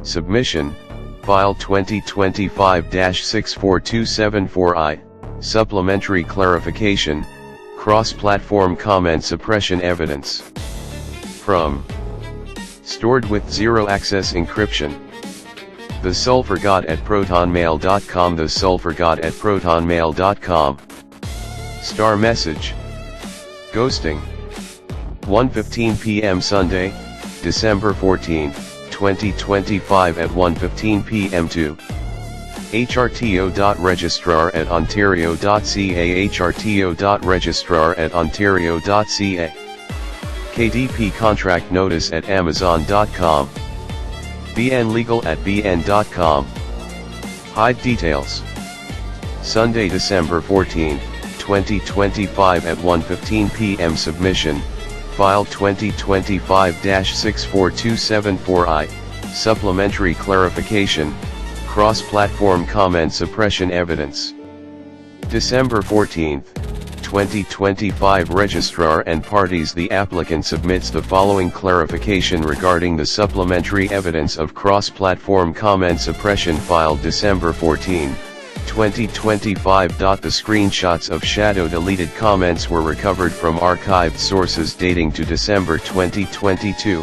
Submission, File 2025-64274I, Supplementary Clarification, Cross-Platform Comment Suppression Evidence. From Stored with Zero Access Encryption. The sulfurgod@protonmail.com. The sulfurgod@protonmail.com. Star message. Ghosting. 1:15 p.m. Sunday, December 14, 2025 at 1:15 p.m. to HRTO.registrar@ontario.ca. HRTO.registrar@ontario.ca. KDP contract notice at amazon.com. bnlegal@bn.com. Hide details. Sunday, December 14, 2025 at 1:15 p.m. Submission, File 2025-64274I, Supplementary Clarification, Cross-Platform Comment Suppression Evidence. December 14, 2025 Registrar and Parties. The applicant submits the following clarification regarding the supplementary evidence of cross-platform comment suppression filed December 14, 2025. The screenshots of shadow-deleted comments were recovered from archived sources dating to December 2022,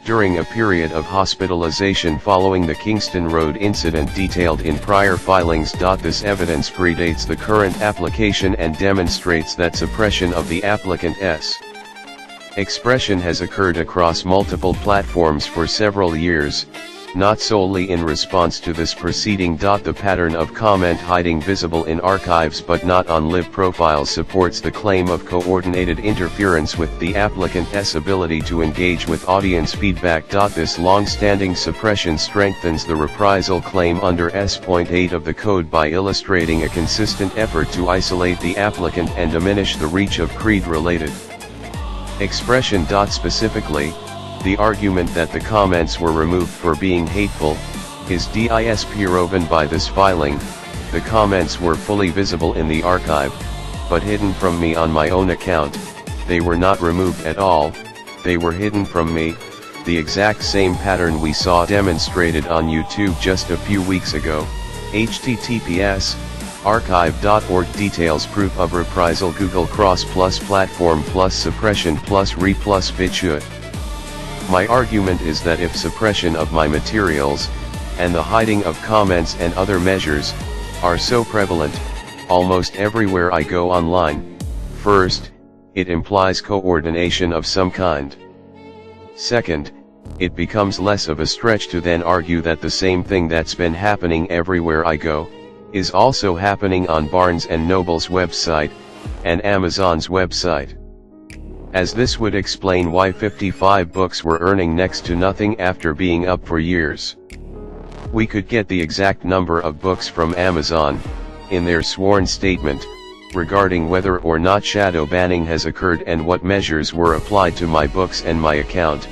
during a period of hospitalization following the Kingston Road incident detailed in prior filings. This evidence predates the current application and demonstrates that suppression of the applicant's expression has occurred across multiple platforms for several years, not solely in response to this proceeding. The pattern of comment hiding visible in archives but not on live profiles supports the claim of coordinated interference with the applicant's ability to engage with audience feedback. This long-standing suppression strengthens the reprisal claim under S.8 of the Code by illustrating a consistent effort to isolate the applicant and diminish the reach of creed-related expression. Specifically, the argument that the comments were removed for being hateful is disproven by this filing. The comments were fully visible in the archive, but hidden from me on my own account. They were not removed at all, they were hidden from me, the exact same pattern we saw demonstrated on YouTube just a few weeks ago. https archive.org. Details. Proof of reprisal. Google Cross plus platform plus suppression plus re plus vid should. My argument is that if suppression of my materials, and the hiding of comments and other measures, are so prevalent, almost everywhere I go online, first, it implies coordination of some kind. Second, it becomes less of a stretch to then argue that the same thing that's been happening everywhere I go, is also happening on Barnes & Noble's website, and Amazon's website. As this would explain why 55 books were earning next to nothing after being up for years. We could get the exact number of books from Amazon, in their sworn statement, regarding whether or not shadow banning has occurred and what measures were applied to my books and my account.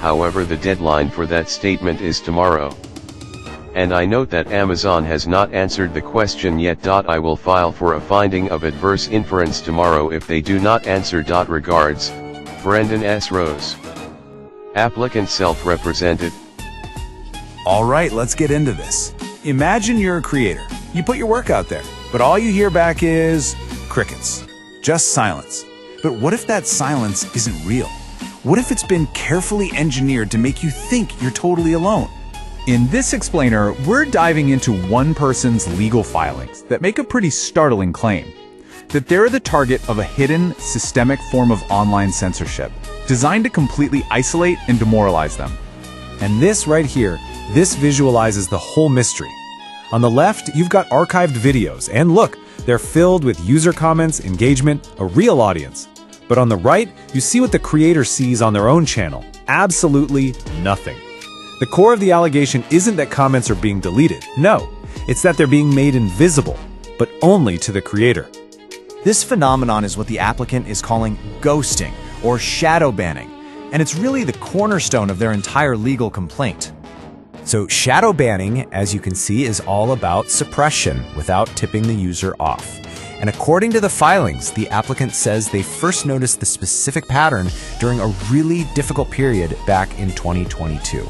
However, the deadline for that statement is tomorrow. And I note that Amazon has not answered the question yet. I will file for a finding of adverse inference tomorrow if they do not answer. Regards, Brendan S. Rose. Applicant self-represented. Alright, let's get into this. Imagine you're a creator. You put your work out there, but all you hear back is crickets. Just silence. But what if that silence isn't real? What if it's been carefully engineered to make you think you're totally alone? In this explainer, we're diving into one person's legal filings that make a pretty startling claim. That they're the target of a hidden, systemic form of online censorship, designed to completely isolate and demoralize them. And this right here, this visualizes the whole mystery. On the left, you've got archived videos, and look, they're filled with user comments, engagement, a real audience. But on the right, you see what the creator sees on their own channel. Absolutely nothing. The core of the allegation isn't that comments are being deleted. No, it's that they're being made invisible, but only to the creator. This phenomenon is what the applicant is calling ghosting, or shadow banning, and it's really the cornerstone of their entire legal complaint. So shadow banning, as you can see, is all about suppression without tipping the user off. And according to the filings, the applicant says they first noticed the specific pattern during a really difficult period back in 2022.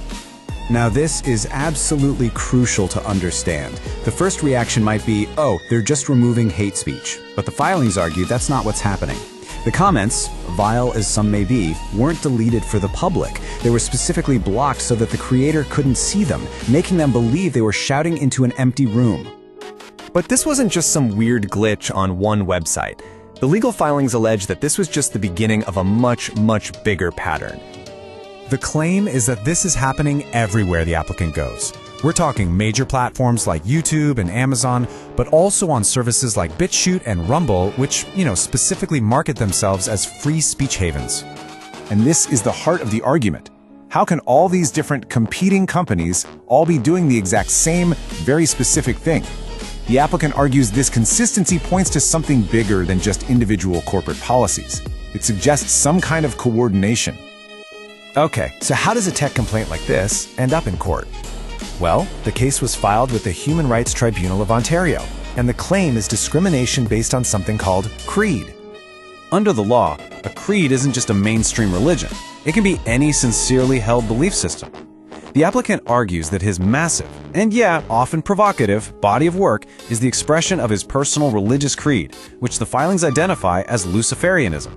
Now this is absolutely crucial to understand. The first reaction might be, oh, they're just removing hate speech. But the filings argue that's not what's happening. The comments, vile as some may be, weren't deleted for the public. They were specifically blocked so that the creator couldn't see them, making them believe they were shouting into an empty room. But this wasn't just some weird glitch on one website. The legal filings allege that this was just the beginning of a much, much bigger pattern. The claim is that this is happening everywhere the applicant goes. We're talking major platforms like YouTube and Amazon, but also on services like BitChute and Rumble, which, specifically market themselves as free speech havens. And this is the heart of the argument. How can all these different competing companies all be doing the exact same, very specific thing? The applicant argues this consistency points to something bigger than just individual corporate policies. It suggests some kind of coordination. Okay, so how does a tech complaint like this end up in court? Well, the case was filed with the Human Rights Tribunal of Ontario, and the claim is discrimination based on something called creed. Under the law, a creed isn't just a mainstream religion. It can be any sincerely held belief system. The applicant argues that his massive, and often provocative, body of work is the expression of his personal religious creed, which the filings identify as Luciferianism.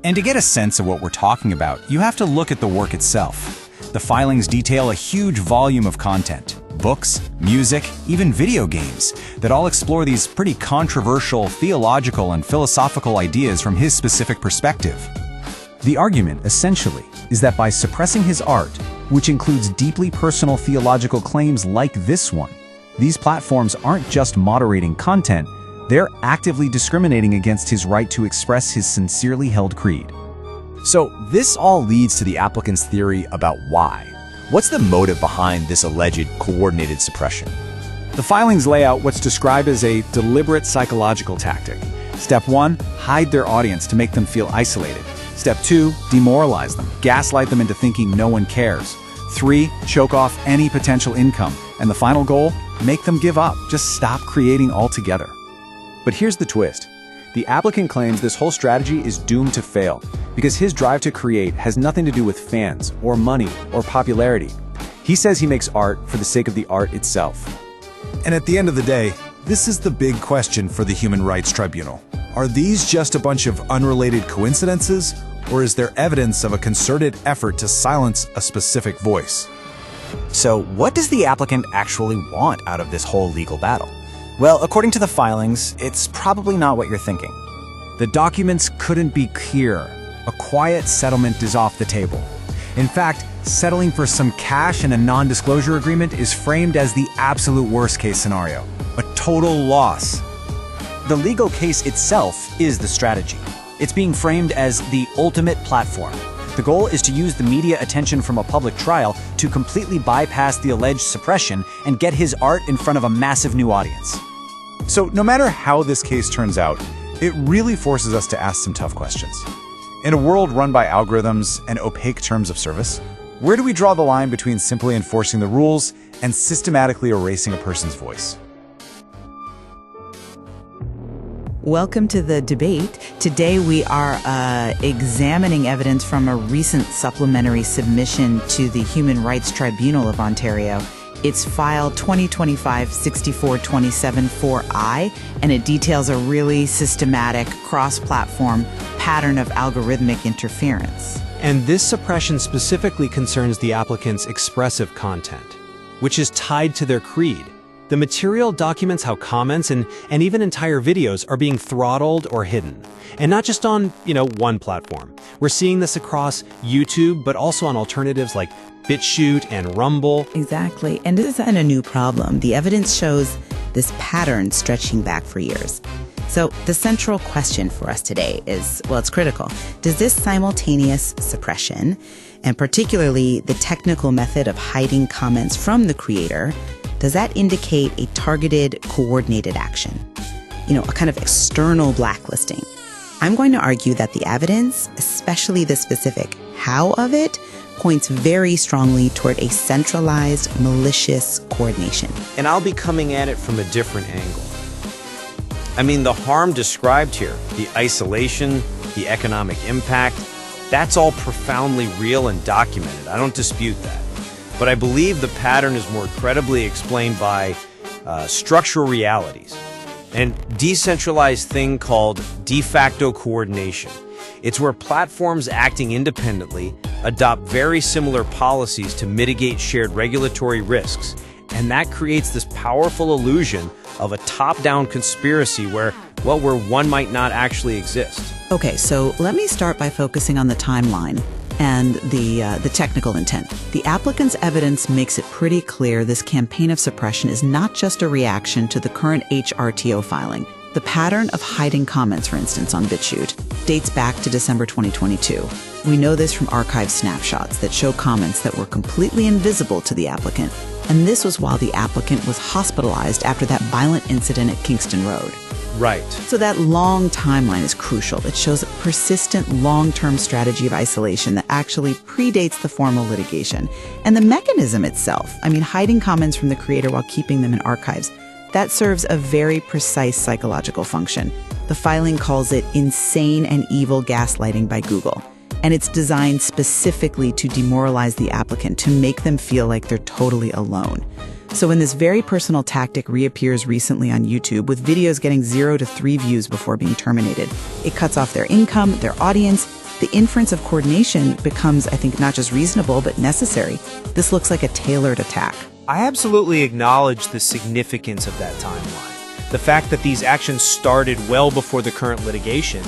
And to get a sense of what we're talking about, you have to look at the work itself. The filings detail a huge volume of content, books, music, even video games, that all explore these pretty controversial theological and philosophical ideas from his specific perspective. The argument, essentially, is that by suppressing his art, which includes deeply personal theological claims like this one, these platforms aren't just moderating content, they're actively discriminating against his right to express his sincerely held creed. So this all leads to the applicant's theory about why. What's the motive behind this alleged coordinated suppression? The filings lay out what's described as a deliberate psychological tactic. Step 1, hide their audience to make them feel isolated. Step 2, demoralize them, gaslight them into thinking no one cares. 3, choke off any potential income. And the final goal, make them give up, just stop creating altogether. But here's the twist. The applicant claims this whole strategy is doomed to fail because his drive to create has nothing to do with fans or money or popularity. He says he makes art for the sake of the art itself. And at the end of the day, this is the big question for the Human Rights Tribunal. Are these just a bunch of unrelated coincidences, or is there evidence of a concerted effort to silence a specific voice? So what does the applicant actually want out of this whole legal battle? Well, according to the filings, it's probably not what you're thinking. The documents couldn't be clearer. A quiet settlement is off the table. In fact, settling for some cash and a non-disclosure agreement is framed as the absolute worst-case scenario, a total loss. The legal case itself is the strategy. It's being framed as the ultimate platform. The goal is to use the media attention from a public trial to completely bypass the alleged suppression and get his art in front of a massive new audience. So no matter how this case turns out, it really forces us to ask some tough questions. In a world run by algorithms and opaque terms of service, where do we draw the line between simply enforcing the rules and systematically erasing a person's voice? Welcome to the debate. Today we are examining evidence from a recent supplementary submission to the Human Rights Tribunal of Ontario. It's file 2025-6427-4I, and it details a really systematic cross-platform pattern of algorithmic interference. And this suppression specifically concerns the applicant's expressive content, which is tied to their creed. The material documents how comments and even entire videos are being throttled or hidden. And not just on, one platform. We're seeing this across YouTube, but also on alternatives like BitChute and Rumble. Exactly. And this isn't a new problem. The evidence shows this pattern stretching back for years. So the central question for us today is, it's critical. Does this simultaneous suppression, and particularly the technical method of hiding comments from the creator, does that indicate a targeted, coordinated action? A kind of external blacklisting. I'm going to argue that the evidence, especially the specific how of it, points very strongly toward a centralized, malicious coordination. And I'll be coming at it from a different angle. The harm described here, the isolation, the economic impact, that's all profoundly real and documented. I don't dispute that. but I believe the pattern is more credibly explained by structural realities and decentralized thing called de facto coordination. It's where platforms acting independently adopt very similar policies to mitigate shared regulatory risks, and that creates this powerful illusion of a top-down conspiracy where one might not actually exist. Okay, so let me start by focusing on the timeline and the technical intent. The applicant's evidence makes it pretty clear this campaign of suppression is not just a reaction to the current HRTO filing. The pattern of hiding comments, for instance, on BitChute, dates back to December 2022. We know this from archive snapshots that show comments that were completely invisible to the applicant, and this was while the applicant was hospitalized after that violent incident at Kingston Road. Right. So that long timeline is crucial. It shows a persistent long-term strategy of isolation that actually predates the formal litigation. And the mechanism itself, hiding comments from the creator while keeping them in archives, that serves a very precise psychological function. The filing calls it insane and evil gaslighting by Google. And it's designed specifically to demoralize the applicant, to make them feel like they're totally alone. So when this very personal tactic reappears recently on YouTube with videos getting 0 to 3 views before being terminated, it cuts off their income, their audience. The inference of coordination becomes, I think, not just reasonable, but necessary. This looks like a tailored attack. I absolutely acknowledge the significance of that timeline. The fact that these actions started well before the current litigation,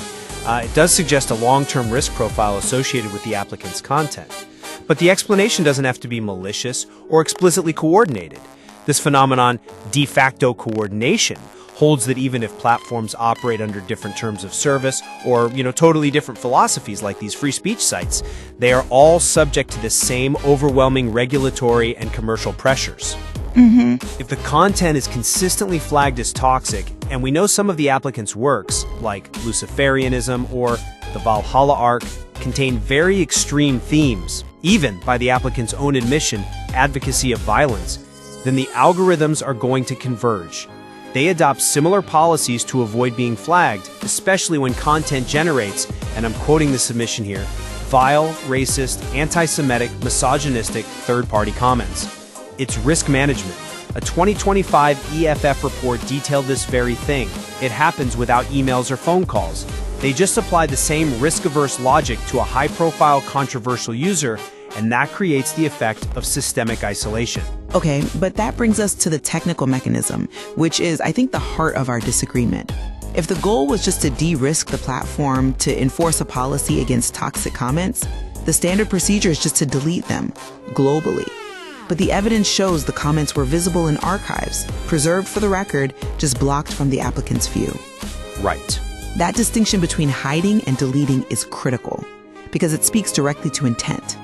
it does suggest a long-term risk profile associated with the applicant's content. But the explanation doesn't have to be malicious or explicitly coordinated. This phenomenon, de facto coordination, holds that even if platforms operate under different terms of service or, totally different philosophies like these free speech sites, they are all subject to the same overwhelming regulatory and commercial pressures. If the content is consistently flagged as toxic, and we know some of the applicant's works, like Luciferianism or the Valhalla Arc, contain very extreme themes, even by the applicant's own admission, advocacy of violence, then the algorithms are going to converge. They adopt similar policies to avoid being flagged, especially when content generates, and I'm quoting the submission here, vile, racist, anti-Semitic, misogynistic, third-party comments. It's risk management. A 2025 EFF report detailed this very thing. It happens without emails or phone calls. They just apply the same risk-averse logic to a high-profile, controversial user, and that creates the effect of systemic isolation. Okay, but that brings us to the technical mechanism, which is, I think, the heart of our disagreement. If the goal was just to de-risk the platform, to enforce a policy against toxic comments, the standard procedure is just to delete them globally. But the evidence shows the comments were visible in archives, preserved for the record, just blocked from the applicant's view. Right. That distinction between hiding and deleting is critical, because it speaks directly to intent.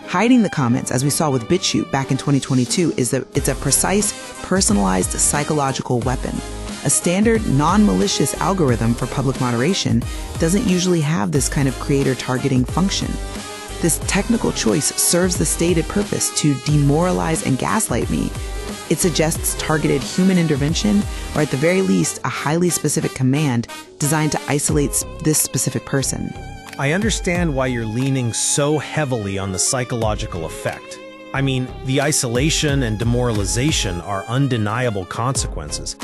Hiding the comments, as we saw with BitChute back in 2022, it's a precise, personalized psychological weapon. A standard, non-malicious algorithm for public moderation doesn't usually have this kind of creator targeting function. This technical choice serves the stated purpose to demoralize and gaslight me. It suggests targeted human intervention, or at the very least, a highly specific command designed to isolate this specific person. I understand why you're leaning so heavily on the psychological effect. The isolation and demoralization are undeniable consequences.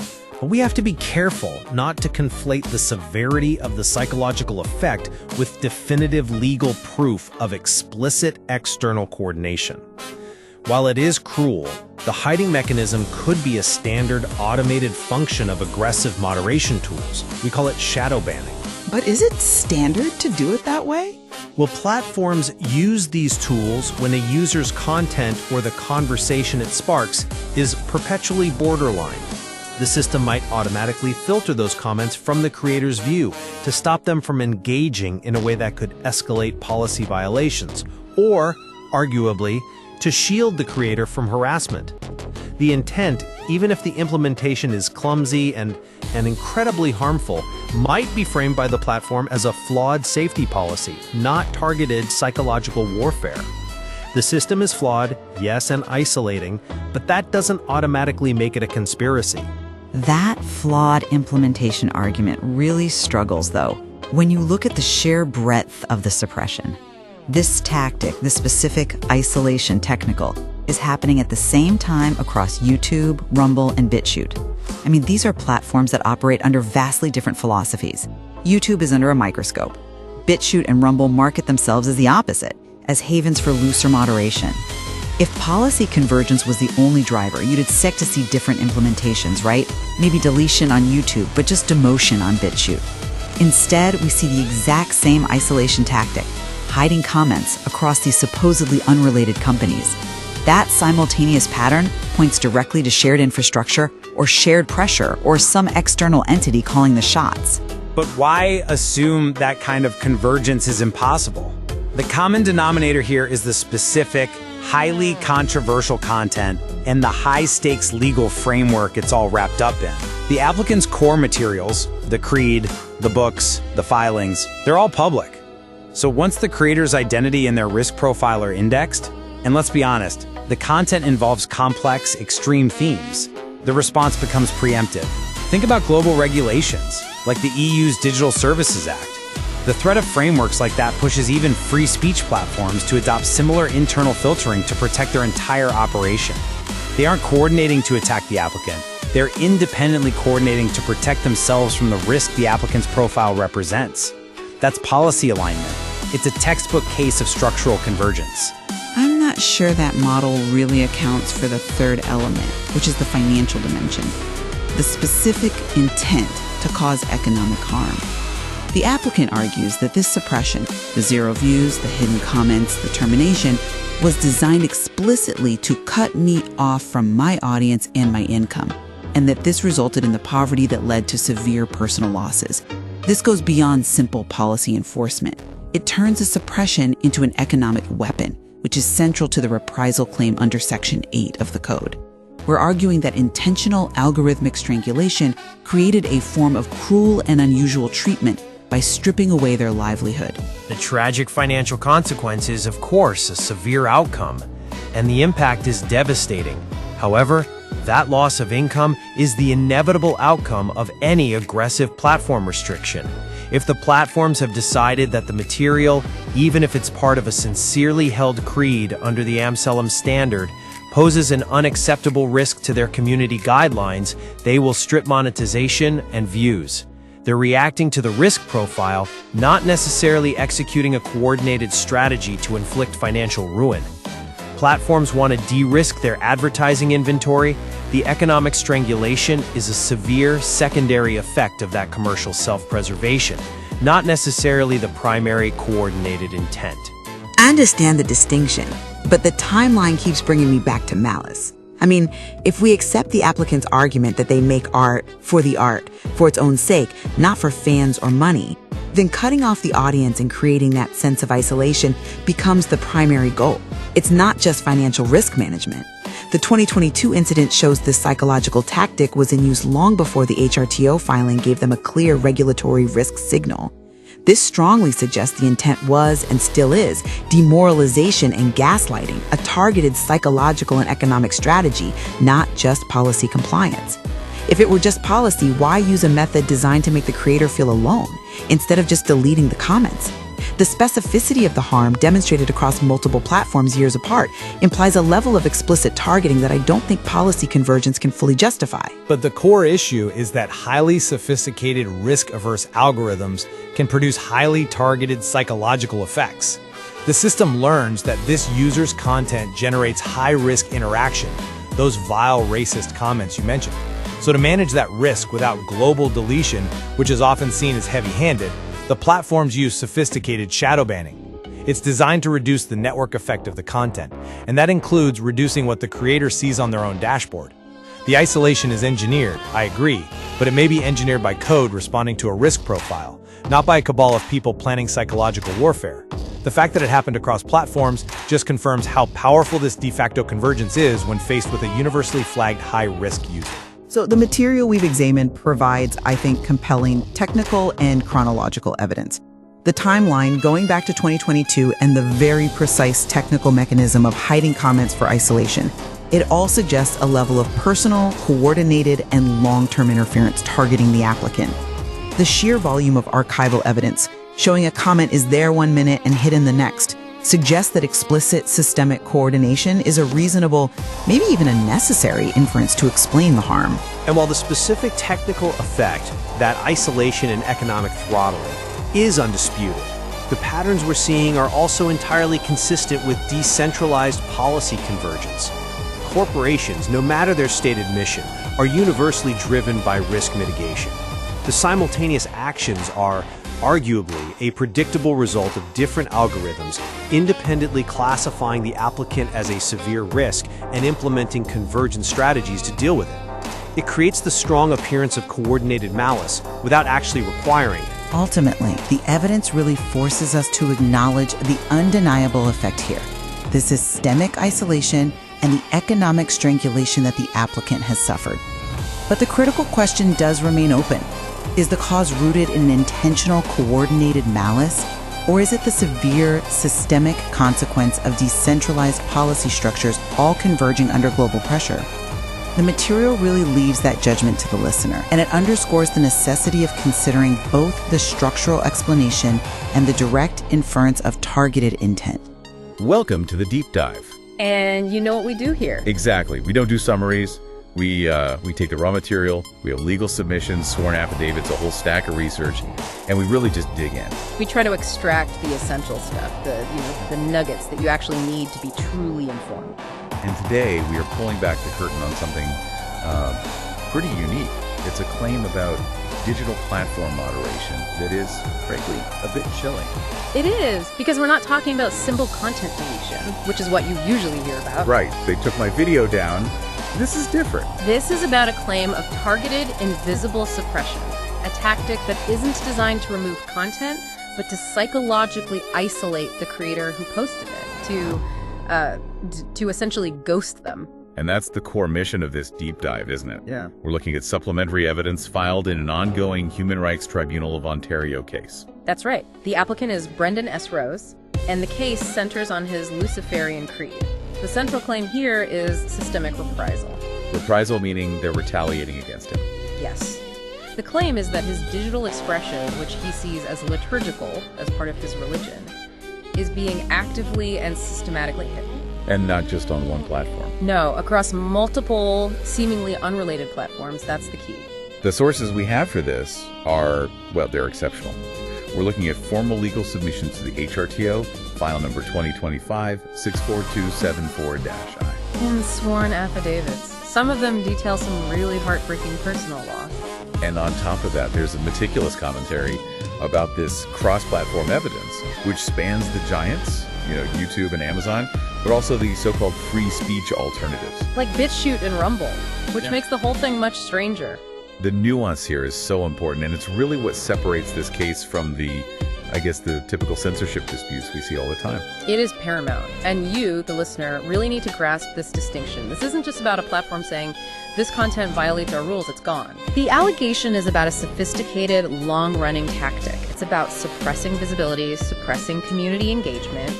But we have to be careful not to conflate the severity of the psychological effect with definitive legal proof of explicit external coordination. While it is cruel, the hiding mechanism could be a standard automated function of aggressive moderation tools. We call it shadow banning. But is it standard to do it that way? Well, platforms use these tools when a user's content or the conversation it sparks is perpetually borderline. The system might automatically filter those comments from the creator's view to stop them from engaging in a way that could escalate policy violations, or, arguably, to shield the creator from harassment. The intent, even if the implementation is clumsy and incredibly harmful, might be framed by the platform as a flawed safety policy, not targeted psychological warfare. The system is flawed, yes, and isolating, but that doesn't automatically make it a conspiracy. That flawed implementation argument really struggles, though, when you look at the sheer breadth of the suppression. This tactic, this specific isolation technical, is happening at the same time across YouTube, Rumble, and BitChute. I mean, these are platforms that operate under vastly different philosophies. YouTube is under a microscope. BitChute and Rumble market themselves as the opposite, as havens for looser moderation. If policy convergence was the only driver, you'd expect to see different implementations, right? Maybe deletion on YouTube, but just demotion on BitChute. Instead, we see the exact same isolation tactic, hiding comments across these supposedly unrelated companies. That simultaneous pattern points directly to shared infrastructure or shared pressure or some external entity calling the shots. But why assume that kind of convergence is impossible? The common denominator here is the specific, highly controversial content and the high-stakes legal framework it's all wrapped up in. The applicant's core materials, the creed, the books, the filings, they're all public. So once the creator's identity and their risk profile are indexed, and let's be honest, the content involves complex, extreme themes, the response becomes preemptive. Think about global regulations, like the EU's Digital Services Act. The threat of frameworks like that pushes even free speech platforms to adopt similar internal filtering to protect their entire operation. They aren't coordinating to attack the applicant. They're independently coordinating to protect themselves from the risk the applicant's profile represents. That's policy alignment. It's a textbook case of structural convergence. I'm not sure that model really accounts for the third element, which is the financial dimension, the specific intent to cause economic harm. The applicant argues that this suppression, the zero views, the hidden comments, the termination, was designed explicitly to cut me off from my audience and my income, and that this resulted in the poverty that led to severe personal losses. This goes beyond simple policy enforcement. It turns a suppression into an economic weapon, which is central to the reprisal claim under Section 8 of the Code. We're arguing that intentional algorithmic strangulation created a form of cruel and unusual treatment by stripping away their livelihood. The tragic financial consequence is, of course, a severe outcome, and the impact is devastating. However, that loss of income is the inevitable outcome of any aggressive platform restriction. If the platforms have decided that the material, even if it's part of a sincerely held creed under the Amselem standard, poses an unacceptable risk to their community guidelines, they will strip monetization and views. They're reacting to the risk profile, not necessarily executing a coordinated strategy to inflict financial ruin. Platforms want to de-risk their advertising inventory. The economic strangulation is a severe secondary effect of that commercial self-preservation, not necessarily the primary coordinated intent. I understand the distinction, but the timeline keeps bringing me back to malice. I mean, if we accept the applicant's argument that they make art, for its own sake, not for fans or money, then cutting off the audience and creating that sense of isolation becomes the primary goal. It's not just financial risk management. The 2022 incident shows this psychological tactic was in use long before the HRTO filing gave them a clear regulatory risk signal. This strongly suggests the intent was, and still is, demoralization and gaslighting, a targeted psychological and economic strategy, not just policy compliance. If it were just policy, why use a method designed to make the creator feel alone, instead of just deleting the comments? The specificity of the harm demonstrated across multiple platforms years apart implies a level of explicit targeting that I don't think policy convergence can fully justify. But the core issue is that highly sophisticated risk-averse algorithms can produce highly targeted psychological effects. The system learns that this user's content generates high-risk interaction, those vile racist comments you mentioned. So to manage that risk without global deletion, which is often seen as heavy-handed, the platforms use sophisticated shadow banning. It's designed to reduce the network effect of the content, and that includes reducing what the creator sees on their own dashboard. The isolation is engineered, I agree, but it may be engineered by code responding to a risk profile, not by a cabal of people planning psychological warfare. The fact that it happened across platforms just confirms how powerful this de facto convergence is when faced with a universally flagged high-risk user. So the material we've examined provides, I think, compelling technical and chronological evidence. The timeline going back to 2022 and the very precise technical mechanism of hiding comments for isolation. It all suggests a level of personal, coordinated, and long-term interference targeting the applicant. The sheer volume of archival evidence, showing a comment is there 1 minute and hidden the next, suggests that explicit systemic coordination is a reasonable, maybe even a necessary inference to explain the harm. And while the specific technical effect, that isolation and economic throttling, is undisputed, the patterns we're seeing are also entirely consistent with decentralized policy convergence. Corporations, no matter their stated mission, are universally driven by risk mitigation. The simultaneous actions are arguably a predictable result of different algorithms independently classifying the applicant as a severe risk and implementing convergent strategies to deal with it. It creates the strong appearance of coordinated malice without actually requiring it. Ultimately, the evidence really forces us to acknowledge the undeniable effect here: the systemic isolation and the economic strangulation that the applicant has suffered. But the critical question does remain open. Is the cause rooted in an intentional, coordinated malice, or is it the severe, systemic consequence of decentralized policy structures all converging under global pressure? The material really leaves that judgment to the listener, and it underscores the necessity of considering both the structural explanation and the direct inference of targeted intent. Welcome to the deep dive. And you know what we do here. Exactly. We don't do summaries. We take the raw material, we have legal submissions, sworn affidavits, a whole stack of research, and we really just dig in. We try to extract the essential stuff, the nuggets that you actually need to be truly informed. And today we are pulling back the curtain on something pretty unique. It's a claim about digital platform moderation that is, frankly, a bit chilling. It is, because we're not talking about simple content deletion, which is what you usually hear about. Right. They took my video down. This is different. This is about a claim of targeted, invisible suppression, a tactic that isn't designed to remove content, but to psychologically isolate the creator who posted it, to essentially ghost them. And that's the core mission of this deep dive, isn't it? Yeah. We're looking at supplementary evidence filed in an ongoing Human Rights Tribunal of Ontario case. That's right. The applicant is Brendan S. Rose, and the case centers on his Luciferian creed. The central claim here is systemic reprisal. Reprisal meaning they're retaliating against him. Yes. The claim is that his digital expression, which he sees as liturgical, as part of his religion, is being actively and systematically hidden. And not just on one platform. No, across multiple, seemingly unrelated platforms. That's the key. The sources we have for this are, well, they're exceptional. We're looking at formal legal submissions to the HRTO, file number 2025-64274-I. And sworn affidavits. Some of them detail some really heartbreaking personal loss. And on top of that, there's a meticulous commentary about this cross-platform evidence, which spans the giants, YouTube and Amazon, but also the so-called free speech alternatives. Like BitChute and Rumble, which makes the whole thing much stranger. The nuance here is so important, and it's really what separates this case from the typical censorship disputes we see all the time. It is paramount, and you, the listener, really need to grasp this distinction. This isn't just about a platform saying, this content violates our rules, it's gone. The allegation is about a sophisticated, long-running tactic. It's about suppressing visibility, suppressing community engagement,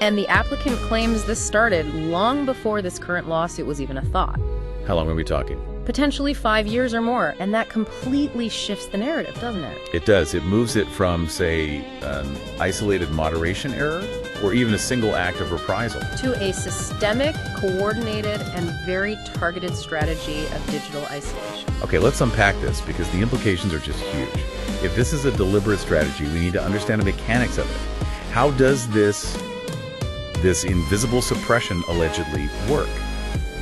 and the applicant claims this started long before this current lawsuit was even a thought. How long are we talking? Potentially 5 years or more, and that completely shifts the narrative, doesn't it? It does. It moves it from, say, an isolated moderation error, or even a single act of reprisal, to a systemic, coordinated, and very targeted strategy of digital isolation. Okay, let's unpack this, because the implications are just huge. If this is a deliberate strategy, we need to understand the mechanics of it. How does this invisible suppression allegedly work?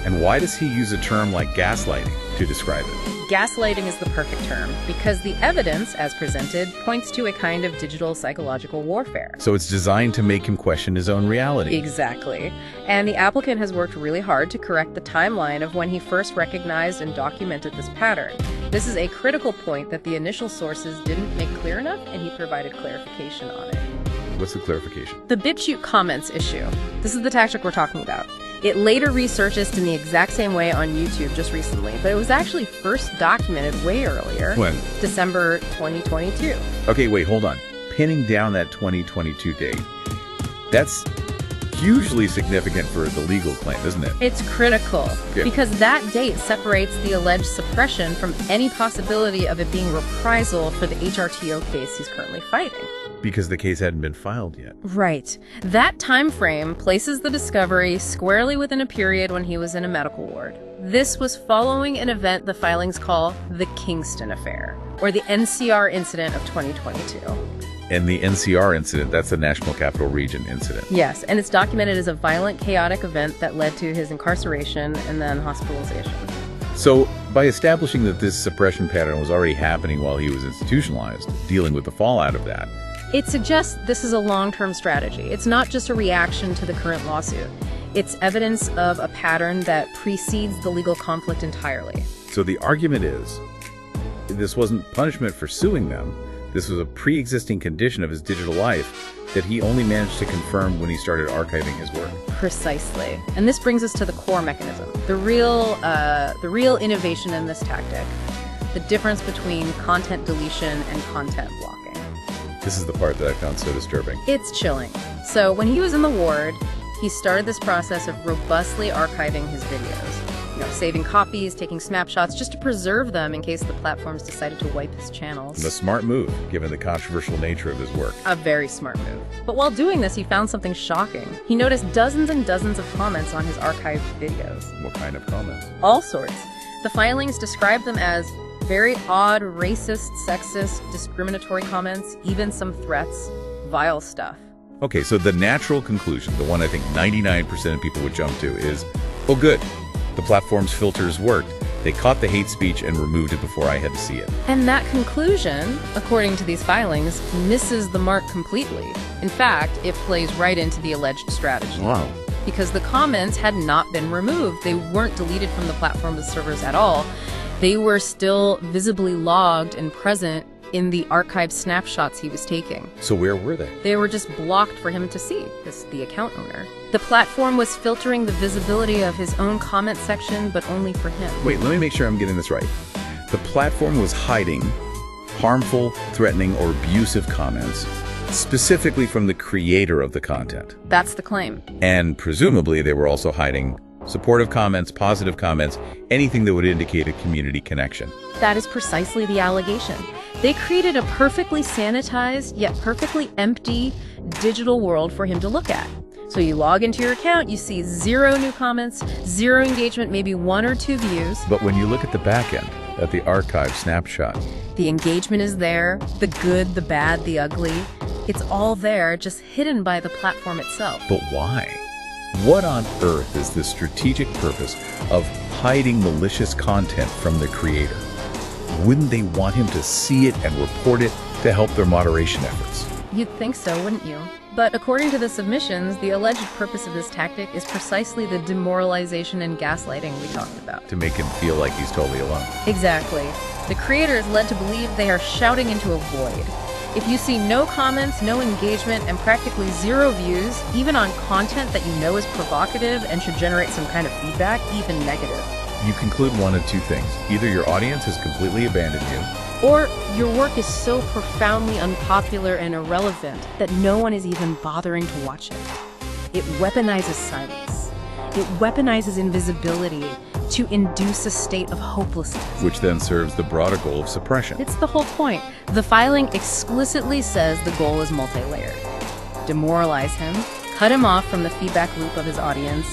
And why does he use a term like gaslighting to describe it? Gaslighting is the perfect term, because the evidence, as presented, points to a kind of digital psychological warfare. So it's designed to make him question his own reality. Exactly. And the applicant has worked really hard to correct the timeline of when he first recognized and documented this pattern. This is a critical point that the initial sources didn't make clear enough, and he provided clarification on it. What's the clarification? The BitChute comments issue. This is the tactic we're talking about. It later resurfaced in the exact same way on YouTube just recently, but it was actually first documented way earlier. When? December 2022. Okay, wait, hold on. Pinning down that 2022 date, that's hugely significant for the legal claim, isn't it? It's critical, because that date separates the alleged suppression from any possibility of it being reprisal for the HRTO case he's currently fighting. Because the case hadn't been filed yet. Right. That time frame places the discovery squarely within a period when he was in a medical ward. This was following an event the filings call the Kingston Affair, or the NCR incident of 2022. And the NCR incident, that's the National Capital Region incident. Yes, and it's documented as a violent, chaotic event that led to his incarceration and then hospitalization. So, by establishing that this suppression pattern was already happening while he was institutionalized, dealing with the fallout of that, it suggests this is a long-term strategy. It's not just a reaction to the current lawsuit. It's evidence of a pattern that precedes the legal conflict entirely. So the argument is, this wasn't punishment for suing them. This was a pre-existing condition of his digital life that he only managed to confirm when he started archiving his work. Precisely. And this brings us to the core mechanism, the real innovation in this tactic, the difference between content deletion and content blocking. This is the part that I found so disturbing. It's chilling. So when he was in the ward, he started this process of robustly archiving his videos. Saving copies, taking snapshots, just to preserve them in case the platforms decided to wipe his channels. A smart move, given the controversial nature of his work. A very smart move. But while doing this, he found something shocking. He noticed dozens and dozens of comments on his archived videos. What kind of comments? All sorts. The filings describe them as very odd, racist, sexist, discriminatory comments, even some threats, vile stuff. Okay, so the natural conclusion, the one I think 99% of people would jump to is, oh good, the platform's filters worked. They caught the hate speech and removed it before I had to see it. And that conclusion, according to these filings, misses the mark completely. In fact, it plays right into the alleged strategy. Wow. Because the comments had not been removed. They weren't deleted from the platform's servers at all. They were still visibly logged and present in the archived snapshots he was taking. So where were they? They were just blocked for him to see, the account owner. The platform was filtering the visibility of his own comment section, but only for him. Wait, let me make sure I'm getting this right. The platform was hiding harmful, threatening, or abusive comments, specifically from the creator of the content. That's the claim. And presumably they were also hiding supportive comments, positive comments, anything that would indicate a community connection. That is precisely the allegation. They created a perfectly sanitized, yet perfectly empty digital world for him to look at. So you log into your account, you see 0 new comments, 0 engagement, maybe 1 or 2 views. But when you look at the back end, at the archive snapshot, the engagement is there, the good, the bad, the ugly. It's all there, just hidden by the platform itself. But why? What on earth is the strategic purpose of hiding malicious content from the creator? Wouldn't they want him to see it and report it to help their moderation efforts? You'd think so, wouldn't you? But according to the submissions, the alleged purpose of this tactic is precisely the demoralization and gaslighting we talked about. To make him feel like he's totally alone. Exactly. The creator is led to believe they are shouting into a void. If you see no comments, no engagement, and practically 0 views, even on content that you know is provocative and should generate some kind of feedback, even negative, you conclude one of 2 things. Either your audience has completely abandoned you, or your work is so profoundly unpopular and irrelevant that no one is even bothering to watch it. It weaponizes silence. It weaponizes invisibility to induce a state of hopelessness. Which then serves the broader goal of suppression. It's the whole point. The filing explicitly says the goal is multi-layered. Demoralize him, cut him off from the feedback loop of his audience,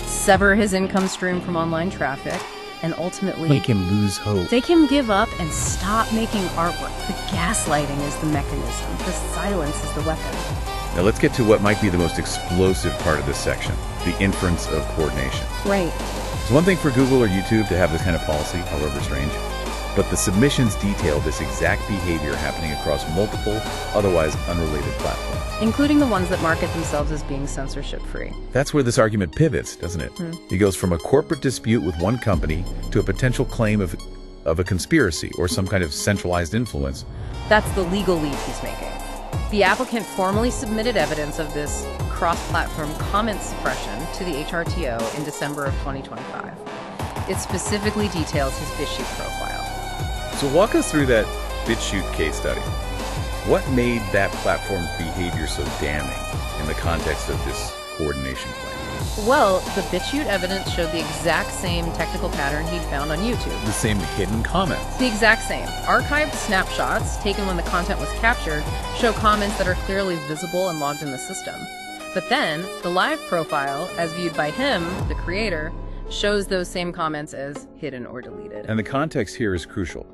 sever his income stream from online traffic, and ultimately make him lose hope. Make him give up and stop making artwork. The gaslighting is the mechanism. The silence is the weapon. Now let's get to what might be the most explosive part of this section, the inference of coordination. Right. It's one thing for Google or YouTube to have this kind of policy, however strange, but the submissions detail this exact behavior happening across multiple, otherwise unrelated platforms. Including the ones that market themselves as being censorship-free. That's where this argument pivots, doesn't it? It goes from a corporate dispute with one company to a potential claim of a conspiracy or some kind of centralized influence. That's the legal leap he's making. The applicant formally submitted evidence of this cross-platform comment suppression to the HRTO in December of 2025. It specifically details his BitChute profile. So walk us through that BitChute case study. What made that platform's behavior so damning in the context of this coordination claim? Well, the BitChute evidence showed the exact same technical pattern he'd found on YouTube. The same hidden comments. The exact same. Archived snapshots, taken when the content was captured, show comments that are clearly visible and logged in the system. But then, the live profile, as viewed by him, the creator, shows those same comments as hidden or deleted. And the context here is crucial.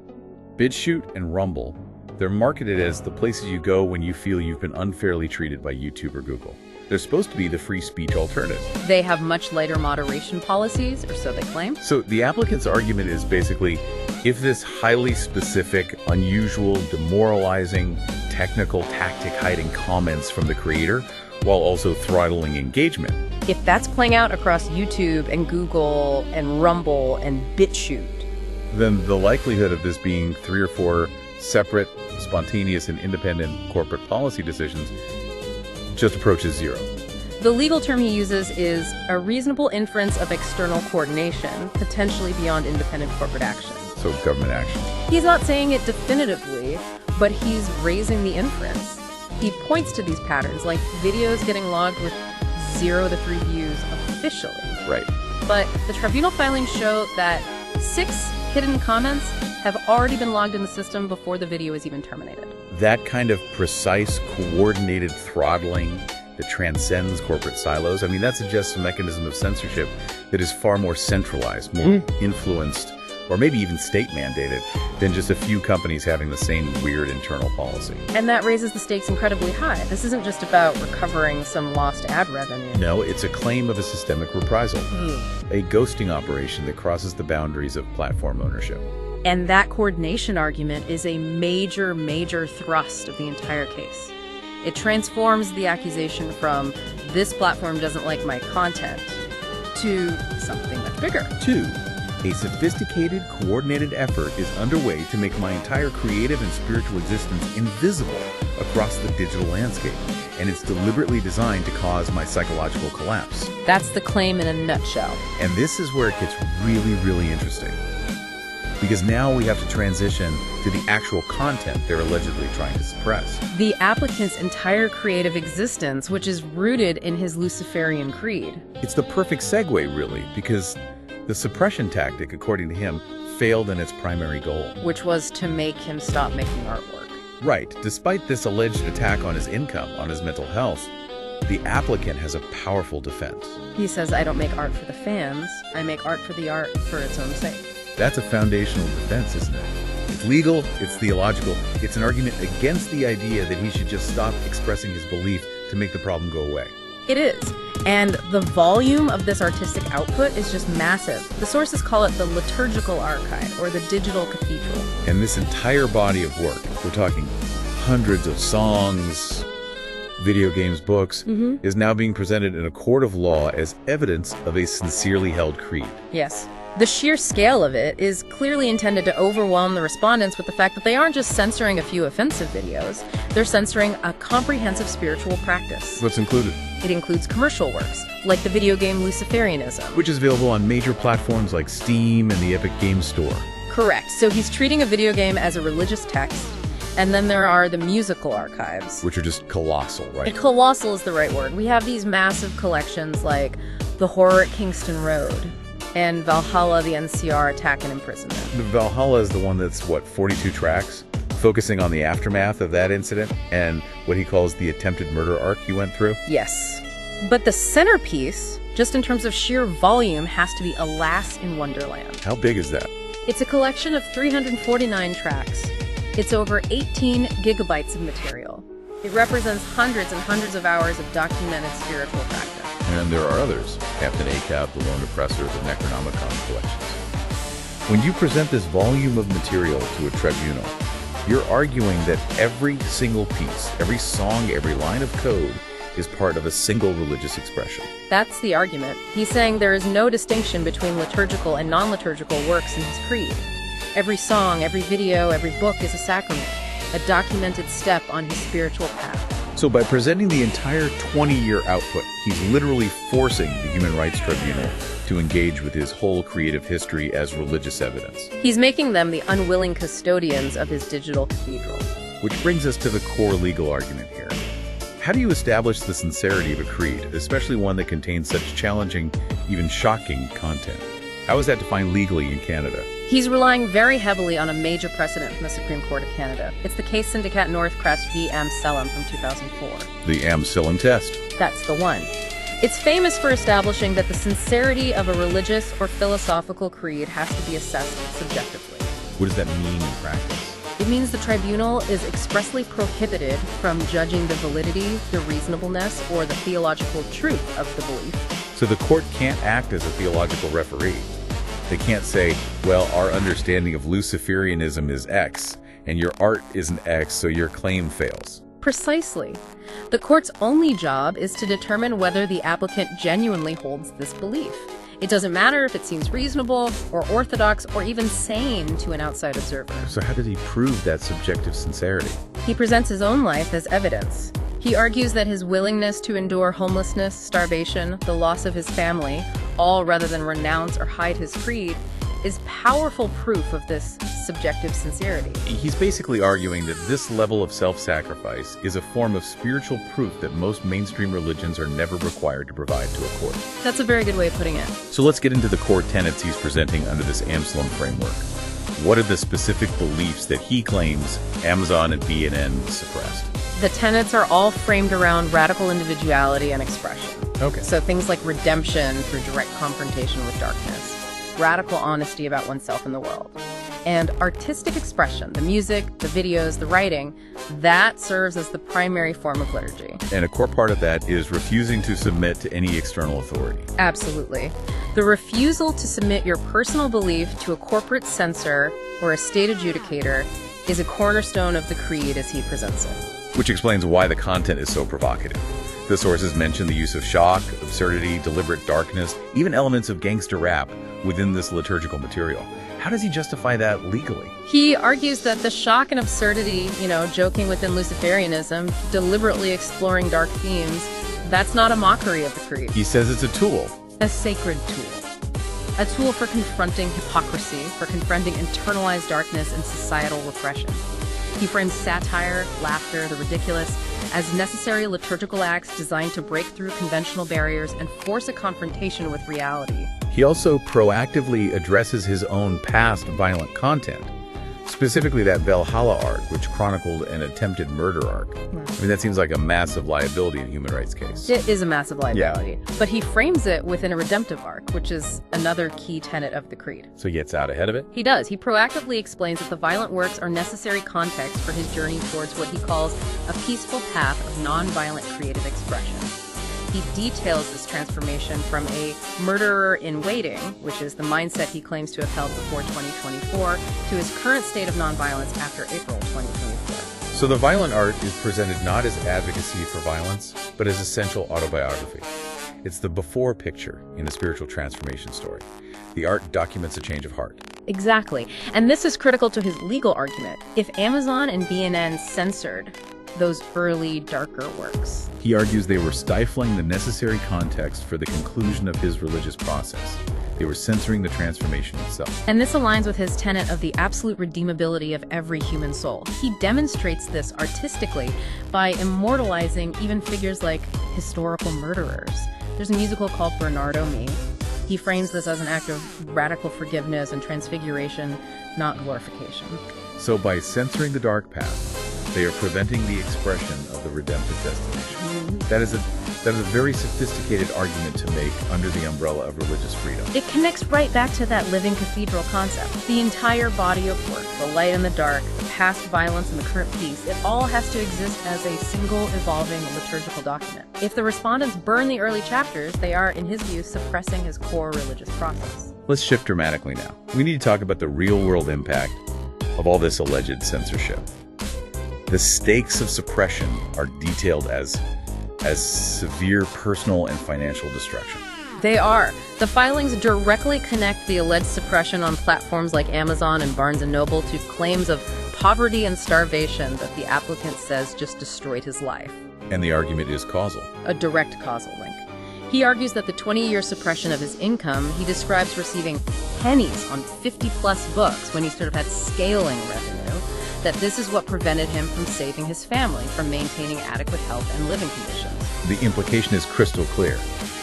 BitChute and Rumble, they're marketed as the places you go when you feel you've been unfairly treated by YouTube or Google. They're supposed to be the free speech alternative. They have much lighter moderation policies, or so they claim. So the applicant's argument is basically, if this highly specific, unusual, demoralizing, technical tactic hiding comments from the creator, while also throttling engagement, if that's playing out across YouTube and Google and Rumble and BitChute, then the likelihood of this being 3 or 4 separate, spontaneous, and independent corporate policy decisions just approaches 0. The legal term he uses is a reasonable inference of external coordination, potentially beyond independent corporate action. So government action. He's not saying it definitively, but he's raising the inference. He points to these patterns, like videos getting logged with 0 to 3 views officially. Right. But the tribunal filings show that 6 hidden comments have already been logged in the system before the video is even terminated. That kind of precise, coordinated throttling that transcends corporate silos, I mean, that suggests a mechanism of censorship that is far more centralized, more influenced, or maybe even state-mandated than just a few companies having the same weird internal policy. And that raises the stakes incredibly high. This isn't just about recovering some lost ad revenue. No, it's a claim of a systemic reprisal, a ghosting operation that crosses the boundaries of platform ownership. And that coordination argument is a major, major thrust of the entire case. It transforms the accusation from, this platform doesn't like my content, to something much bigger. 2, a sophisticated, coordinated effort is underway to make my entire creative and spiritual existence invisible across the digital landscape, and it's deliberately designed to cause my psychological collapse. That's the claim in a nutshell. And this is where it gets really, really interesting. Because now we have to transition to the actual content they're allegedly trying to suppress. The applicant's entire creative existence, which is rooted in his Luciferian creed. It's the perfect segue, really, because the suppression tactic, according to him, failed in its primary goal. Which was to make him stop making artwork. Right. Despite this alleged attack on his income, on his mental health, the applicant has a powerful defense. He says, I don't make art for the fans, I make art for the art for its own sake. That's a foundational defense, isn't it? It's legal, it's theological, it's an argument against the idea that he should just stop expressing his belief to make the problem go away. It is. And the volume of this artistic output is just massive. The sources call it the liturgical archive, or the digital cathedral. And this entire body of work, we're talking hundreds of songs, video games, books, is now being presented in a court of law as evidence of a sincerely held creed. Yes. The sheer scale of it is clearly intended to overwhelm the respondents with the fact that they aren't just censoring a few offensive videos, they're censoring a comprehensive spiritual practice. What's included? It includes commercial works, like the video game Luciferianism. Which is available on major platforms like Steam and the Epic Games Store. Correct. So he's treating a video game as a religious text, and then there are the musical archives. Which are just colossal, right? And colossal is the right word. We have these massive collections like The Horror at Kingston Road, and Valhalla, the NCR Attack and Imprisonment. The Valhalla is the one that's, 42 tracks? Focusing on the aftermath of that incident and what he calls the attempted murder arc he went through? Yes. But the centerpiece, just in terms of sheer volume, has to be Alas in Wonderland. How big is that? It's a collection of 349 tracks. It's over 18 gigabytes of material. It represents hundreds and hundreds of hours of documented spiritual practice. And there are others, Captain ACAB, The Lone Oppressor, the Necronomicon collections. When you present this volume of material to a tribunal, you're arguing that every single piece, every song, every line of code is part of a single religious expression. That's the argument. He's saying there is no distinction between liturgical and non-liturgical works in his creed. Every song, every video, every book is a sacrament, a documented step on his spiritual path. So by presenting the entire 20-year output, he's literally forcing the Human Rights Tribunal to engage with his whole creative history as religious evidence. He's making them the unwilling custodians of his digital cathedral. Which brings us to the core legal argument here. How do you establish the sincerity of a creed, especially one that contains such challenging, even shocking content? How is that defined legally in Canada? He's relying very heavily on a major precedent from the Supreme Court of Canada. It's the case Syndicat Northcrest v. Amselem from 2004. The Amselem test. That's the one. It's famous for establishing that the sincerity of a religious or philosophical creed has to be assessed subjectively. What does that mean in practice? It means the tribunal is expressly prohibited from judging the validity, the reasonableness, or the theological truth of the belief. So the court can't act as a theological referee. They can't say, well, our understanding of Luciferianism is X, and your art isn't X, so your claim fails. Precisely. The court's only job is to determine whether the applicant genuinely holds this belief. It doesn't matter if it seems reasonable or orthodox or even sane to an outside observer. So how does he prove that subjective sincerity? He presents his own life as evidence. He argues that his willingness to endure homelessness, starvation, the loss of his family, all rather than renounce or hide his creed, is powerful proof of this subjective sincerity. He's basically arguing that this level of self-sacrifice is a form of spiritual proof that most mainstream religions are never required to provide to a court. That's a very good way of putting it. So let's get into the core tenets he's presenting under this Amselem framework. What are the specific beliefs that he claims Amazon and BNN suppressed? The tenets are all framed around radical individuality and expression. Okay. So things like redemption through direct confrontation with darkness, radical honesty about oneself and the world, and artistic expression, the music, the videos, the writing, that serves as the primary form of liturgy. And a core part of that is refusing to submit to any external authority. Absolutely. The refusal to submit your personal belief to a corporate censor or a state adjudicator is a cornerstone of the creed as he presents it. Which explains why the content is so provocative. The sources mention the use of shock, absurdity, deliberate darkness, even elements of gangster rap within this liturgical material. How does he justify that legally? He argues that the shock and absurdity, joking within Luciferianism, deliberately exploring dark themes, that's not a mockery of the creed. He says it's a tool. A sacred tool. A tool for confronting hypocrisy, for confronting internalized darkness and societal repression. He frames satire, laughter, the ridiculous as necessary liturgical acts designed to break through conventional barriers and force a confrontation with reality. He also proactively addresses his own past violent content, specifically that Valhalla arc, which chronicled an attempted murder arc. That seems like a massive liability in a human rights case. It is a massive liability, but he frames it within a redemptive arc, which is another key tenet of the creed. So he gets out ahead of it? He does. He proactively explains that the violent works are necessary context for his journey towards what he calls a peaceful path of nonviolent creative expression. He details this transformation from a murderer in waiting, which is the mindset he claims to have held before 2024, to his current state of nonviolence after April 2024. So the violent art is presented not as advocacy for violence, but as essential autobiography. It's the before picture in a spiritual transformation story. The art documents a change of heart. Exactly. And this is critical to his legal argument. If Amazon and BNN censored those early, darker works, he argues they were stifling the necessary context for the conclusion of his religious process. They were censoring the transformation itself. And this aligns with his tenet of the absolute redeemability of every human soul. He demonstrates this artistically by immortalizing even figures like historical murderers. There's a musical called Bernardo Me. He frames this as an act of radical forgiveness and transfiguration, not glorification. So by censoring the dark path, they are preventing the expression of the redemptive destination. That is a very sophisticated argument to make under the umbrella of religious freedom. It connects right back to that living cathedral concept. The entire body of work, the light and the dark, the past violence and the current peace, it all has to exist as a single evolving liturgical document. If the respondents burn the early chapters, they are, in his view, suppressing his core religious process. Let's shift dramatically now. We need to talk about the real-world impact of all this alleged censorship. The stakes of suppression are detailed as severe personal and financial destruction. They are. The filings directly connect the alleged suppression on platforms like Amazon and Barnes & Noble to claims of poverty and starvation that the applicant says just destroyed his life. And the argument is causal. A direct causal link. He argues that the 20-year suppression of his income, he describes receiving pennies on 50-plus books when he sort of had scaling revenue. that this is what prevented him from saving his family, from maintaining adequate health and living conditions. The implication is crystal clear.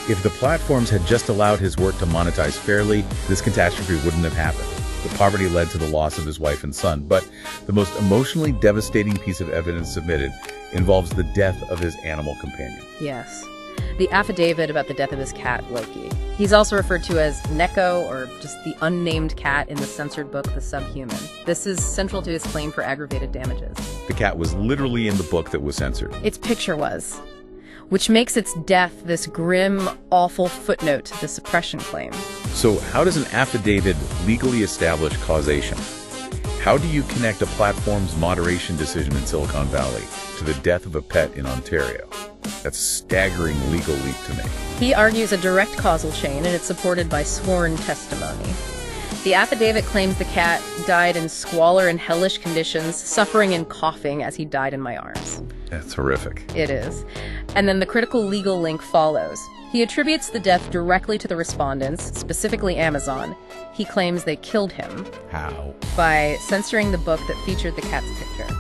If the platforms had just allowed his work to monetize fairly, this catastrophe wouldn't have happened. The poverty led to the loss of his wife and son, but the most emotionally devastating piece of evidence submitted involves the death of his animal companion. Yes. The affidavit about the death of his cat, Loki. He's also referred to as Neko, or just the unnamed cat in the censored book, The Subhuman. This is central to his claim for aggravated damages. The cat was literally in the book that was censored. Its picture was, which makes its death this grim, awful footnote to the suppression claim. So how does an affidavit legally establish causation? How do you connect a platform's moderation decision in Silicon Valley to the death of a pet in Ontario? That's a staggering legal leap to me. He argues a direct causal chain, and it's supported by sworn testimony. The affidavit claims the cat died in squalor and hellish conditions, suffering and coughing as he died in my arms. That's horrific. It is. And then the critical legal link follows. He attributes the death directly to the respondents, specifically Amazon. He claims they killed him. How? By censoring the book that featured the cat's picture.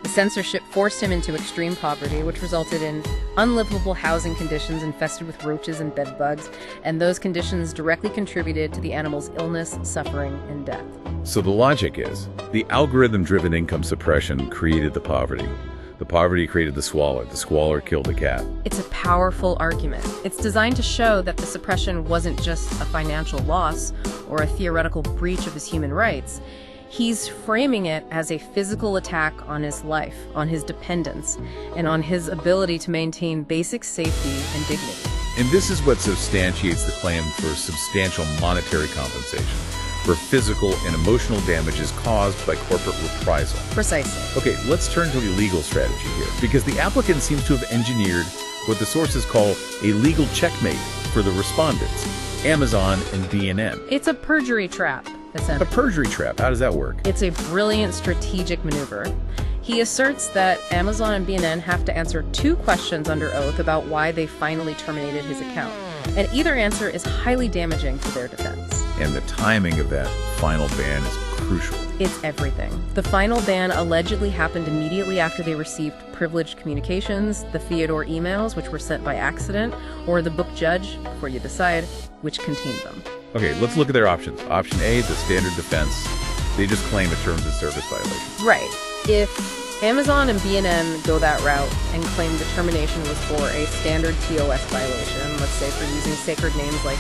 The censorship forced him into extreme poverty, which resulted in unlivable housing conditions infested with roaches and bedbugs, and those conditions directly contributed to the animal's illness, suffering, and death. So the logic is, the algorithm-driven income suppression created the poverty. The poverty created the squalor killed the cat. It's a powerful argument. It's designed to show that the suppression wasn't just a financial loss or a theoretical breach of his human rights. He's framing it as a physical attack on his life, on his dependence, and on his ability to maintain basic safety and dignity. And this is what substantiates the claim for substantial monetary compensation for physical and emotional damages caused by corporate reprisal. Precisely. Okay, let's turn to the legal strategy here, because the applicant seems to have engineered what the sources call a legal checkmate for the respondents, Amazon and B&M. It's a perjury trap. A perjury trap? How does that work? It's a brilliant strategic maneuver. He asserts that Amazon and B&M have to answer 2 questions under oath about why they finally terminated his account, and either answer is highly damaging to their defense. And the timing of that final ban is crucial. It's everything. The final ban allegedly happened immediately after they received privileged communications, the Theodore emails, which were sent by accident, or the book judge, before you decide, which contained them. Okay, let's look at their options. Option A, the standard defense. They just claim a terms of service violation. Right. If Amazon and B&M go that route and claim the termination was for a standard TOS violation, let's say for using sacred names like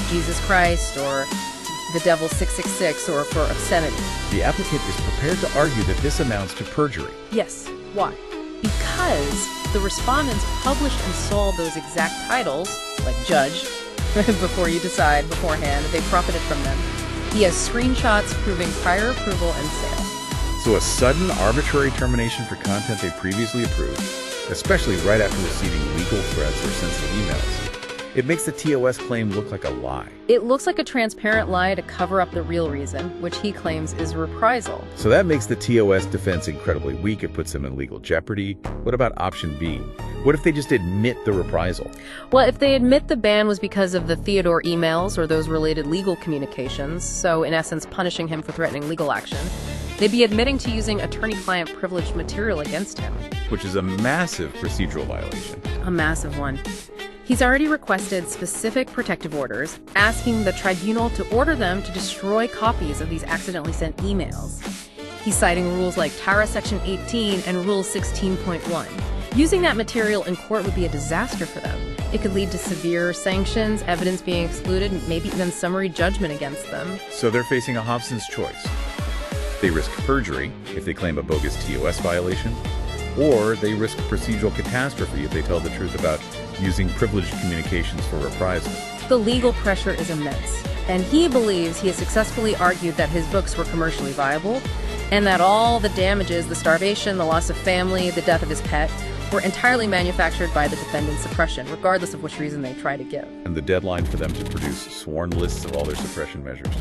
Jesus Christ or the Devil 666 or for obscenity. The applicant is prepared to argue that this amounts to perjury. Yes. Why? Because the respondents published and sold those exact titles, like judge, before you decide beforehand. They profited from them. He has screenshots proving prior approval and sale. So a sudden arbitrary termination for content they previously approved, especially right after receiving legal threats or sensitive emails, it makes the TOS claim look like a lie. It looks like a transparent lie to cover up the real reason, which he claims is reprisal. So that makes the TOS defense incredibly weak. It puts them in legal jeopardy. What about option B? What if they just admit the reprisal? Well, if they admit the ban was because of the Theodore emails or those related legal communications, so in essence punishing him for threatening legal action, they'd be admitting to using attorney-client privileged material against him. Which is a massive procedural violation. A massive one. He's already requested specific protective orders, asking the tribunal to order them to destroy copies of these accidentally sent emails. He's citing rules like TARA Section 18 and Rule 16.1. Using that material in court would be a disaster for them. It could lead to severe sanctions, evidence being excluded, maybe even summary judgment against them. So they're facing a Hobson's choice. They risk perjury if they claim a bogus TOS violation, or they risk procedural catastrophe if they tell the truth about using privileged communications for reprisal. The legal pressure is immense, and he believes he has successfully argued that his books were commercially viable, and that all the damages, the starvation, the loss of family, the death of his pet, were entirely manufactured by the defendant's suppression, regardless of which reason they try to give. And the deadline for them to produce sworn lists of all their suppression measures,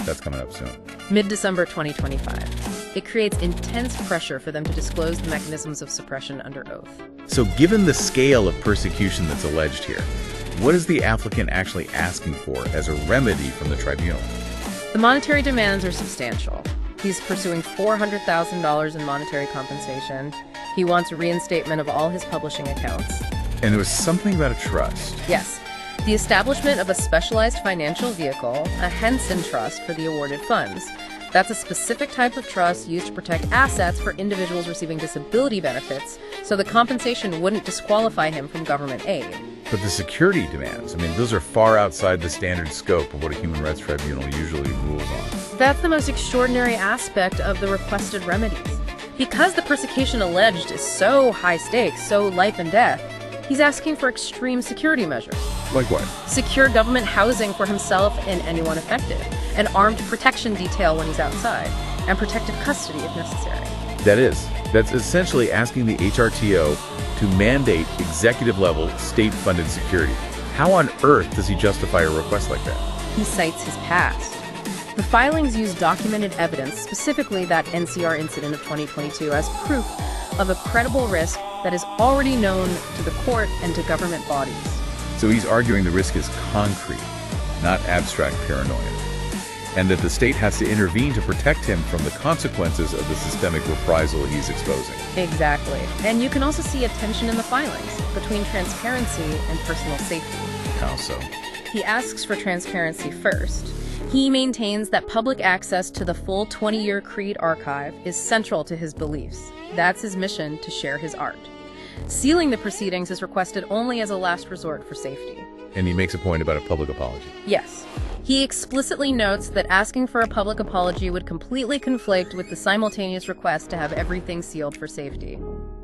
that's coming up soon. Mid-December 2025. It creates intense pressure for them to disclose the mechanisms of suppression under oath. So given the scale of persecution that's alleged here, what is the applicant actually asking for as a remedy from the tribunal? The monetary demands are substantial. He's pursuing $400,000 in monetary compensation. He wants reinstatement of all his publishing accounts. And there was something about a trust. Yes. The establishment of a specialized financial vehicle, a Henson Trust for the awarded funds. That's a specific type of trust used to protect assets for individuals receiving disability benefits, so the compensation wouldn't disqualify him from government aid. But the security demands, those are far outside the standard scope of what a human rights tribunal usually rules on. That's the most extraordinary aspect of the requested remedies. Because the persecution alleged is so high stakes, so life and death, he's asking for extreme security measures. Like what? Secure government housing for himself and anyone affected, an armed protection detail when he's outside, and protective custody if necessary. That's essentially asking the HRTO to mandate executive-level, state-funded security. How on earth does he justify a request like that? He cites his past. The filings use documented evidence, specifically that NCR incident of 2022, as proof of a credible risk that is already known to the court and to government bodies. So he's arguing the risk is concrete, not abstract paranoia, and that the state has to intervene to protect him from the consequences of the systemic reprisal he's exposing. Exactly. And you can also see a tension in the filings between transparency and personal safety. How so? He asks for transparency first. He maintains that public access to the full 20-year Creed archive is central to his beliefs. That's his mission, to share his art. Sealing the proceedings is requested only as a last resort for safety. And he makes a point about a public apology. Yes. He explicitly notes that asking for a public apology would completely conflict with the simultaneous request to have everything sealed for safety.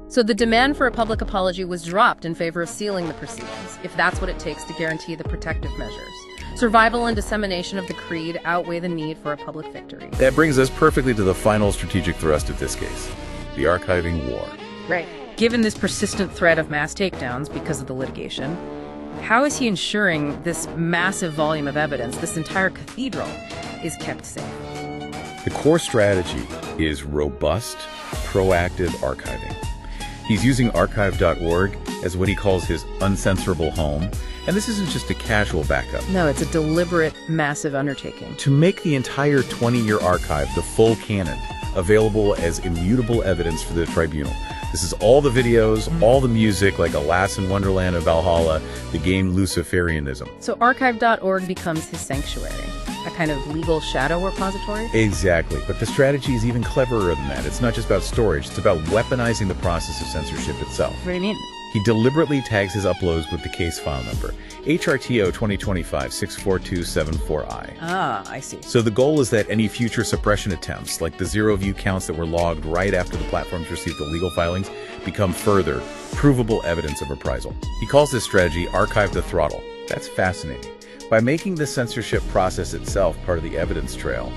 So the demand for a public apology was dropped in favor of sealing the proceedings, if that's what it takes to guarantee the protective measures. Survival and dissemination of the creed outweigh the need for a public victory. That brings us perfectly to the final strategic thrust of this case, the archiving war. Right. Given this persistent threat of mass takedowns because of the litigation, how is he ensuring this massive volume of evidence, this entire cathedral, is kept safe? The core strategy is robust, proactive archiving. He's using archive.org as what he calls his uncensorable home, and this isn't just a casual backup. No, it's a deliberate, massive undertaking. To make the entire 20-year archive, the full canon, available as immutable evidence for the tribunal. This is all the videos, all the music, like Alice in Wonderland of Valhalla, the game Luciferianism. So archive.org becomes his sanctuary, a kind of legal shadow repository? Exactly, but the strategy is even cleverer than that. It's not just about storage, it's about weaponizing the process of censorship itself. What do you mean? He deliberately tags his uploads with the case file number, HRTO 2025-64274I. Ah, I see. So the goal is that any future suppression attempts, like the zero-view counts that were logged right after the platforms received the legal filings, become further, provable evidence of reprisal. He calls this strategy archive to throttle. That's fascinating. By making the censorship process itself part of the evidence trail,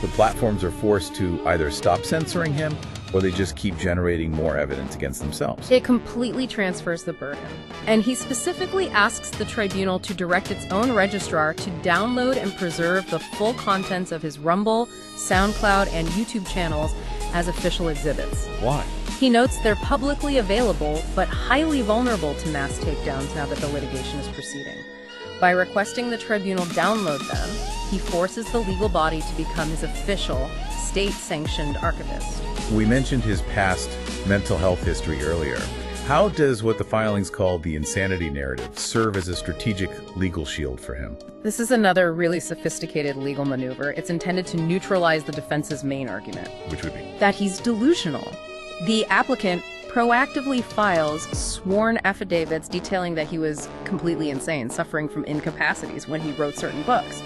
the platforms are forced to either stop censoring him or they just keep generating more evidence against themselves. It completely transfers the burden. And he specifically asks the tribunal to direct its own registrar to download and preserve the full contents of his Rumble, SoundCloud, and YouTube channels as official exhibits. Why? He notes they're publicly available, but highly vulnerable to mass takedowns now that the litigation is proceeding. By requesting the tribunal download them, he forces the legal body to become his official, state-sanctioned archivist. We mentioned his past mental health history earlier. How does what the filings call the insanity narrative serve as a strategic legal shield for him? This is another really sophisticated legal maneuver. It's intended to neutralize the defense's main argument. Which would be? That he's delusional. The applicant proactively files sworn affidavits detailing that he was completely insane, suffering from incapacities when he wrote certain books.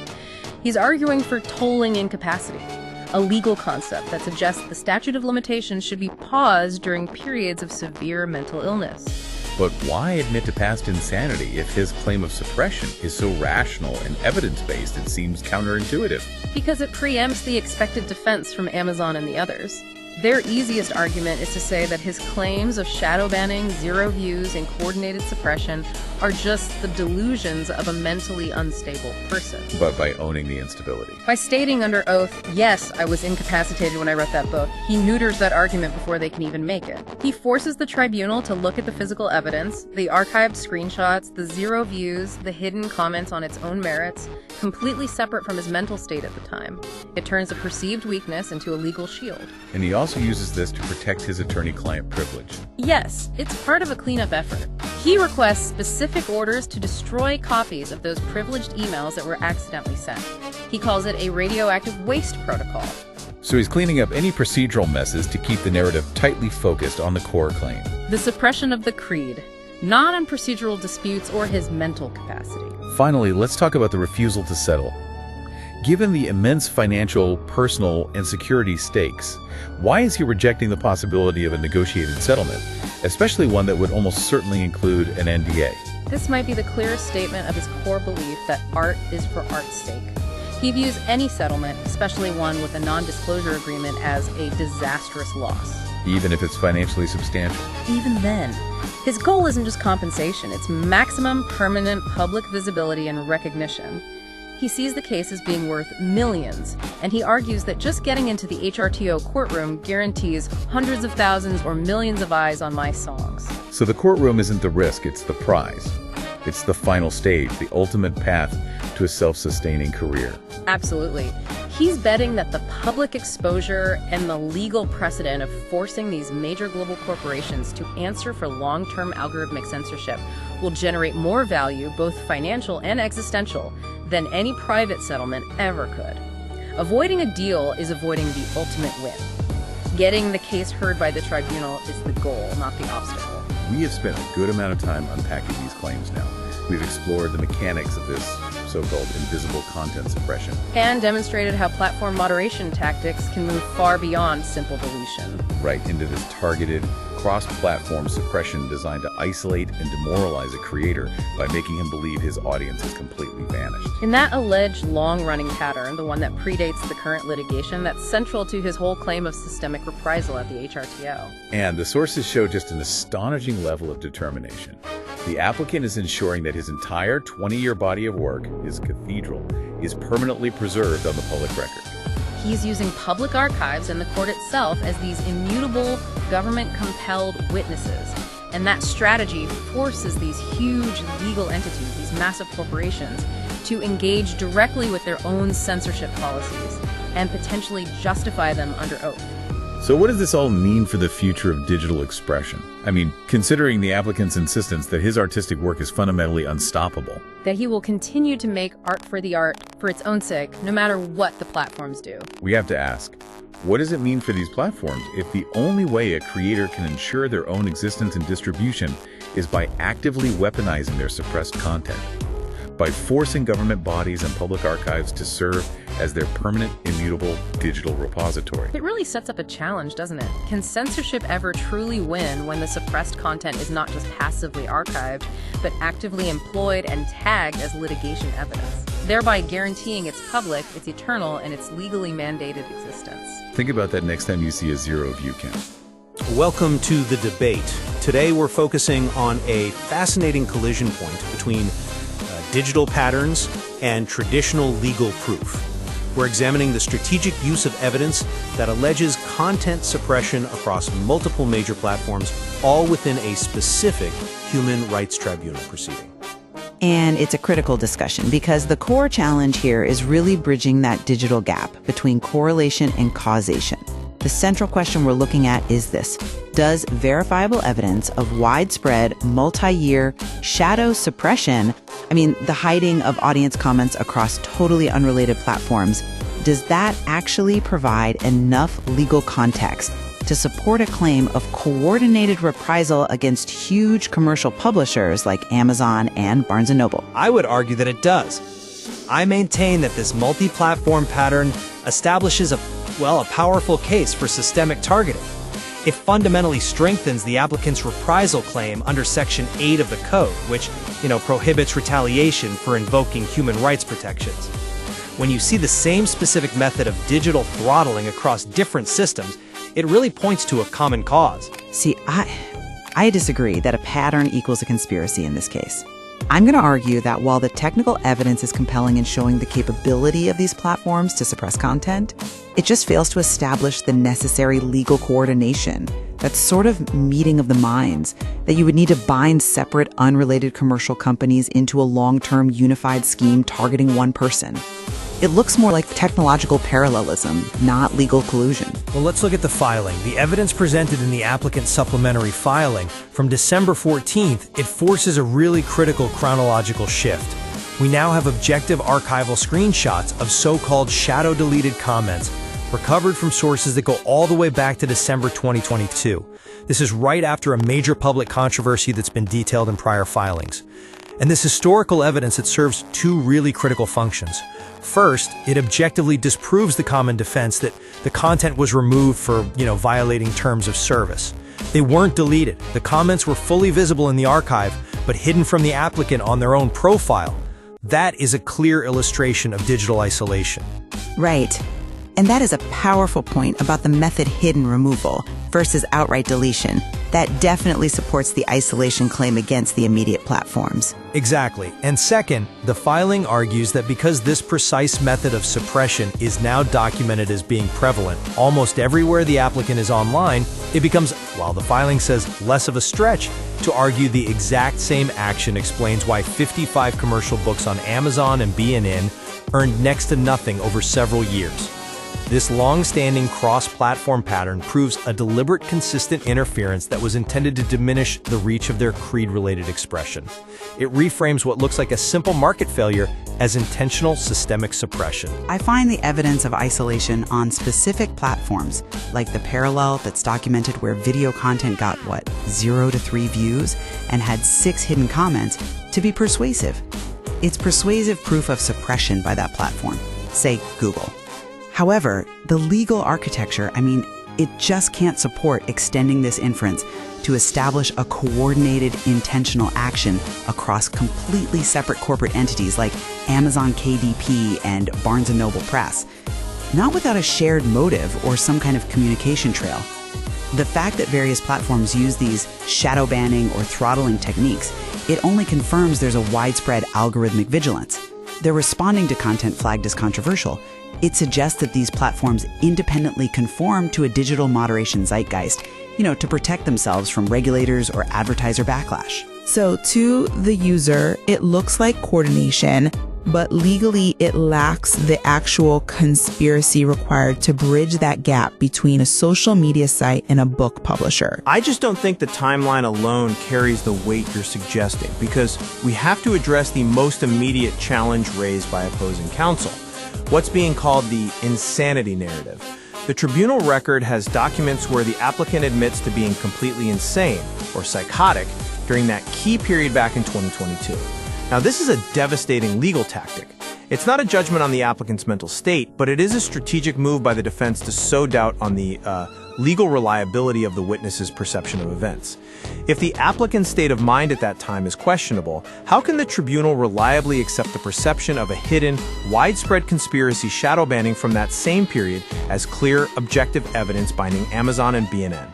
He's arguing for tolling incapacity, a legal concept that suggests the statute of limitations should be paused during periods of severe mental illness. But why admit to past insanity if his claim of suppression is so rational and evidence-based? It seems counterintuitive. Because it preempts the expected defense from Amazon and the others. Their easiest argument is to say that his claims of shadow banning, zero views, and coordinated suppression are just the delusions of a mentally unstable person. But by owning the instability. By stating under oath, yes, I was incapacitated when I wrote that book, he neuters that argument before they can even make it. He forces the tribunal to look at the physical evidence, the archived screenshots, the zero views, the hidden comments on its own merits, completely separate from his mental state at the time. It turns a perceived weakness into a legal shield. And he also uses this to protect his attorney-client privilege. Yes, it's part of a cleanup effort. He requests specific orders to destroy copies of those privileged emails that were accidentally sent. He calls it a radioactive waste protocol. So he's cleaning up any procedural messes to keep the narrative tightly focused on the core claim. The suppression of the creed, not on procedural disputes or his mental capacity. Finally, let's talk about the refusal to settle. Given the immense financial, personal, and security stakes, why is he rejecting the possibility of a negotiated settlement, especially one that would almost certainly include an NDA? This might be the clearest statement of his core belief that art is for art's sake. He views any settlement, especially one with a non-disclosure agreement, as a disastrous loss. Even if it's financially substantial. Even then, his goal isn't just compensation, it's maximum permanent public visibility and recognition. He sees the case as being worth millions, and he argues that just getting into the HRTO courtroom guarantees hundreds of thousands or millions of eyes on my songs. So the courtroom isn't the risk, it's the prize. It's the final stage, the ultimate path to a self-sustaining career. Absolutely. He's betting that the public exposure and the legal precedent of forcing these major global corporations to answer for long-term algorithmic censorship will generate more value, both financial and existential, than any private settlement ever could. Avoiding a deal is avoiding the ultimate win. Getting the case heard by the tribunal is the goal, not the obstacle. We have spent a good amount of time unpacking these claims now. We've explored the mechanics of this so-called invisible content suppression. And demonstrated how platform moderation tactics can move far beyond simple deletion. Right into this targeted, cross-platform suppression designed to isolate and demoralize a creator by making him believe his audience has completely vanished. In that alleged long-running pattern, the one that predates the current litigation, that's central to his whole claim of systemic reprisal at the HRTO. And the sources show just an astonishing level of determination. The applicant is ensuring that his entire 20-year body of work, his cathedral, is permanently preserved on the public record. He's using public archives and the court itself as these immutable, government-compelled witnesses. And that strategy forces these huge legal entities, these massive corporations, to engage directly with their own censorship policies and potentially justify them under oath. So what does this all mean for the future of digital expression? I mean, considering the applicant's insistence that his artistic work is fundamentally unstoppable. That he will continue to make art for the art, for its own sake, no matter what the platforms do. We have to ask, what does it mean for these platforms if the only way a creator can ensure their own existence and distribution is by actively weaponizing their suppressed content? By forcing government bodies and public archives to serve as their permanent, immutable digital repository. It really sets up a challenge, doesn't it? Can censorship ever truly win when the suppressed content is not just passively archived, but actively employed and tagged as litigation evidence, thereby guaranteeing it's public, it's eternal, and its legally mandated existence? Think about that next time you see a zero view count. Welcome to The Debate. Today we're focusing on a fascinating collision point between digital patterns and traditional legal proof. We're examining the strategic use of evidence that alleges content suppression across multiple major platforms, all within a specific human rights tribunal proceeding. And it's a critical discussion because the core challenge here is really bridging that digital gap between correlation and causation. The central question we're looking at is this: does verifiable evidence of widespread, multi-year shadow suppression, the hiding of audience comments across totally unrelated platforms, does that actually provide enough legal context to support a claim of coordinated reprisal against huge commercial publishers like Amazon and Barnes & Noble? I would argue that it does. I maintain that this multi-platform pattern establishes a powerful case for systemic targeting. It fundamentally strengthens the applicant's reprisal claim under Section 8 of the Code, which, prohibits retaliation for invoking human rights protections. When you see the same specific method of digital throttling across different systems, It really points to a common cause. See, I disagree that a pattern equals a conspiracy in this case. I'm going to argue that while the technical evidence is compelling in showing the capability of these platforms to suppress content, it just fails to establish the necessary legal coordination, that sort of meeting of the minds, that you would need to bind separate, unrelated commercial companies into a long-term unified scheme targeting one person. It looks more like technological parallelism, not legal collusion. Well, let's look at the filing. The evidence presented in the applicant's supplementary filing from December 14th, it forces a really critical chronological shift. We now have objective archival screenshots of so-called shadow-deleted comments recovered from sources that go all the way back to December 2022. This is right after a major public controversy that's been detailed in prior filings. And this historical evidence, it serves two really critical functions. First, it objectively disproves the common defense that the content was removed for, violating terms of service. They weren't deleted. The comments were fully visible in the archive, but hidden from the applicant on their own profile. That is a clear illustration of digital isolation. Right. And that is a powerful point about the method hidden removal versus outright deletion. That definitely supports the isolation claim against the immediate platforms. Exactly. And second, the filing argues that because this precise method of suppression is now documented as being prevalent almost everywhere the applicant is online, it becomes, while the filing says less of a stretch, to argue the exact same action explains why 55 commercial books on Amazon and BNN earned next to nothing over several years. This long-standing cross-platform pattern proves a deliberate, consistent interference that was intended to diminish the reach of their creed-related expression. It reframes what looks like a simple market failure as intentional systemic suppression. I find the evidence of isolation on specific platforms, like the parallel that's documented where video content got, 0 to 3 views and had 6 hidden comments, to be persuasive. It's persuasive proof of suppression by that platform, say Google. However, the legal architecture, it just can't support extending this inference to establish a coordinated, intentional action across completely separate corporate entities like Amazon KDP and Barnes & Noble Press, not without a shared motive or some kind of communication trail. The fact that various platforms use these shadow banning or throttling techniques, it only confirms there's a widespread algorithmic vigilance. They're responding to content flagged as controversial. It suggests that these platforms independently conform to a digital moderation zeitgeist, to protect themselves from regulators or advertiser backlash. So to the user, it looks like coordination, but legally it lacks the actual conspiracy required to bridge that gap between a social media site and a book publisher. I just don't think the timeline alone carries the weight you're suggesting, because we have to address the most immediate challenge raised by opposing counsel. What's being called the insanity narrative. The tribunal record has documents where the applicant admits to being completely insane or psychotic during that key period back in 2022. Now, this is a devastating legal tactic. It's not a judgment on the applicant's mental state, but it is a strategic move by the defense to sow doubt on the legal reliability of the witness's perception of events. If the applicant's state of mind at that time is questionable, how can the tribunal reliably accept the perception of a hidden, widespread conspiracy shadow banning from that same period as clear, objective evidence binding Amazon and BNN?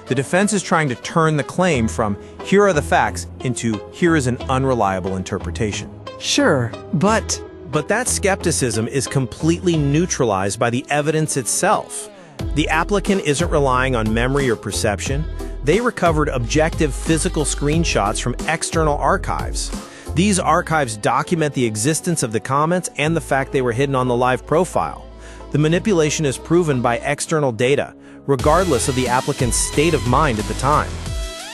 The defense is trying to turn the claim from "here are the facts" into "here is an unreliable interpretation." Sure, but that skepticism is completely neutralized by the evidence itself. The applicant isn't relying on memory or perception. They recovered objective physical screenshots from external archives. These archives document the existence of the comments and the fact they were hidden on the live profile. The manipulation is proven by external data, regardless of the applicant's state of mind at the time.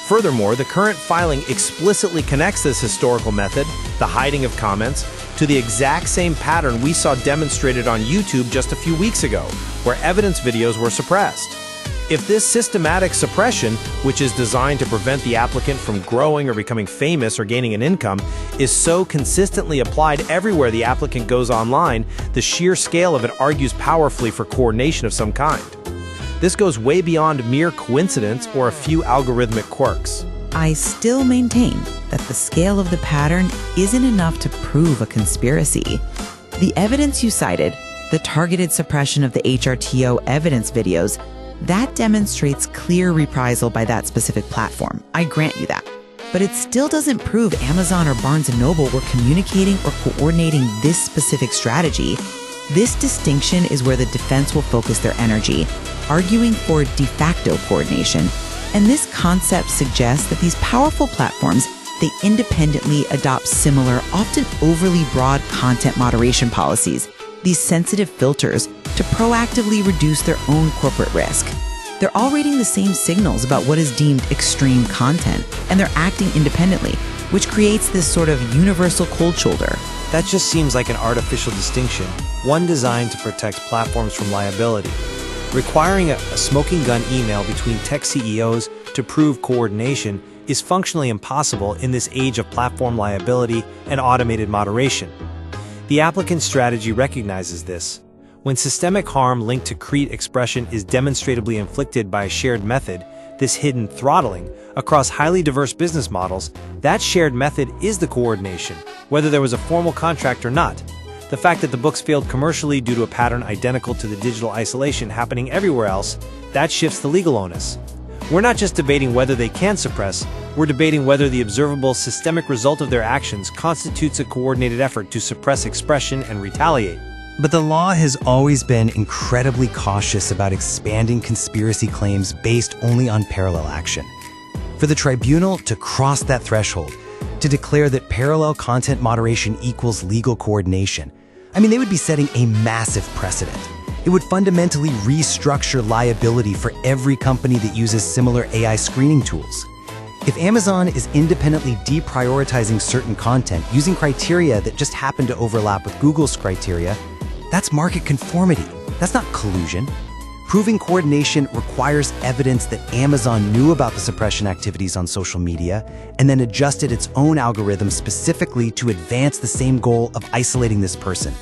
Furthermore, the current filing explicitly connects this historical method, the hiding of comments, to the exact same pattern we saw demonstrated on YouTube just a few weeks ago, where evidence videos were suppressed. If this systematic suppression, which is designed to prevent the applicant from growing or becoming famous or gaining an income, is so consistently applied everywhere the applicant goes online, the sheer scale of it argues powerfully for coordination of some kind. This goes way beyond mere coincidence or a few algorithmic quirks. I still maintain that the scale of the pattern isn't enough to prove a conspiracy. The evidence you cited, the targeted suppression of the HRTO evidence videos, That demonstrates clear reprisal by that specific platform. I grant you that. But it still doesn't prove Amazon or Barnes & Noble were communicating or coordinating this specific strategy. This distinction is where the defense will focus their energy, arguing for de facto coordination. And this concept suggests that these powerful platforms, they independently adopt similar, often overly broad content moderation policies, these sensitive filters, to proactively reduce their own corporate risk. They're all reading the same signals about what is deemed extreme content, and they're acting independently, which creates this sort of universal cold shoulder. That just seems like an artificial distinction, one designed to protect platforms from liability. Requiring a smoking gun email between tech CEOs to prove coordination is functionally impossible in this age of platform liability and automated moderation. The applicant strategy recognizes this. When systemic harm linked to create expression is demonstrably inflicted by a shared method, this hidden throttling, across highly diverse business models, that shared method is the coordination, whether there was a formal contract or not. The fact that the books failed commercially due to a pattern identical to the digital isolation happening everywhere else, that shifts the legal onus. We're not just debating whether they can suppress, we're debating whether the observable systemic result of their actions constitutes a coordinated effort to suppress expression and retaliate. But the law has always been incredibly cautious about expanding conspiracy claims based only on parallel action. For the tribunal to cross that threshold, to declare that parallel content moderation equals legal coordination, they would be setting a massive precedent. It would fundamentally restructure liability for every company that uses similar AI screening tools. If Amazon is independently deprioritizing certain content using criteria that just happen to overlap with Google's criteria, that's market conformity. That's not collusion. Proving coordination requires evidence that Amazon knew about the suppression activities on social media and then adjusted its own algorithm specifically to advance the same goal of isolating this person.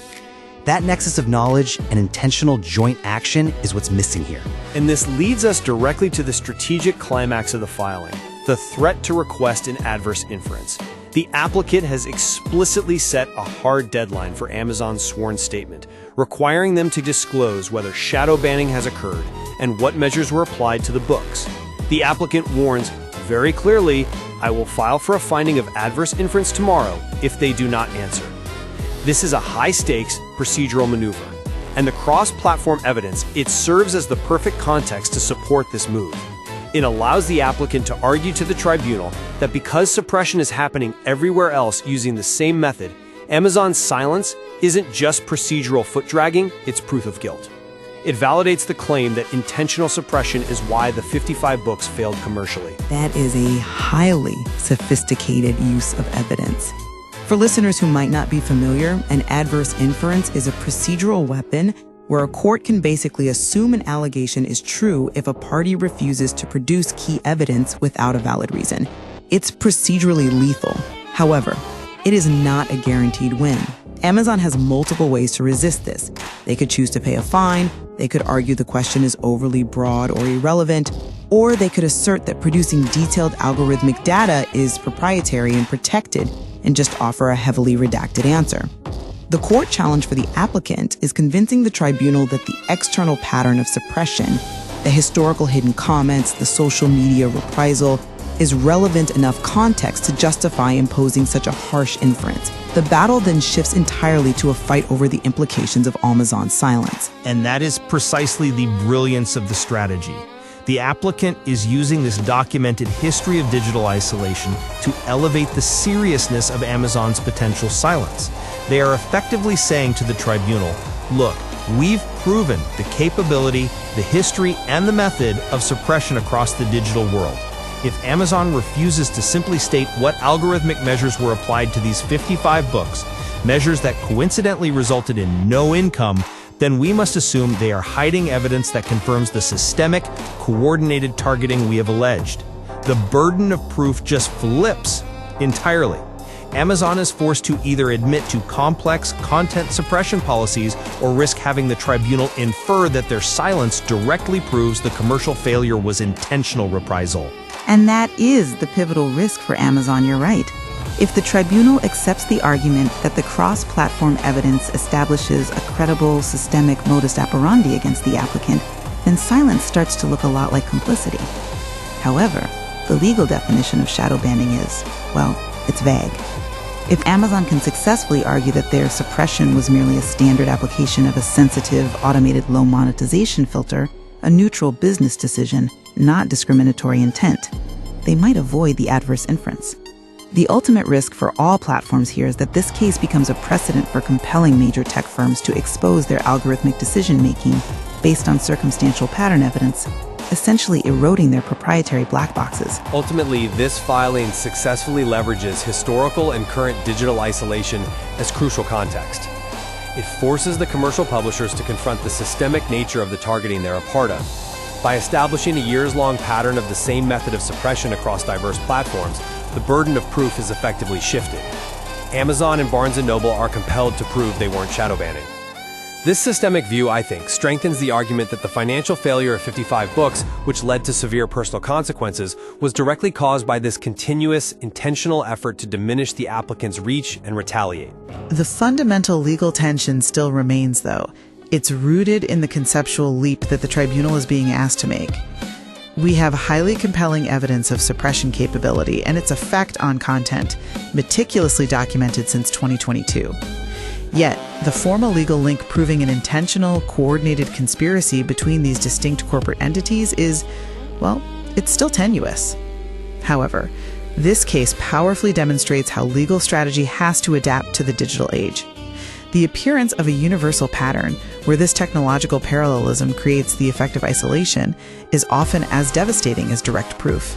That nexus of knowledge and intentional joint action is what's missing here. And this leads us directly to the strategic climax of the filing, the threat to request an adverse inference. The applicant has explicitly set a hard deadline for Amazon's sworn statement, requiring them to disclose whether shadow banning has occurred and what measures were applied to the books. The applicant warns very clearly, "I will file for a finding of adverse inference tomorrow if they do not answer." This is a high-stakes procedural maneuver, and the cross-platform evidence, it serves as the perfect context to support this move. It allows the applicant to argue to the tribunal that because suppression is happening everywhere else using the same method, Amazon's silence isn't just procedural foot-dragging, it's proof of guilt. It validates the claim that intentional suppression is why the 55 books failed commercially. That is a highly sophisticated use of evidence. For listeners who might not be familiar, an adverse inference is a procedural weapon where a court can basically assume an allegation is true if a party refuses to produce key evidence without a valid reason. It's procedurally lethal. However, it is not a guaranteed win. Amazon has multiple ways to resist this. They could choose to pay a fine, they could argue the question is overly broad or irrelevant, or they could assert that producing detailed algorithmic data is proprietary and protected and just offer a heavily redacted answer. The court challenge for the applicant is convincing the tribunal that the external pattern of suppression, the historical hidden comments, the social media reprisal, is relevant enough context to justify imposing such a harsh inference. The battle then shifts entirely to a fight over the implications of Amazon's silence. And that is precisely the brilliance of the strategy. The applicant is using this documented history of digital isolation to elevate the seriousness of Amazon's potential silence. They are effectively saying to the tribunal, look, we've proven the capability, the history, and the method of suppression across the digital world. If Amazon refuses to simply state what algorithmic measures were applied to these 55 books, measures that coincidentally resulted in no income, then we must assume they are hiding evidence that confirms the systemic, coordinated targeting we have alleged. The burden of proof just flips entirely. Amazon is forced to either admit to complex content suppression policies or risk having the tribunal infer that their silence directly proves the commercial failure was intentional reprisal. And that is the pivotal risk for Amazon, you're right. If the tribunal accepts the argument that the cross-platform evidence establishes a credible systemic modus operandi against the applicant, then silence starts to look a lot like complicity. However, the legal definition of shadow banning is, well, it's vague. If Amazon can successfully argue that their suppression was merely a standard application of a sensitive, automated low monetization filter, a neutral business decision, not discriminatory intent, they might avoid the adverse inference. The ultimate risk for all platforms here is that this case becomes a precedent for compelling major tech firms to expose their algorithmic decision-making based on circumstantial pattern evidence, essentially eroding their proprietary black boxes. Ultimately, this filing successfully leverages historical and current digital isolation as crucial context. It forces the commercial publishers to confront the systemic nature of the targeting they're a part of. By establishing a years-long pattern of the same method of suppression across diverse platforms, the burden of proof is effectively shifted. Amazon and Barnes & Noble are compelled to prove they weren't shadow banning. This systemic view, I think, strengthens the argument that the financial failure of 55 books, which led to severe personal consequences, was directly caused by this continuous, intentional effort to diminish the applicant's reach and retaliate. The fundamental legal tension still remains, though. It's rooted in the conceptual leap that the tribunal is being asked to make. We have highly compelling evidence of suppression capability and its effect on content, meticulously documented since 2022. Yet, the formal legal link proving an intentional, coordinated conspiracy between these distinct corporate entities is, well, it's still tenuous. However, this case powerfully demonstrates how legal strategy has to adapt to the digital age. The appearance of a universal pattern, where this technological parallelism creates the effect of isolation, is often as devastating as direct proof.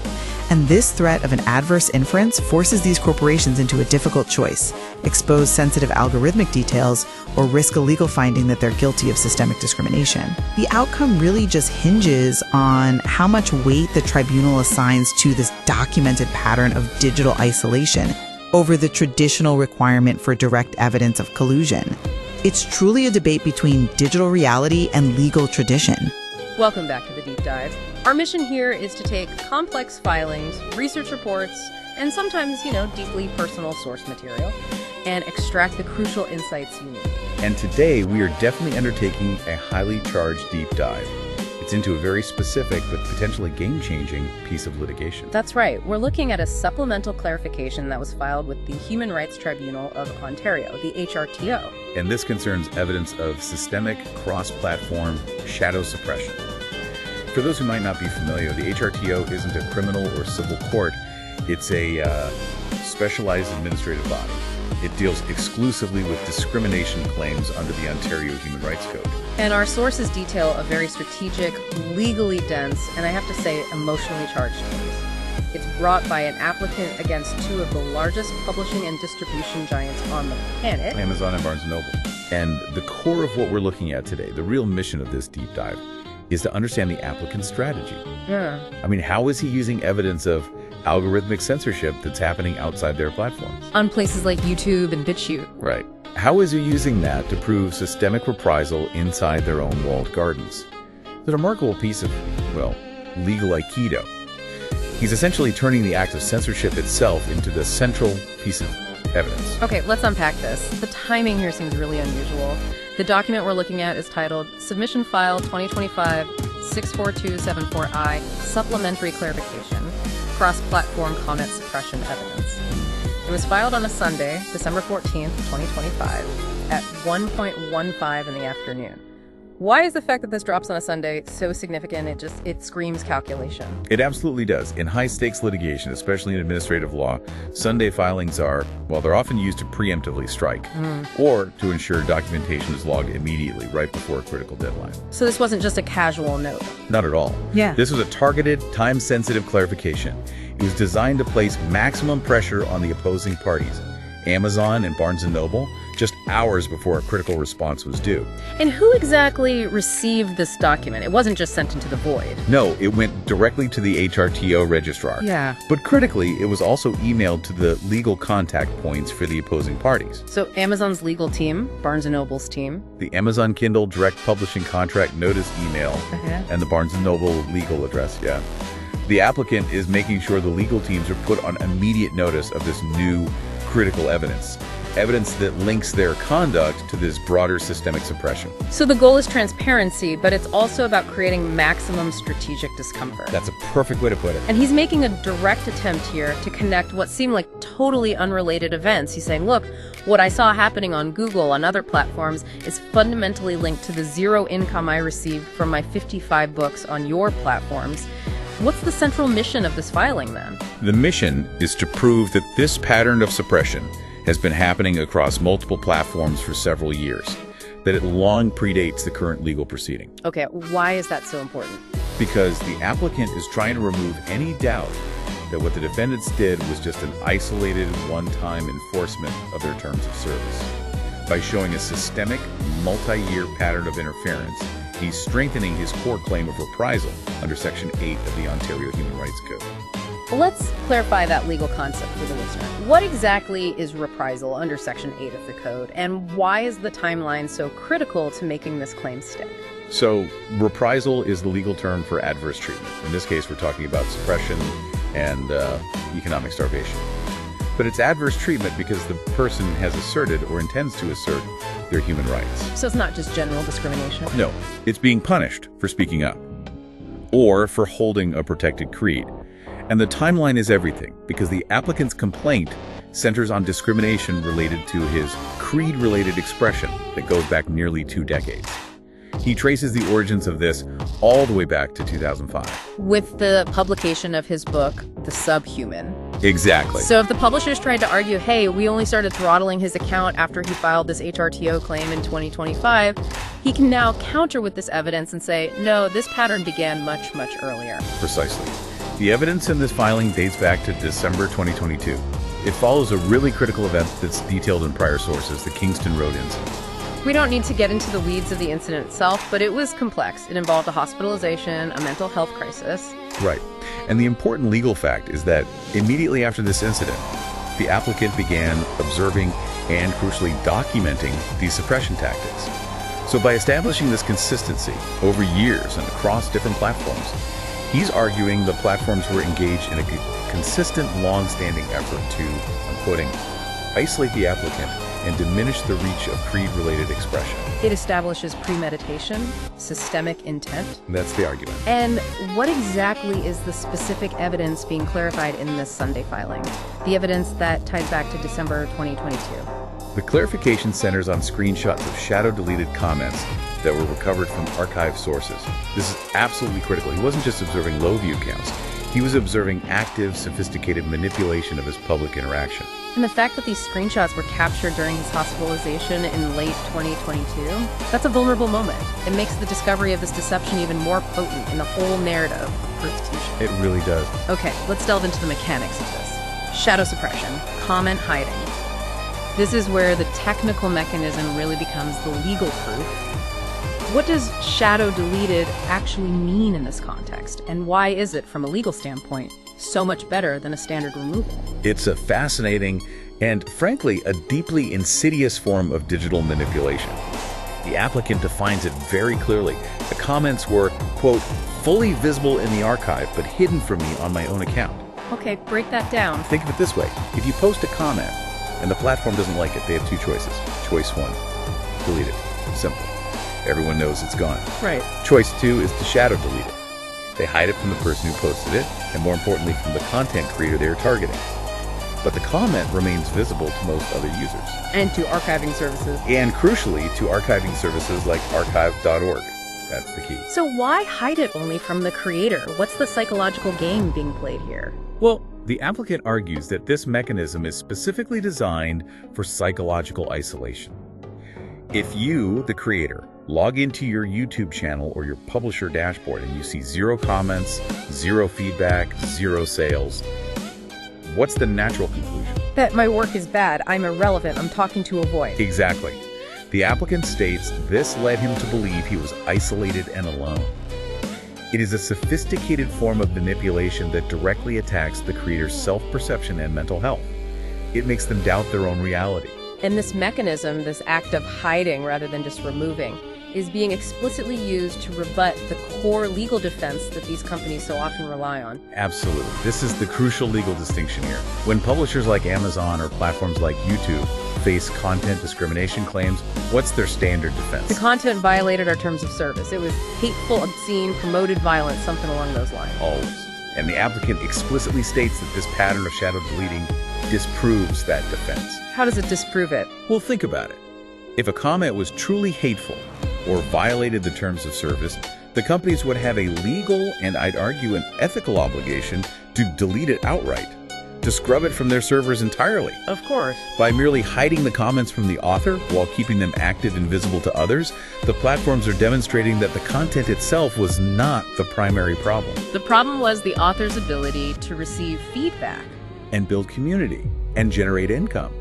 And this threat of an adverse inference forces these corporations into a difficult choice: expose sensitive algorithmic details or risk a legal finding that they're guilty of systemic discrimination. The outcome really just hinges on how much weight the tribunal assigns to this documented pattern of digital isolation over the traditional requirement for direct evidence of collusion. It's truly a debate between digital reality and legal tradition. Welcome back to the Deep Dive. Our mission here is to take complex filings, research reports, and sometimes, deeply personal source material, and extract the crucial insights you need. And today we are definitely undertaking a highly charged deep dive. It's into a very specific but potentially game-changing piece of litigation. That's right. We're looking at a supplemental clarification that was filed with the Human Rights Tribunal of Ontario, the HRTO. And this concerns evidence of systemic cross-platform shadow suppression. For those who might not be familiar, the HRTO isn't a criminal or civil court. It's a specialized administrative body. It deals exclusively with discrimination claims under the Ontario Human Rights Code. And our sources detail a very strategic, legally dense, and I have to say emotionally charged case. It's brought by an applicant against two of the largest publishing and distribution giants on the planet, Amazon and Barnes & Noble. And the core of what we're looking at today, the real mission of this deep dive, is to understand the applicant's strategy. Yeah. I mean, how is he using evidence of algorithmic censorship that's happening outside their platforms? On places like YouTube and BitChute. Right. How is he using that to prove systemic reprisal inside their own walled gardens? It's a remarkable piece of, legal Aikido. He's essentially turning the act of censorship itself into the central piece of evidence. Okay, let's unpack this. The timing here seems really unusual. The document we're looking at is titled Submission File 2025-64274I Supplementary Clarification, Cross-Platform Comment Suppression Evidence. It was filed on a Sunday, December 14th, 2025, at 1:15 in the afternoon. Why is the fact that this drops on a Sunday so significant? It screams calculation. It absolutely does. In high-stakes litigation, especially in administrative law, Sunday filings are, they're often used to preemptively strike or to ensure documentation is logged immediately right before a critical deadline. So this wasn't just a casual note? Not at all. Yeah. This was a targeted, time-sensitive clarification. It was designed to place maximum pressure on the opposing parties, Amazon and Barnes & Noble, just hours before a critical response was due. And who exactly received this document? It wasn't just sent into the void. No, it went directly to the HRTO Registrar. Yeah. But critically, it was also emailed to the legal contact points for the opposing parties. So Amazon's legal team, Barnes & Noble's team. The Amazon Kindle Direct Publishing Contract Notice email, and the Barnes & Noble legal address, The applicant is making sure the legal teams are put on immediate notice of this new critical evidence. evidence that links their conduct to this broader systemic suppression. So the goal is transparency, but it's also about creating maximum strategic discomfort. That's a perfect way to put it. And he's making a direct attempt here to connect what seem like totally unrelated events. He's saying, look, what I saw happening on Google, on other platforms, is fundamentally linked to the zero income I received from my 55 books on your platforms. What's the central mission of this filing, then? The mission is to prove that this pattern of suppression has been happening across multiple platforms for several years, that it long predates the current legal proceeding. Okay, why is that so important? Because the applicant is trying to remove any doubt that what the defendants did was just an isolated, one-time enforcement of their terms of service. By showing a systemic, multi-year pattern of interference, he's strengthening his core claim of reprisal under Section 8 of the Ontario Human Rights Code. Let's clarify that legal concept for the listener. What exactly is reprisal under Section 8 of the Code, and why is the timeline so critical to making this claim stick? So, reprisal is the legal term for adverse treatment. In this case, we're talking about suppression and economic starvation. But it's adverse treatment because the person has asserted or intends to assert their human rights. So it's not just general discrimination? No, it's being punished for speaking up or for holding a protected creed. And the timeline is everything, because the applicant's complaint centers on discrimination related to his creed-related expression that goes back nearly 2 decades. He traces the origins of this all the way back to 2005. With the publication of his book, The Subhuman. Exactly. So if the publishers tried to argue, hey, we only started throttling his account after he filed this HRTO claim in 2025, he can now counter with this evidence and say, no, this pattern began much, much earlier. Precisely. The evidence in this filing dates back to December 2022. It follows a really critical event that's detailed in prior sources, the Kingston Road incident. We don't need to get into the weeds of the incident itself, but it was complex. It involved a hospitalization, a mental health crisis. Right. And the important legal fact is that immediately after this incident, the applicant began observing and crucially documenting these suppression tactics. So by establishing this consistency over years and across different platforms, he's arguing the platforms were engaged in a consistent, long-standing effort to, I'm quoting, isolate the applicant and diminish the reach of creed-related expression. It establishes premeditation, systemic intent. That's the argument. And what exactly is the specific evidence being clarified in this Sunday filing? The evidence that ties back to December 2022. The clarification centers on screenshots of shadow-deleted comments that were recovered from archived sources. This is absolutely critical. He wasn't just observing low view counts. He was observing active, sophisticated manipulation of his public interaction. And the fact that these screenshots were captured during his hospitalization in late 2022, that's a vulnerable moment. It makes the discovery of this deception even more potent in the whole narrative of persecution. It really does. Okay, let's delve into the mechanics of this. Shadow suppression, comment hiding. This is where the technical mechanism really becomes the legal proof. What does shadow deleted actually mean in this context? And why is it, from a legal standpoint, so much better than a standard removal? It's a fascinating and, frankly, a deeply insidious form of digital manipulation. The applicant defines it very clearly. The comments were, quote, fully visible in the archive, but hidden from me on my own account. Okay, break that down. Think of it this way. If you post a comment and the platform doesn't like it, they have 2 choices. Choice 1, delete it. Simple. Everyone knows it's gone. Right. Choice 2 is to shadow delete it. They hide it from the person who posted it, and more importantly, from the content creator they are targeting. But the comment remains visible to most other users. And to archiving services. And crucially, to archiving services like archive.org. That's the key. So why hide it only from the creator? What's the psychological game being played here? Well, the applicant argues that this mechanism is specifically designed for psychological isolation. If you, the creator, log into your YouTube channel or your publisher dashboard and you see 0 comments, 0 feedback, 0 sales, what's the natural conclusion? That my work is bad, I'm irrelevant, I'm talking to a void. Exactly. The applicant states this led him to believe he was isolated and alone. It is a sophisticated form of manipulation that directly attacks the creator's self-perception and mental health. It makes them doubt their own reality. And this mechanism, this act of hiding rather than just removing, is being explicitly used to rebut the core legal defense that these companies so often rely on. Absolutely. This is the crucial legal distinction here. When publishers like Amazon or platforms like YouTube face content discrimination claims, what's their standard defense? The content violated our terms of service. It was hateful, obscene, promoted violence, something along those lines. Always. And the applicant explicitly states that this pattern of shadow deleting disproves that defense. How does it disprove it? Well, think about it. If a comment was truly hateful or violated the terms of service, the companies would have a legal and I'd argue an ethical obligation to delete it outright, to scrub it from their servers entirely. Of course. By merely hiding the comments from the author while keeping them active and visible to others, the platforms are demonstrating that the content itself was not the primary problem. The problem was the author's ability to receive feedback. And build community and generate income.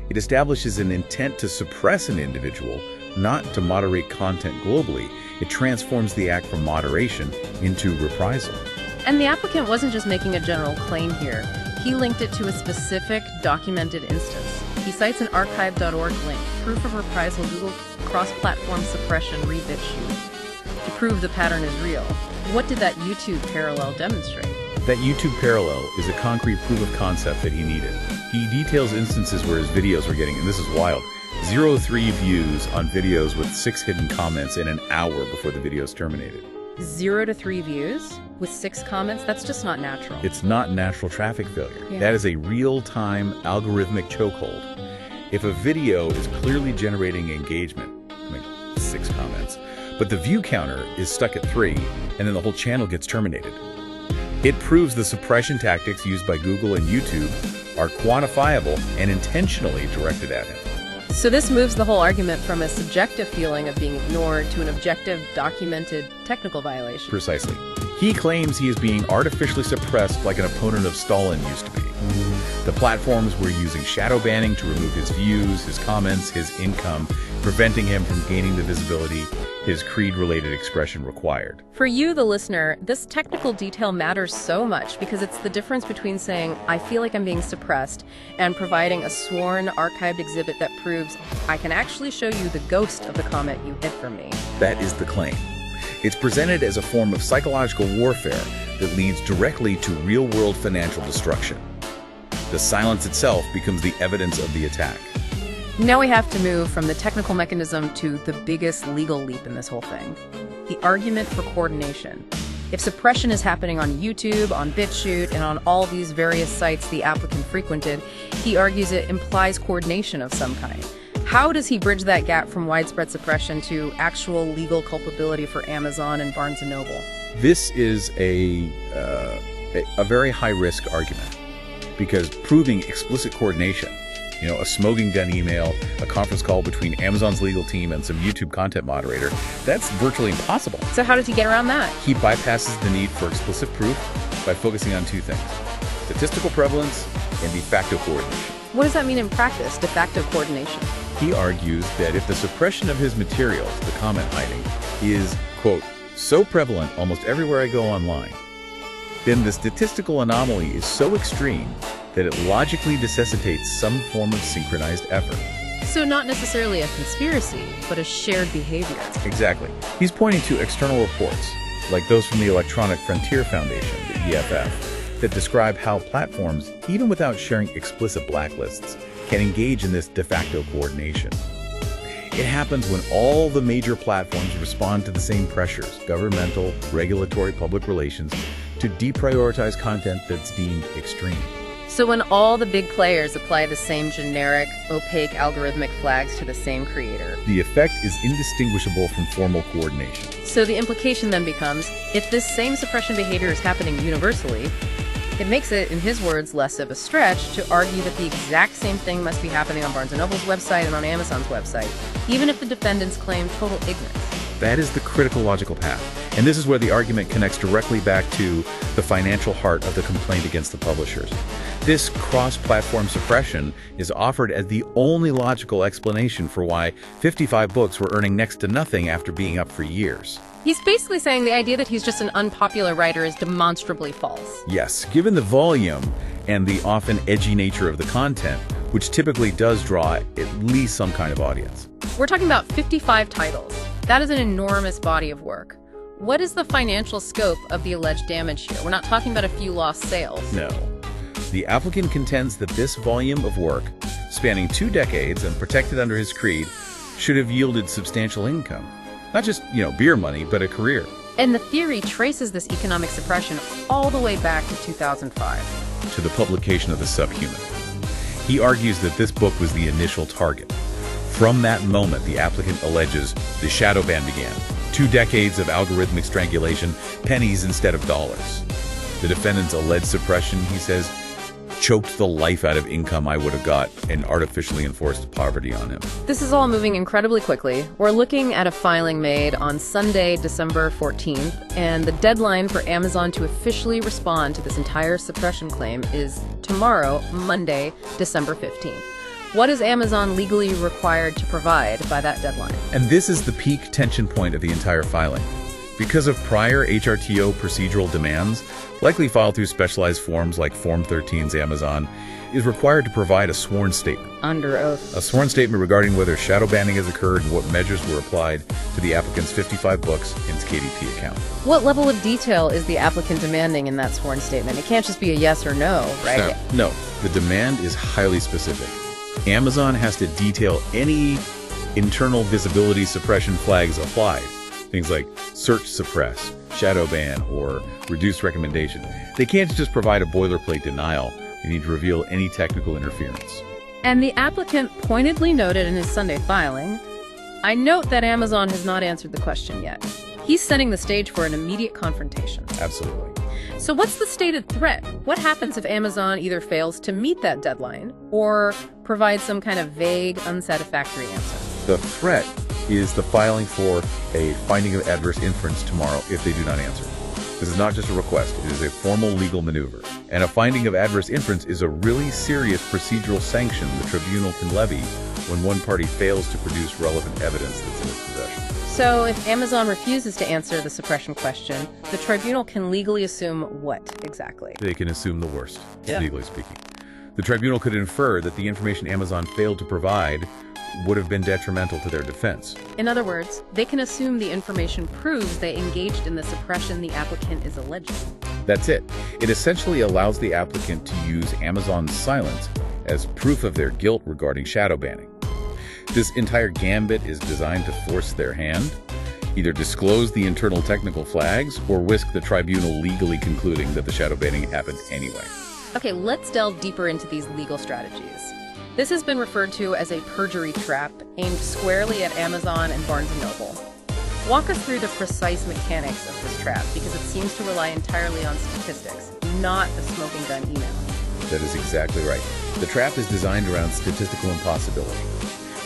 It establishes an intent to suppress an individual, not to moderate content globally. It transforms the act from moderation into reprisal. And the applicant wasn't just making a general claim here. He linked it to a specific documented instance. He cites an archive.org link, proof of reprisal Google cross-platform suppression BitChute, to prove the pattern is real. What did that YouTube parallel demonstrate? That YouTube parallel is a concrete proof of concept that he needed. He details instances where his videos were getting, and this is wild, 0.3 views on videos with 6 hidden comments in an hour before the videos terminated. 0 to 3 views with 6 comments? That's just not natural. It's not natural traffic failure. Yeah. That is a real-time algorithmic chokehold. If a video is clearly generating engagement, 6 comments, but the view counter is stuck at 3, and then the whole channel gets terminated. It proves the suppression tactics used by Google and YouTube are quantifiable and intentionally directed at him. So this moves the whole argument from a subjective feeling of being ignored to an objective, documented, technical violation. Precisely. He claims he is being artificially suppressed like an opponent of Stalin used to be. The platforms were using shadow banning to remove his views, his comments, his income, preventing him from gaining the visibility his creed-related expression required. For you, the listener, this technical detail matters so much because it's the difference between saying, I feel like I'm being suppressed, and providing a sworn, archived exhibit that proves I can actually show you the ghost of the comment you hid from me. That is the claim. It's presented as a form of psychological warfare that leads directly to real-world financial destruction. The silence itself becomes the evidence of the attack. Now we have to move from the technical mechanism to the biggest legal leap in this whole thing. The argument for coordination. If suppression is happening on YouTube, on BitChute, and on all these various sites the applicant frequented, he argues it implies coordination of some kind. How does he bridge that gap from widespread suppression to actual legal culpability for Amazon and Barnes & Noble? This is a very high-risk argument because proving explicit coordination, a smoking gun email, a conference call between Amazon's legal team and some YouTube content moderator, that's virtually impossible. So how does he get around that? He bypasses the need for explicit proof by focusing on 2 things: statistical prevalence and de facto coordination. What does that mean in practice, de facto coordination? He argues that if the suppression of his materials, the comment hiding, is, quote, so prevalent almost everywhere I go online, then the statistical anomaly is so extreme that it logically necessitates some form of synchronized effort. So not necessarily a conspiracy, but a shared behavior. Exactly. He's pointing to external reports, like those from the Electronic Frontier Foundation, the EFF, that describe how platforms, even without sharing explicit blacklists, can engage in this de facto coordination. It happens when all the major platforms respond to the same pressures, governmental, regulatory, public relations, to deprioritize content that's deemed extreme. So when all the big players apply the same generic, opaque algorithmic flags to the same creator, the effect is indistinguishable from formal coordination. So the implication then becomes, if this same suppression behavior is happening universally, it makes it, in his words, less of a stretch to argue that the exact same thing must be happening on Barnes & Noble's website and on Amazon's website, even if the defendants claim total ignorance. That is the critical logical path. And this is where the argument connects directly back to the financial heart of the complaint against the publishers. This cross-platform suppression is offered as the only logical explanation for why 55 books were earning next to nothing after being up for years. He's basically saying the idea that he's just an unpopular writer is demonstrably false. Yes, given the volume and the often edgy nature of the content, which typically does draw at least some kind of audience. We're talking about 55 titles. That is an enormous body of work. What is the financial scope of the alleged damage here? We're not talking about a few lost sales. No. The applicant contends that this volume of work, spanning 2 decades and protected under his creed, should have yielded substantial income. Not just, beer money, but a career. And the theory traces this economic suppression all the way back to 2005. To the publication of The Subhuman. He argues that this book was the initial target. From that moment, the applicant alleges the shadow ban began. 2 decades of algorithmic strangulation, pennies instead of dollars. The defendant's alleged suppression, he says, choked the life out of income I would have got and artificially enforced poverty on him. This is all moving incredibly quickly. We're looking at a filing made on Sunday, December 14th, and the deadline for Amazon to officially respond to this entire suppression claim is tomorrow, Monday, December 15th. What is Amazon legally required to provide by that deadline? And this is the peak tension point of the entire filing. Because of prior HRTO procedural demands, likely filed through specialized forms like Form 13's Amazon, is required to provide a sworn statement. Under oath. A sworn statement regarding whether shadow banning has occurred and what measures were applied to the applicant's 55 books in his KDP account. What level of detail is the applicant demanding in that sworn statement? It can't just be a yes or no, right? No, the demand is highly specific. Amazon has to detail any internal visibility suppression flags applied. Things like search suppress, shadow ban, or reduced recommendation. They can't just provide a boilerplate denial. They need to reveal any technical interference. And the applicant pointedly noted in his Sunday filing, I note that Amazon has not answered the question yet. He's setting the stage for an immediate confrontation. Absolutely. So what's the stated threat? What happens if Amazon either fails to meet that deadline or provides some kind of vague, unsatisfactory answer? The threat is the filing for a finding of adverse inference tomorrow if they do not answer. This is not just a request, it is a formal legal maneuver. And a finding of adverse inference is a really serious procedural sanction the tribunal can levy when one party fails to produce relevant evidence that's in its possession. So if Amazon refuses to answer the suppression question, the tribunal can legally assume what exactly? They can assume the worst, legally speaking. The tribunal could infer that the information Amazon failed to provide would have been detrimental to their defense. In other words, they can assume the information proves they engaged in the suppression the applicant is alleging. That's it. It essentially allows the applicant to use Amazon's silence as proof of their guilt regarding shadow banning. This entire gambit is designed to force their hand, either disclose the internal technical flags or whisk the tribunal legally concluding that the shadow banning happened anyway. Okay, let's delve deeper into these legal strategies. This has been referred to as a perjury trap aimed squarely at Amazon and Barnes & Noble. Walk us through the precise mechanics of this trap, because it seems to rely entirely on statistics, not a smoking gun email. That is exactly right. The trap is designed around statistical impossibility.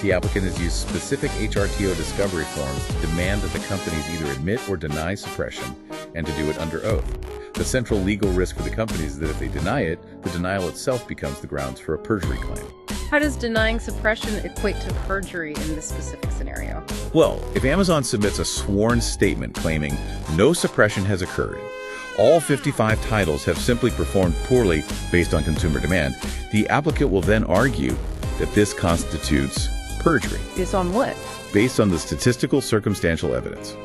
The applicant has used specific HRTO discovery forms to demand that the companies either admit or deny suppression, and to do it under oath. The central legal risk for the companies is that if they deny it, the denial itself becomes the grounds for a perjury claim. How does denying suppression equate to perjury in this specific scenario? Well, if Amazon submits a sworn statement claiming no suppression has occurred, all 55 titles have simply performed poorly based on consumer demand, the applicant will then argue that this constitutes perjury. Based on what? Based on the statistical circumstantial evidence.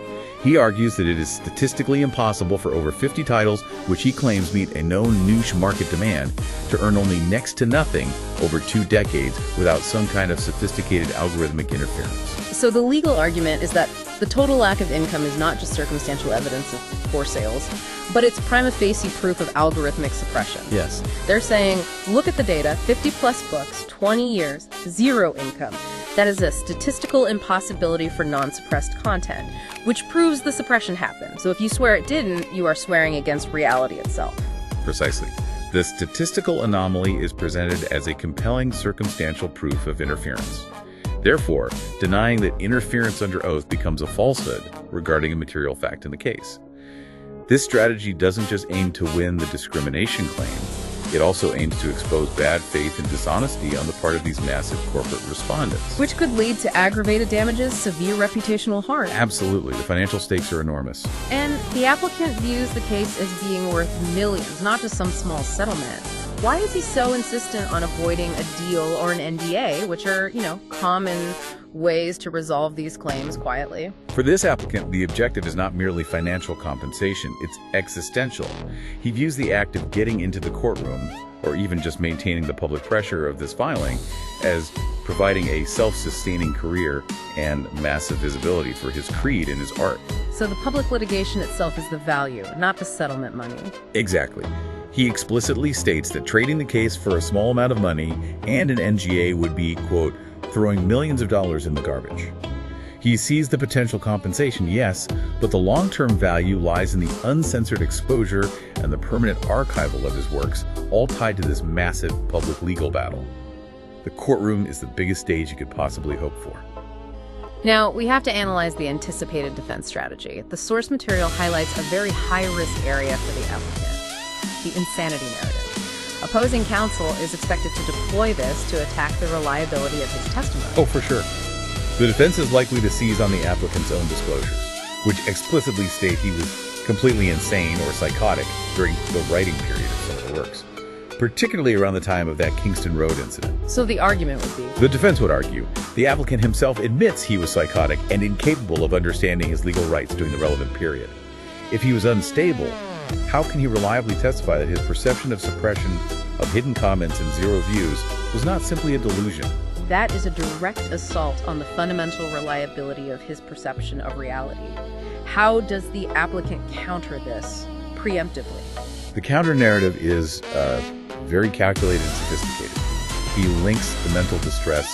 He argues that it is statistically impossible for over 50 titles, which he claims meet a known niche market demand, to earn only next to nothing over 2 decades without some kind of sophisticated algorithmic interference. So the legal argument is that the total lack of income is not just circumstantial evidence of poor sales, but it's prima facie proof of algorithmic suppression. Yes. They're saying, look at the data, 50 plus books, 20 years, 0 income. That is a statistical impossibility for non-suppressed content, which proves the suppression happened. So if you swear it didn't, you are swearing against reality itself. Precisely. The statistical anomaly is presented as a compelling circumstantial proof of interference. Therefore, denying that interference under oath becomes a falsehood regarding a material fact in the case. This strategy doesn't just aim to win the discrimination claim, it also aims to expose bad faith and dishonesty on the part of these massive corporate respondents. Which could lead to aggravated damages, severe reputational harm. Absolutely. The financial stakes are enormous. And the applicant views the case as being worth millions, not just some small settlement. Why is he so insistent on avoiding a deal or an NDA, which are, common ways to resolve these claims quietly? For this applicant, the objective is not merely financial compensation, it's existential. He views the act of getting into the courtroom, or even just maintaining the public pressure of this filing, as providing a self-sustaining career and massive visibility for his creed and his art. So the public litigation itself is the value, not the settlement money. Exactly. He explicitly states that trading the case for a small amount of money and an NGA would be, quote, throwing millions of dollars in the garbage. He sees the potential compensation, yes, but the long-term value lies in the uncensored exposure and the permanent archival of his works, all tied to this massive public legal battle. The courtroom is the biggest stage you could possibly hope for. Now, we have to analyze the anticipated defense strategy. The source material highlights a very high-risk area for the applicant, the insanity narrative. Opposing counsel is expected to deploy this to attack the reliability of his testimony. Oh, for sure. The defense is likely to seize on the applicant's own disclosures, which explicitly state he was completely insane or psychotic during the writing period of some of the works, particularly around the time of that Kingston Road incident. So the argument would be? The defense would argue the applicant himself admits he was psychotic and incapable of understanding his legal rights during the relevant period. If he was unstable, how can he reliably testify that his perception of suppression, of hidden comments and zero views, was not simply a delusion? That is a direct assault on the fundamental reliability of his perception of reality. How does the applicant counter this preemptively? The counter-narrative is very calculated and sophisticated. He links the mental distress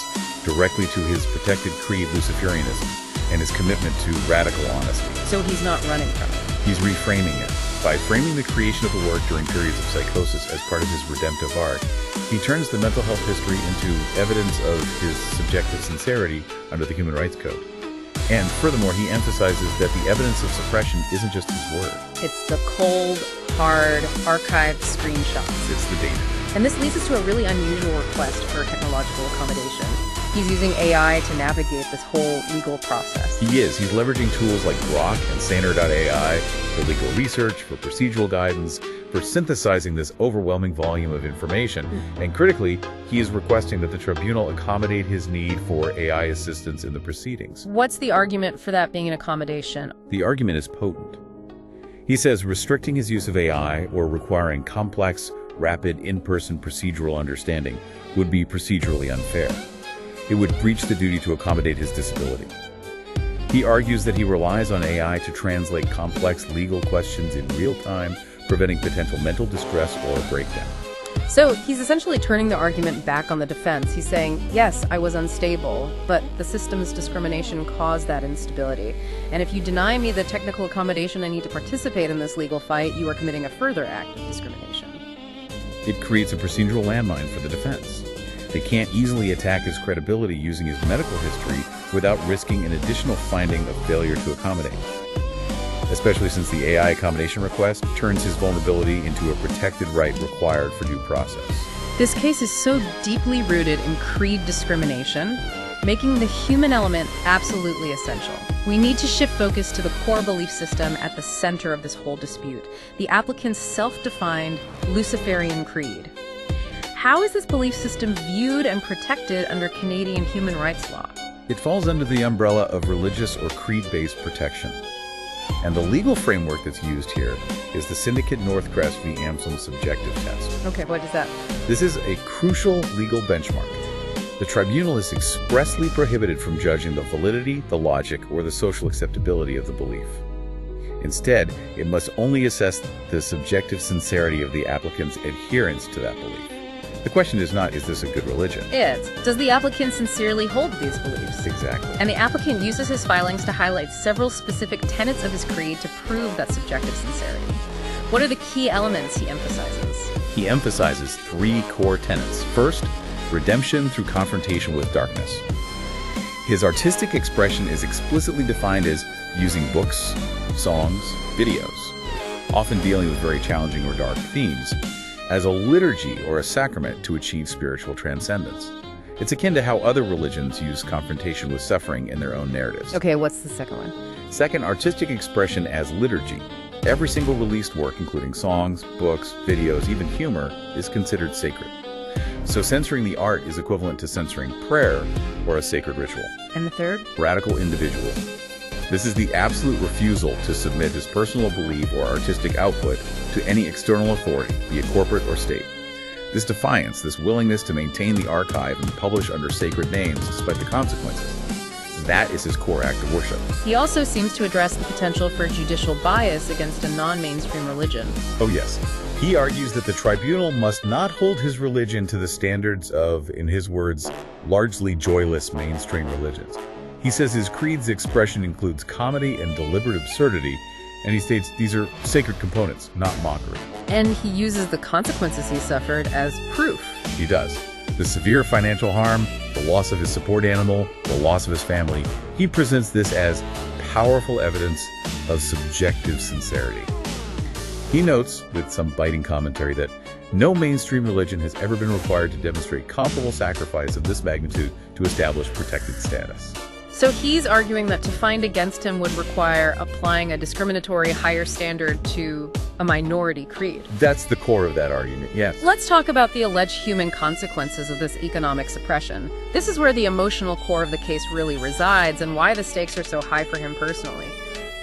directly to his protected creed, Luciferianism, and his commitment to radical honesty. So he's not running from it. He's reframing it. By framing the creation of the work during periods of psychosis as part of his redemptive arc, he turns the mental health history into evidence of his subjective sincerity under the Human Rights Code. And furthermore, he emphasizes that the evidence of suppression isn't just his word. It's the cold, hard, archived screenshots. It's the data. And this leads us to a really unusual request for technological accommodation. He's using AI to navigate this whole legal process. He is. He's leveraging tools like Grok and Saner.ai for legal research, for procedural guidance, for synthesizing this overwhelming volume of information. And critically, he is requesting that the tribunal accommodate his need for AI assistance in the proceedings. What's the argument for that being an accommodation? The argument is potent. He says restricting his use of AI or requiring complex, rapid, in-person procedural understanding would be procedurally unfair. It would breach the duty to accommodate his disability. He argues that he relies on AI to translate complex legal questions in real time, preventing potential mental distress or a breakdown. So he's essentially turning the argument back on the defense. He's saying, yes, I was unstable, but the system's discrimination caused that instability. And if you deny me the technical accommodation I need to participate in this legal fight, you are committing a further act of discrimination. It creates a procedural landmine for the defense. They can't easily attack his credibility using his medical history without risking an additional finding of failure to accommodate, especially since the AI accommodation request turns his vulnerability into a protected right required for due process. This case is so deeply rooted in creed discrimination, making the human element absolutely essential. We need to shift focus to the core belief system at the center of this whole dispute, the applicant's self-defined Luciferian creed. How is this belief system viewed and protected under Canadian human rights law? It falls under the umbrella of religious or creed-based protection. And the legal framework that's used here is the Syndicate Northcrest v. Amselm subjective test. Okay, what is that? This is a crucial legal benchmark. The tribunal is expressly prohibited from judging the validity, the logic, or the social acceptability of the belief. Instead, it must only assess the subjective sincerity of the applicant's adherence to that belief. The question is not, is this a good religion? It's, does the applicant sincerely hold these beliefs? Exactly. And the applicant uses his filings to highlight several specific tenets of his creed to prove that subjective sincerity. What are the key elements he emphasizes? He emphasizes three core tenets. First, redemption through confrontation with darkness. His artistic expression is explicitly defined as using books, songs, videos, often dealing with very challenging or dark themes, as a liturgy or a sacrament to achieve spiritual transcendence. It's akin to how other religions use confrontation with suffering in their own narratives. Okay, what's the second one? Second, artistic expression as liturgy. Every single released work, including songs, books, videos, even humor, is considered sacred. So censoring the art is equivalent to censoring prayer or a sacred ritual. And the third? Radical individualism. This is the absolute refusal to submit his personal belief or artistic output to any external authority, be it corporate or state. This defiance, this willingness to maintain the archive and publish under sacred names despite the consequences, that is his core act of worship. He also seems to address the potential for judicial bias against a non-mainstream religion. Oh yes. He argues that the tribunal must not hold his religion to the standards of, in his words, largely joyless mainstream religions. He says his creed's expression includes comedy and deliberate absurdity, and he states these are sacred components, not mockery. And he uses the consequences he suffered as proof. He does. The severe financial harm, the loss of his support animal, the loss of his family. He presents this as powerful evidence of subjective sincerity. He notes, with some biting commentary, that no mainstream religion has ever been required to demonstrate comparable sacrifice of this magnitude to establish protected status. So he's arguing that to find against him would require applying a discriminatory higher standard to a minority creed. That's the core of that argument, yes. Let's talk about the alleged human consequences of this economic suppression. This is where the emotional core of the case really resides and why the stakes are so high for him personally.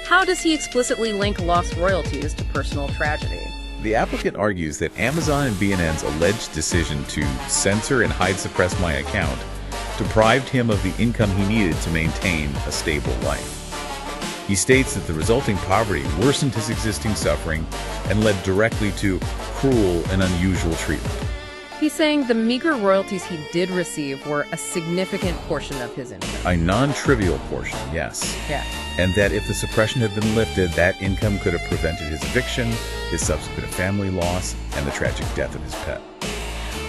How does he explicitly link lost royalties to personal tragedy? The applicant argues that Amazon and BNN's alleged decision to censor and suppress my account deprived him of the income he needed to maintain a stable life. He states that the resulting poverty worsened his existing suffering and led directly to cruel and unusual treatment. He's saying the meager royalties he did receive were a significant portion of his income. A non-trivial portion, yes. Yeah. And that if the suppression had been lifted, that income could have prevented his eviction, his subsequent family loss, and the tragic death of his pet.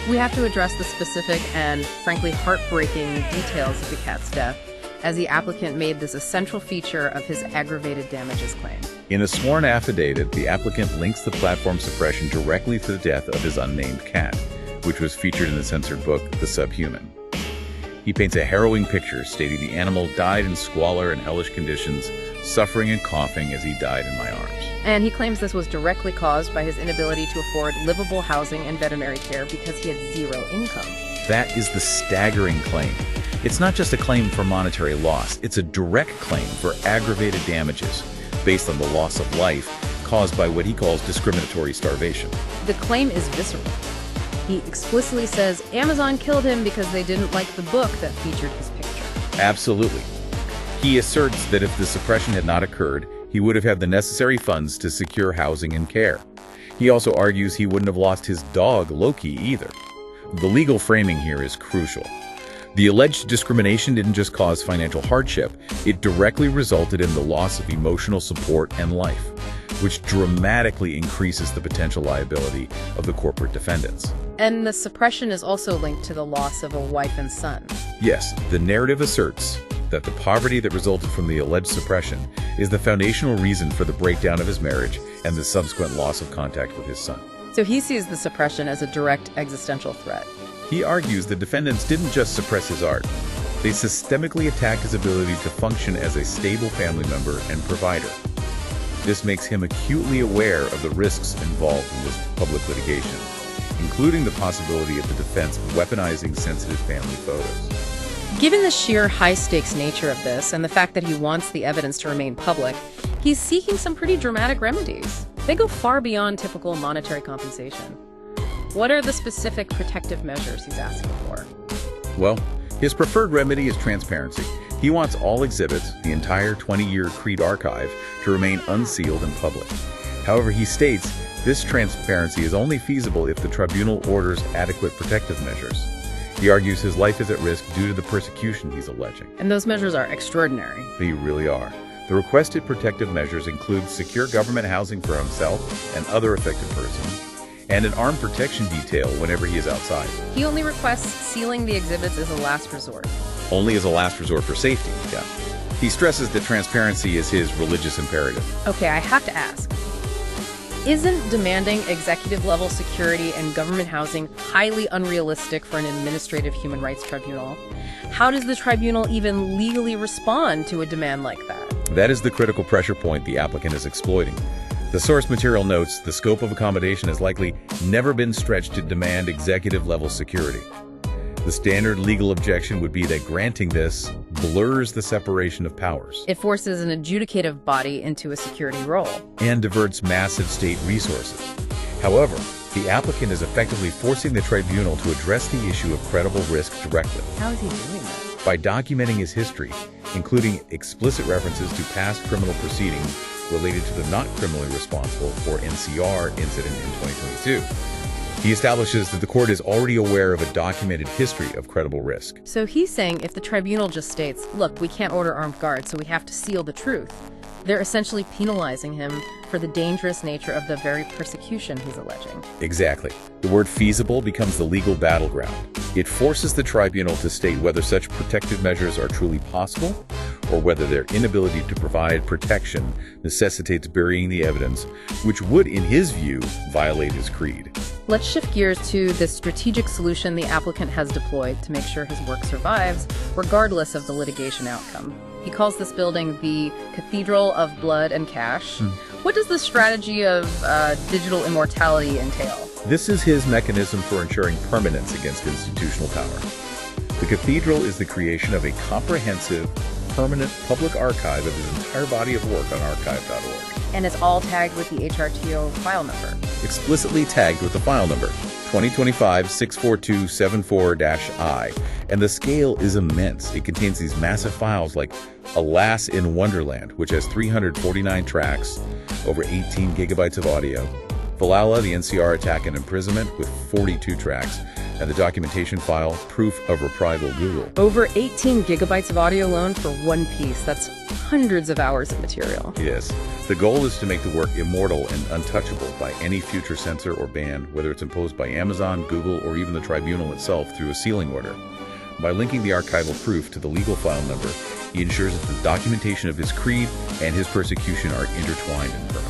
We have to address the specific and, frankly, heartbreaking details of the cat's death, as the applicant made this a central feature of his aggravated damages claim. In a sworn affidavit, the applicant links the platform suppression directly to the death of his unnamed cat, which was featured in the censored book, The Subhuman. He paints a harrowing picture stating the animal died in squalor and hellish conditions, suffering and coughing as he died in my arms. And he claims this was directly caused by his inability to afford livable housing and veterinary care because he had zero income. That is the staggering claim. It's not just a claim for monetary loss, it's a direct claim for aggravated damages based on the loss of life caused by what he calls discriminatory starvation. The claim is visceral. He explicitly says Amazon killed him because they didn't like the book that featured his picture. Absolutely. He asserts that if the suppression had not occurred, he would have had the necessary funds to secure housing and care. He also argues he wouldn't have lost his dog, Loki, either. The legal framing here is crucial. The alleged discrimination didn't just cause financial hardship, it directly resulted in the loss of emotional support and life, which dramatically increases the potential liability of the corporate defendants. And the suppression is also linked to the loss of a wife and son. Yes, the narrative asserts that the poverty that resulted from the alleged suppression is the foundational reason for the breakdown of his marriage and the subsequent loss of contact with his son. So he sees the suppression as a direct existential threat. He argues the defendants didn't just suppress his art, they systemically attacked his ability to function as a stable family member and provider. This makes him acutely aware of the risks involved in this public litigation, including the possibility of the defense weaponizing sensitive family photos. Given the sheer high-stakes nature of this and the fact that he wants the evidence to remain public, he's seeking some pretty dramatic remedies. They go far beyond typical monetary compensation. What are the specific protective measures he's asking for? Well, his preferred remedy is transparency. He wants all exhibits, the entire 20-year Creed archive, to remain unsealed and public. However, he states this transparency is only feasible if the tribunal orders adequate protective measures. He argues his life is at risk due to the persecution he's alleging. And those measures are extraordinary. They really are. The requested protective measures include secure government housing for himself and other affected persons, and an armed protection detail whenever he is outside. He only requests sealing the exhibits as a last resort. Only as a last resort for safety, yeah. He stresses that transparency is his religious imperative. Okay, I have to ask. Isn't demanding executive-level security and government housing highly unrealistic for an administrative human rights tribunal? How does the tribunal even legally respond to a demand like that? That is the critical pressure point the applicant is exploiting. The source material notes the scope of accommodation has likely never been stretched to demand executive-level security. The standard legal objection would be that granting this blurs the separation of powers. It forces an adjudicative body into a security role. And diverts massive state resources. However, the applicant is effectively forcing the tribunal to address the issue of credible risk directly. How is he doing that? By documenting his history, including explicit references to past criminal proceedings related to the not criminally responsible, or NCR, incident in 2022. He establishes that the court is already aware of a documented history of credible risk. So he's saying if the tribunal just states, look, we can't order armed guards, so we have to seal the truth, they're essentially penalizing him for the dangerous nature of the very persecution he's alleging. Exactly. The word feasible becomes the legal battleground. It forces the tribunal to state whether such protective measures are truly possible, or whether their inability to provide protection necessitates burying the evidence, which would, in his view, violate his creed. Let's shift gears to the strategic solution the applicant has deployed to make sure his work survives, regardless of the litigation outcome. He calls this building the Cathedral of Blood and Cash. What does the strategy of digital immortality entail? This is his mechanism for ensuring permanence against institutional power. The cathedral is the creation of a comprehensive, permanent public archive of his entire body of work on archive.org. And it's all tagged with the HRTO file number. Explicitly tagged with the file number, 2025-64274-I. And the scale is immense. It contains these massive files like Alas in Wonderland, which has 349 tracks, over 18 gigabytes of audio, Valhalla, the NCR attack and imprisonment, with 42 tracks, and the documentation file, Proof of Reprisal Google. Over 18 gigabytes of audio alone for one piece. That's hundreds of hours of material. Yes. The goal is to make the work immortal and untouchable by any future censor or ban, whether it's imposed by Amazon, Google, or even the tribunal itself through a sealing order. By linking the archival proof to the legal file number, he ensures that the documentation of his creed and his persecution are intertwined and permanent.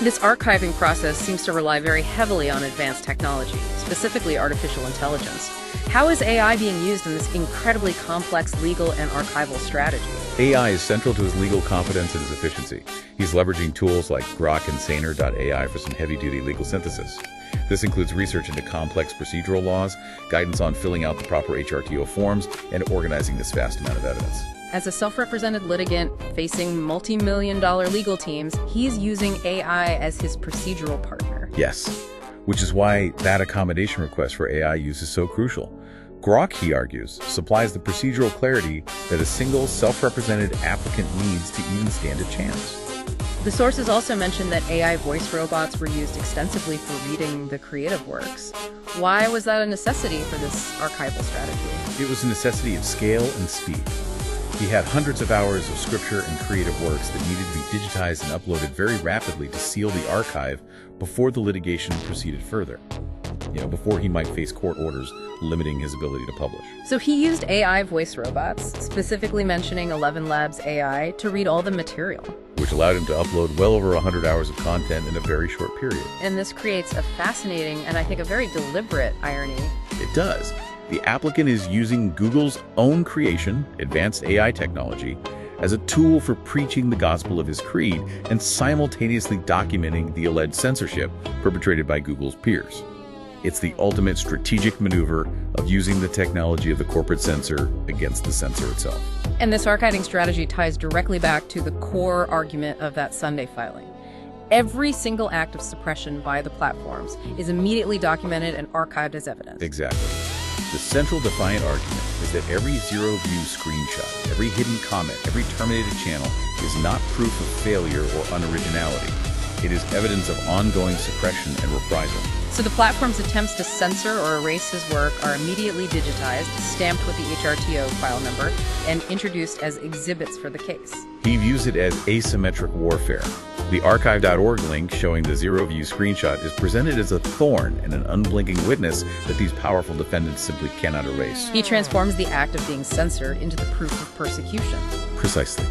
This archiving process seems to rely very heavily on advanced technology, specifically artificial intelligence. How is AI being used in this incredibly complex legal and archival strategy? AI is central to his legal competence and his efficiency. He's leveraging tools like Grok and Saner.ai for some heavy-duty legal synthesis. This includes research into complex procedural laws, guidance on filling out the proper HRTO forms, and organizing this vast amount of evidence. As a self-represented litigant facing multi-million-dollar legal teams, he's using AI as his procedural partner. Yes, which is why that accommodation request for AI use is so crucial. Grok, he argues, supplies the procedural clarity that a single self-represented applicant needs to even stand a chance. The sources also mentioned that AI voice robots were used extensively for reading the creative works. Why was that a necessity for this archival strategy? It was a necessity of scale and speed. He had hundreds of hours of scripture and creative works that needed to be digitized and uploaded very rapidly to seal the archive before the litigation proceeded further. Before he might face court orders limiting his ability to publish. So he used AI voice robots, specifically mentioning 11 Labs AI, to read all the material, which allowed him to upload well over 100 hours of content in a very short period. And this creates a fascinating and I think a very deliberate irony. It does. The applicant is using Google's own creation, advanced AI technology, as a tool for preaching the gospel of his creed and simultaneously documenting the alleged censorship perpetrated by Google's peers. It's the ultimate strategic maneuver of using the technology of the corporate censor against the censor itself. And this archiving strategy ties directly back to the core argument of that Sunday filing. Every single act of suppression by the platforms is immediately documented and archived as evidence. Exactly. The central defiant argument is that every zero-view screenshot, every hidden comment, every terminated channel is not proof of failure or unoriginality. It is evidence of ongoing suppression and reprisal. So the platform's attempts to censor or erase his work are immediately digitized, stamped with the HRTO file number, and introduced as exhibits for the case. He views it as asymmetric warfare. The archive.org link showing the zero-view screenshot is presented as a thorn and an unblinking witness that these powerful defendants simply cannot erase. He transforms the act of being censored into the proof of persecution. Precisely.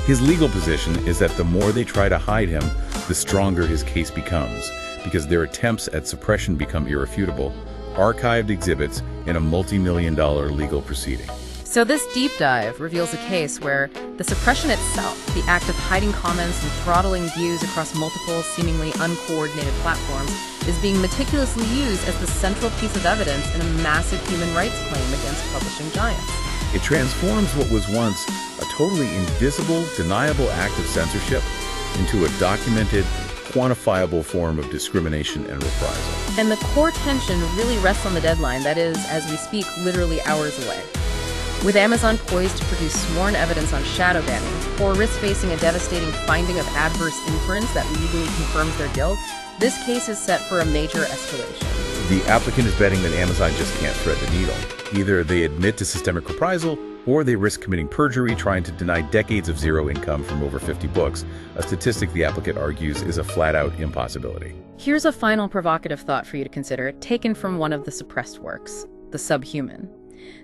His legal position is that the more they try to hide him, the stronger his case becomes, because their attempts at suppression become irrefutable, archived exhibits in a multi-million-dollar legal proceeding. So this deep dive reveals a case where the suppression itself, the act of hiding comments and throttling views across multiple, seemingly uncoordinated platforms, is being meticulously used as the central piece of evidence in a massive human rights claim against publishing giants. It transforms what was once a totally invisible, deniable act of censorship into a documented, quantifiable form of discrimination and reprisal. And the core tension really rests on the deadline, that is, as we speak, literally hours away. With Amazon poised to produce sworn evidence on shadow banning, or risk facing a devastating finding of adverse inference that legally confirms their guilt, this case is set for a major escalation. The applicant is betting that Amazon just can't thread the needle. Either they admit to systemic reprisal, or they risk committing perjury trying to deny decades of zero income from over 50 books, a statistic the applicant argues is a flat-out impossibility. Here's a final provocative thought for you to consider, taken from one of the suppressed works, The Subhuman.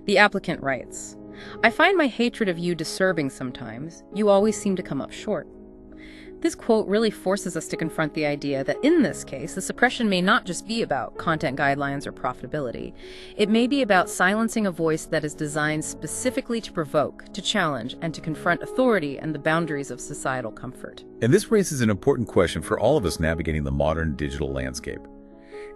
The applicant writes, "I find my hatred of you disturbing sometimes. You always seem to come up short." This quote really forces us to confront the idea that in this case, the suppression may not just be about content guidelines or profitability. It may be about silencing a voice that is designed specifically to provoke, to challenge, and to confront authority and the boundaries of societal comfort. And this raises an important question for all of us navigating the modern digital landscape.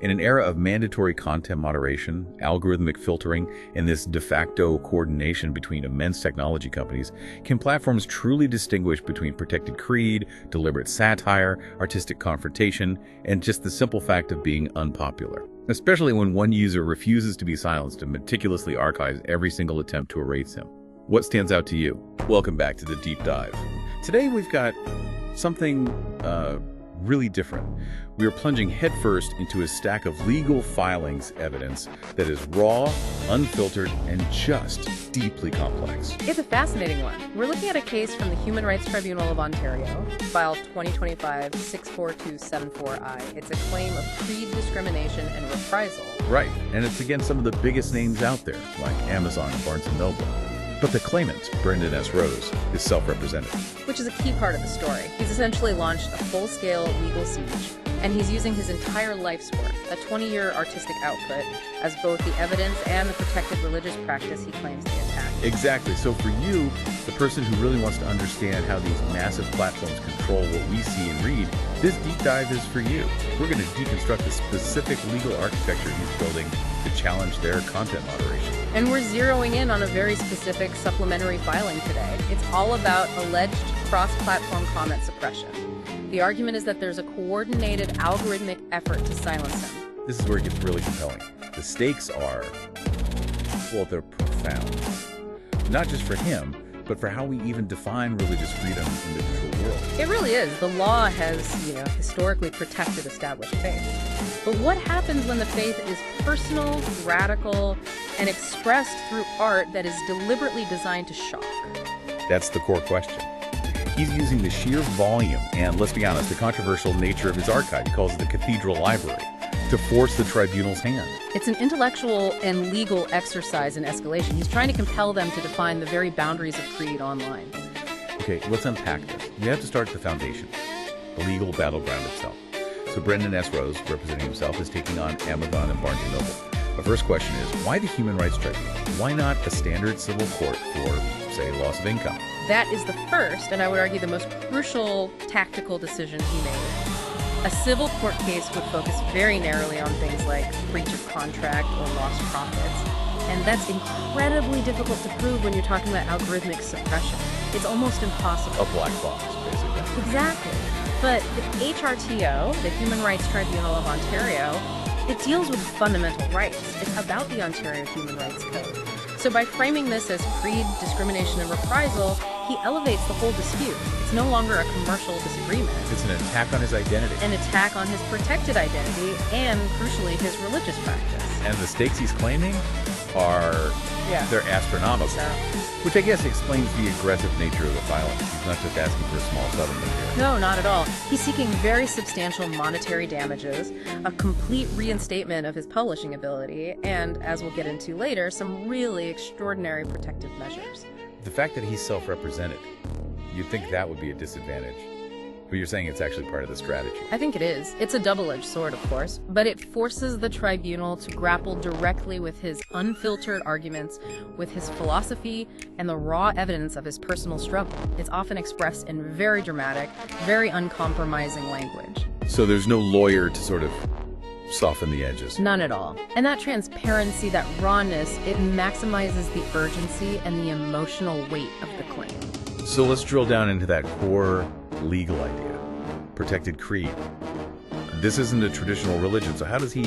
In an era of mandatory content moderation, algorithmic filtering, and this de facto coordination between immense technology companies, can platforms truly distinguish between protected creed, deliberate satire, artistic confrontation, and just the simple fact of being unpopular? Especially when one user refuses to be silenced and meticulously archives every single attempt to erase him. What stands out to you? Welcome back to the Deep Dive. Today we've got something really different. We are plunging headfirst into a stack of legal filings evidence that is raw, unfiltered, and just deeply complex. It's a fascinating one. We're looking at a case from the Human Rights Tribunal of Ontario, file 2025-64274I. It's a claim of creed discrimination and reprisal. Right, and it's against some of the biggest names out there, like Amazon and Barnes & Noble. But the claimant, Brendan S. Rose, is self-represented. Which is a key part of the story. He's essentially launched a full-scale legal siege, and he's using his entire life's work, a 20-year artistic output, as both the evidence and the protected religious practice he claims to attack. Exactly. So for you, the person who really wants to understand how these massive platforms control what we see and read, this deep dive is for you. We're going to deconstruct the specific legal architecture he's building to challenge their content moderation. And we're zeroing in on a very specific supplementary filing today. It's all about alleged cross-platform comment suppression. The argument is that there's a coordinated algorithmic effort to silence him. This is where it gets really compelling. The stakes are, well, they're profound. Not just for him, but for how we even define religious freedom in the digital world. It really is. The law has, historically protected established faith. But what happens when the faith is personal, radical, and expressed through art that is deliberately designed to shock? That's the core question. He's using the sheer volume and, let's be honest, the controversial nature of his archive, he calls it the cathedral library, to force the tribunal's hand. It's an intellectual and legal exercise in escalation. He's trying to compel them to define the very boundaries of creed online. Okay, let's unpack this. We have to start at the foundation, the legal battleground itself. So Brendan S. Rose, representing himself, is taking on Amazon and Barnes & Noble. The first question is, why the Human Rights Tribunal? Why not a standard civil court for, say, loss of income? That is the first, and I would argue the most crucial tactical decision he made. A civil court case would focus very narrowly on things like breach of contract or lost profits, and that's incredibly difficult to prove when you're talking about algorithmic suppression. It's almost impossible. A black box, basically. Exactly. But the HRTO, the Human Rights Tribunal of Ontario, it deals with fundamental rights. It's about the Ontario Human Rights Code. So by framing this as creed, discrimination, and reprisal, he elevates the whole dispute. It's no longer a commercial disagreement. It's an attack on his identity. An attack on his protected identity and, crucially, his religious practice. And the stakes he's claiming are, they're astronomical. So, which I guess explains the aggressive nature of the filing. He's not just asking for a small settlement here. No, not at all. He's seeking very substantial monetary damages, a complete reinstatement of his publishing ability, and, as we'll get into later, some really extraordinary protective measures. The fact that he's self-represented, you'd think that would be a disadvantage. But you're saying it's actually part of the strategy. I think it is. It's a double-edged sword, of course, but it forces the tribunal to grapple directly with his unfiltered arguments, with his philosophy, and the raw evidence of his personal struggle. It's often expressed in very dramatic, very uncompromising language. So there's no lawyer to sort of soften the edges. None at all. And that transparency, that rawness, it maximizes the urgency and the emotional weight of the claim. So let's drill down into that core legal idea. Protected creed. This isn't a traditional religion, so how does he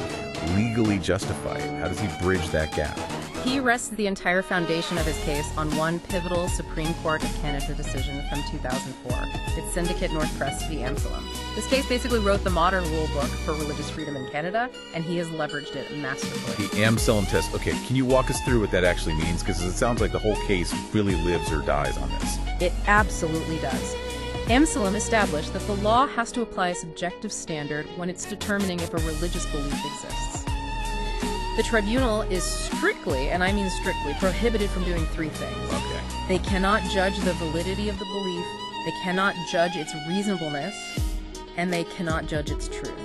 legally justify it? How does he bridge that gap? He rests the entire foundation of his case on one pivotal Supreme Court of Canada decision from 2004. It's Syndicate North Press v. Amselem. This case basically wrote the modern rule book for religious freedom in Canada, and he has leveraged it masterfully. The Amselem test. Okay, can you walk us through what that actually means? Because it sounds like the whole case really lives or dies on this. It absolutely does. Amselem established that the law has to apply a subjective standard when it's determining if a religious belief exists. The tribunal is strictly, and I mean strictly, prohibited from doing three things. Okay. They cannot judge the validity of the belief, they cannot judge its reasonableness, and they cannot judge its truth.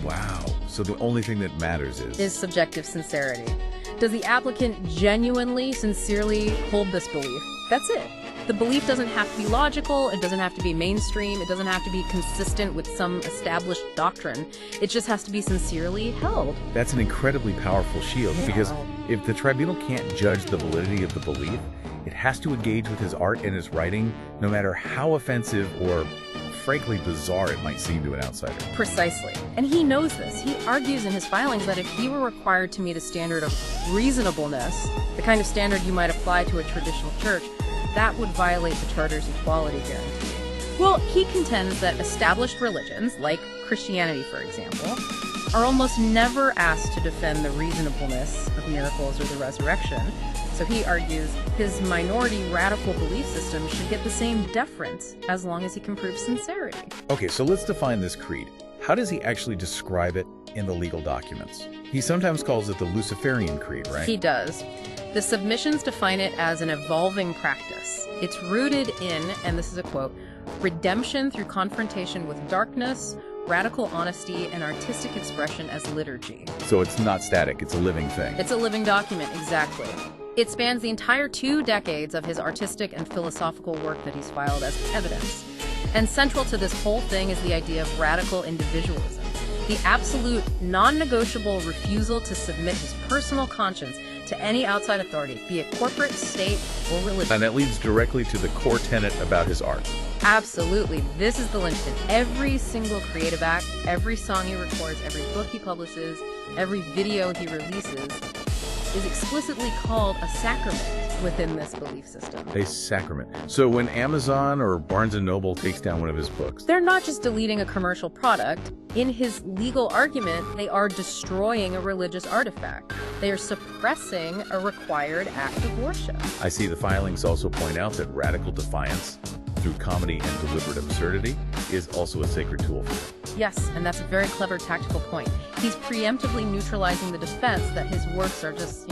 Wow. So the only thing that matters is subjective sincerity. Does the applicant genuinely, sincerely hold this belief? That's it. The belief doesn't have to be logical, it doesn't have to be mainstream, it doesn't have to be consistent with some established doctrine. It just has to be sincerely held. That's an incredibly powerful shield, because if the tribunal can't judge the validity of the belief, it has to engage with his art and his writing, no matter how offensive or frankly bizarre it might seem to an outsider. Precisely. And he knows this. He argues in his filings that if he were required to meet a standard of reasonableness, the kind of standard you might apply to a traditional church, that would violate the Charter's equality guarantee. Well, he contends that established religions, like Christianity for example, are almost never asked to defend the reasonableness of miracles or the resurrection. So he argues his minority radical belief system should get the same deference as long as he can prove sincerity. Okay, so let's define this creed. How does he actually describe it in the legal documents? He sometimes calls it the Luciferian Creed, right? He does. The submissions define it as an evolving practice. It's rooted in, and this is a quote, redemption through confrontation with darkness, radical honesty, and artistic expression as liturgy. So it's not static, it's a living thing. It's a living document, exactly. It spans the entire 2 decades of his artistic and philosophical work that he's filed as evidence. And central to this whole thing is the idea of radical individualism, the absolute, non-negotiable refusal to submit his personal conscience to any outside authority, be it corporate, state, or religion. And that leads directly to the core tenet about his art. Absolutely. This is the linchpin. Every single creative act, every song he records, every book he publishes, every video he releases is explicitly called a sacrament within this belief system. A sacrament. So when Amazon or Barnes & Noble takes down one of his books, they're not just deleting a commercial product. In his legal argument, they are destroying a religious artifact. They are suppressing a required act of worship. I see the filings also point out that radical defiance through comedy and deliberate absurdity is also a sacred tool for him. Yes, and that's a very clever tactical point. He's preemptively neutralizing the defense that his works are just,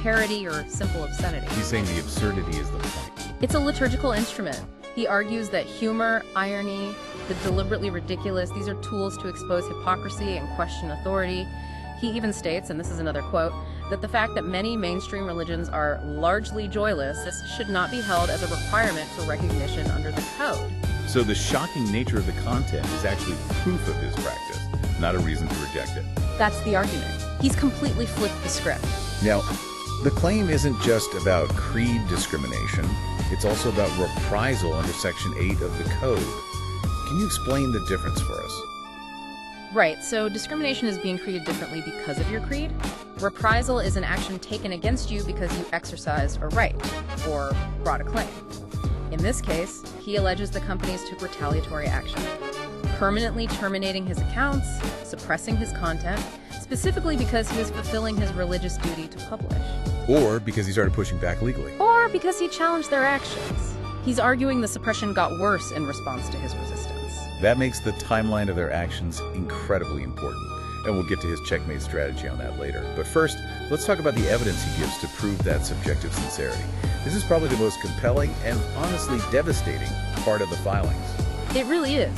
parody or simple obscenity. He's saying the absurdity is the point. It's a liturgical instrument. He argues that humor, irony, the deliberately ridiculous, these are tools to expose hypocrisy and question authority. He even states, and this is another quote, that the fact that many mainstream religions are largely joyless, this should not be held as a requirement for recognition under the code. So the shocking nature of the content is actually proof of his practice, not a reason to reject it. That's the argument. He's completely flipped the script. Now, the claim isn't just about creed discrimination, it's also about reprisal under Section 8 of the Code. Can you explain the difference for us? Right, so discrimination is being treated differently because of your creed. Reprisal is an action taken against you because you exercised a right or brought a claim. In this case, he alleges the companies took retaliatory action, permanently terminating his accounts, suppressing his content, specifically because he was fulfilling his religious duty to publish. Or because he started pushing back legally. Or because he challenged their actions. He's arguing the suppression got worse in response to his resistance. That makes the timeline of their actions incredibly important, and we'll get to his checkmate strategy on that later. But first, let's talk about the evidence he gives to prove that subjective sincerity. This is probably the most compelling and honestly devastating part of the filings. It really is.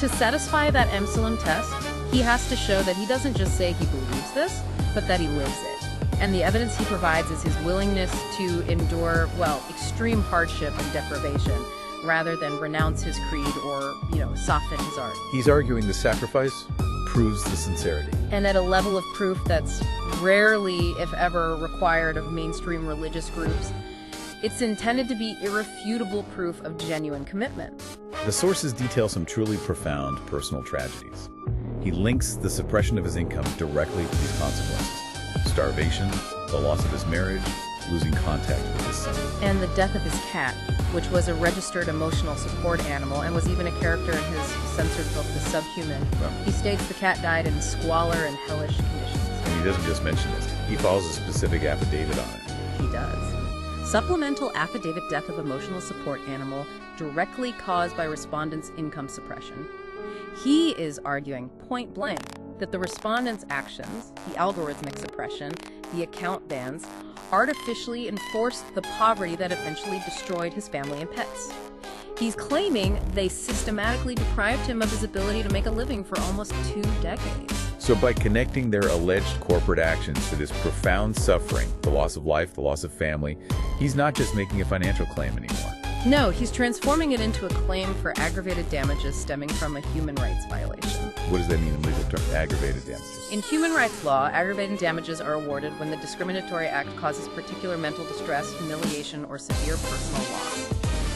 To satisfy that Epsilon test, he has to show that he doesn't just say he believes this, but that he lives it. And the evidence he provides is his willingness to endure, well, extreme hardship and deprivation, rather than renounce his creed or, soften his art. He's arguing the sacrifice proves the sincerity. And at a level of proof that's rarely, if ever, required of mainstream religious groups. It's intended to be irrefutable proof of genuine commitment. The sources detail some truly profound personal tragedies. He links the suppression of his income directly to these consequences. Starvation, the loss of his marriage, losing contact with his son. And the death of his cat, which was a registered emotional support animal and was even a character in his censored book, The Subhuman. He states the cat died in squalor and hellish conditions. And he doesn't just mention this, he files a specific affidavit on it. He does. Supplemental affidavit death of emotional support animal directly caused by respondent's income suppression. He is arguing point blank that the respondent's actions, the algorithmic suppression, the account bans, artificially enforced the poverty that eventually destroyed his family and pets. He's claiming they systematically deprived him of his ability to make a living for almost 2 decades. So by connecting their alleged corporate actions to this profound suffering, the loss of life, the loss of family, he's not just making a financial claim anymore. No, he's transforming it into a claim for aggravated damages stemming from a human rights violation. What does that mean in legal terms, aggravated damages? In human rights law, aggravated damages are awarded when the discriminatory act causes particular mental distress, humiliation, or severe personal loss.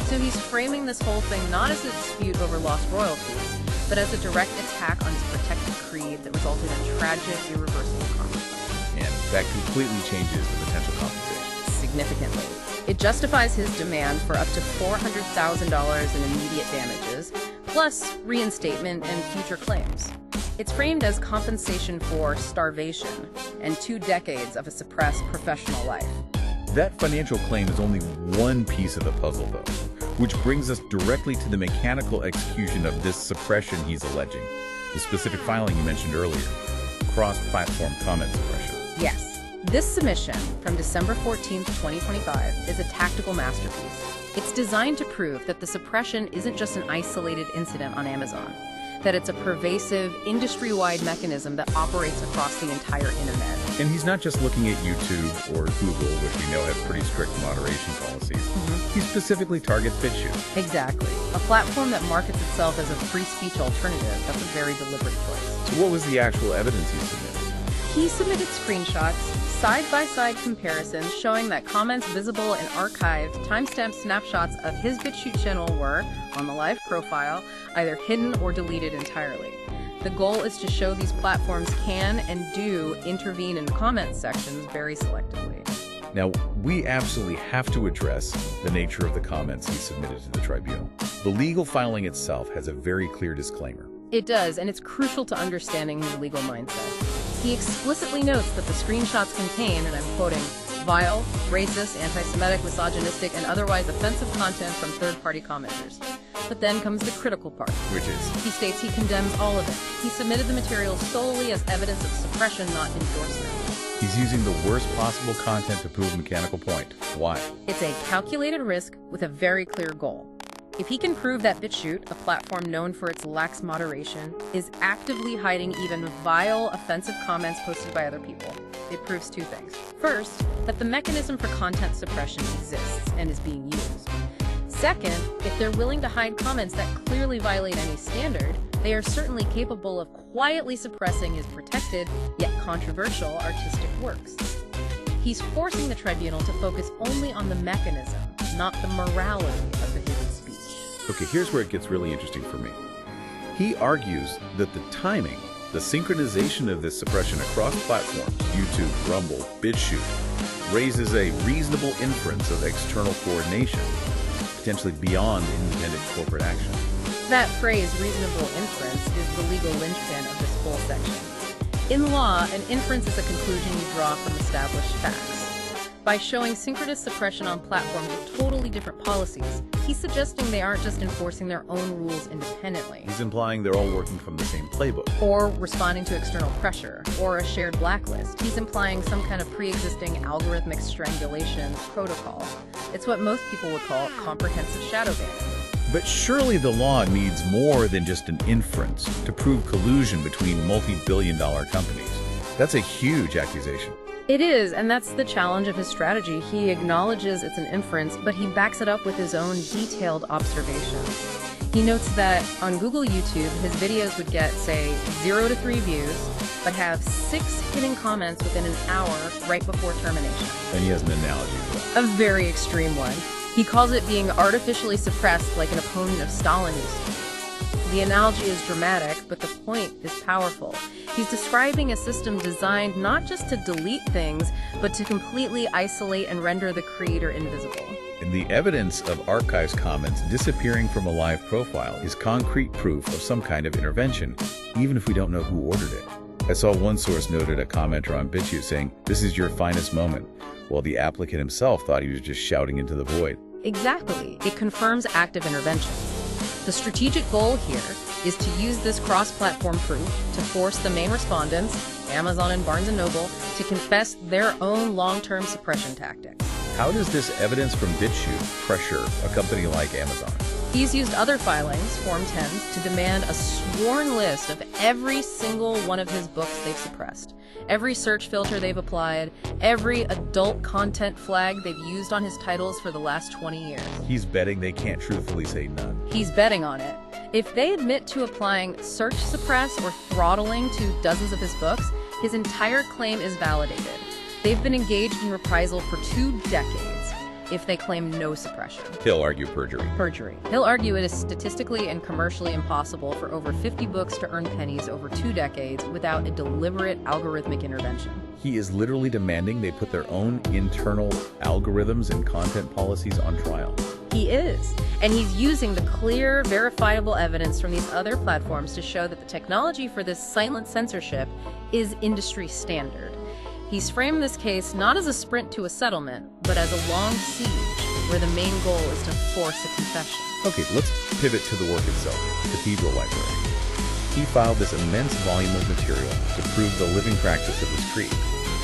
So he's framing this whole thing not as a dispute over lost royalties, but as a direct attack on his protected creed that resulted in tragic, irreversible consequences. And that completely changes the potential compensation. Significantly. It justifies his demand for up to $400,000 in immediate damages, plus reinstatement and future claims. It's framed as compensation for starvation and 2 decades of a suppressed professional life. That financial claim is only one piece of the puzzle, though, which brings us directly to the mechanical execution of this suppression he's alleging. The specific filing you mentioned earlier, cross-platform comment suppression. Yes. This submission from December 14th, 2025 is a tactical masterpiece. It's designed to prove that the suppression isn't just an isolated incident on Amazon, that it's a pervasive, industry-wide mechanism that operates across the entire internet. And he's not just looking at YouTube or Google, which we know have pretty strict moderation policies. He specifically targets BitChute. Exactly. A platform that markets itself as a free speech alternative. That's a very deliberate choice. So what was the actual evidence he submitted? He submitted screenshots, side-by-side comparisons showing that comments visible in archived, timestamp snapshots of his BitChute channel were, on the live profile, either hidden or deleted entirely. The goal is to show these platforms can and do intervene in comment sections very selectively. Now, we absolutely have to address the nature of the comments he submitted to the tribunal. The legal filing itself has a very clear disclaimer. It does, and it's crucial to understanding his legal mindset. He explicitly notes that the screenshots contain, and I'm quoting, vile, racist, anti-Semitic, misogynistic, and otherwise offensive content from third-party commenters. But then comes the critical part. Which is? He states he condemns all of it. He submitted the material solely as evidence of suppression, not endorsement. He's using the worst possible content to prove a mechanical point. Why? It's a calculated risk with a very clear goal. If he can prove that BitChute, a platform known for its lax moderation, is actively hiding even vile, offensive comments posted by other people, it proves 2 things. First, that the mechanism for content suppression exists and is being used. Second, if they're willing to hide comments that clearly violate any standard, they are certainly capable of quietly suppressing his protected, yet controversial, artistic works. He's forcing the tribunal to focus only on the mechanism, not the morality of the hidden speech. Okay, here's where it gets really interesting for me. He argues that the timing, the synchronization of this suppression across platforms, YouTube, Rumble, BitChute, raises a reasonable inference of external coordination, potentially beyond independent corporate action. That phrase, reasonable inference, is the legal linchpin of this whole section. In law, an inference is a conclusion you draw from established facts. By showing synchronous suppression on platforms with totally different policies, he's suggesting they aren't just enforcing their own rules independently. He's implying they're all working from the same playbook. Or responding to external pressure, or a shared blacklist. He's implying some kind of pre-existing algorithmic strangulation protocol. It's what most people would call comprehensive shadow banning. But surely the law needs more than just an inference to prove collusion between multi-billion-dollar companies. That's a huge accusation. It is, and that's the challenge of his strategy. He acknowledges it's an inference, but he backs it up with his own detailed observations. He notes that on Google YouTube, his videos would get, say, 0 to 3 views, but have 6 hidden comments within an hour right before termination. And he has an analogy for that. A very extreme one. He calls it being artificially suppressed like an opponent of Stalin used to. The analogy is dramatic, but the point is powerful. He's describing a system designed not just to delete things, but to completely isolate and render the creator invisible. And the evidence of archives comments disappearing from a live profile is concrete proof of some kind of intervention, even if we don't know who ordered it. I saw one source noted a commenter on BitChute saying, "This is your finest moment," while the applicant himself thought he was just shouting into the void. Exactly. It confirms active intervention. The strategic goal here is to use this cross-platform proof to force the main respondents, Amazon and Barnes & Noble, to confess their own long-term suppression tactics. How does this evidence from BitChute pressure a company like Amazon? He's used other filings, Form 10s, to demand a sworn list of every single one of his books they've suppressed, every search filter they've applied, every adult content flag they've used on his titles for the last 20 years. He's betting they can't truthfully say none. He's betting on it. If they admit to applying search suppress or throttling to dozens of his books, his entire claim is validated. They've been engaged in reprisal for 2 decades. If they claim no suppression. He'll argue perjury. Perjury. He'll argue it is statistically and commercially impossible for over 50 books to earn pennies over 2 decades without a deliberate algorithmic intervention. He is literally demanding they put their own internal algorithms and content policies on trial. He is. And he's using the clear, verifiable evidence from these other platforms to show that the technology for this silent censorship is industry standard. He's framed this case not as a sprint to a settlement, but as a long siege, where the main goal is to force a confession. Okay, let's pivot to the work itself, Cathedral Library. He filed this immense volume of material to prove the living practice of his creed.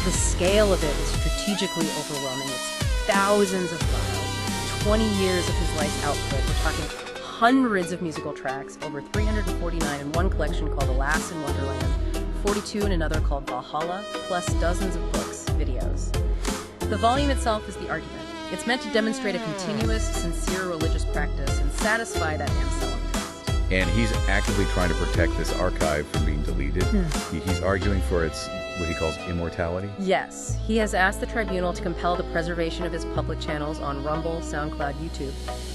The scale of it is strategically overwhelming. It's thousands of files, 20 years of his life's output. We're talking hundreds of musical tracks, over 349 in one collection called Alas in Wonderland, 42 in another called Valhalla, plus dozens of books, videos. The volume itself is the argument. It's meant to demonstrate a continuous, sincere religious practice and satisfy that Anselm test. And he's actively trying to protect this archive from being deleted. He's arguing for its, what he calls, immortality? Yes. He has asked the tribunal to compel the preservation of his public channels on Rumble, SoundCloud, YouTube.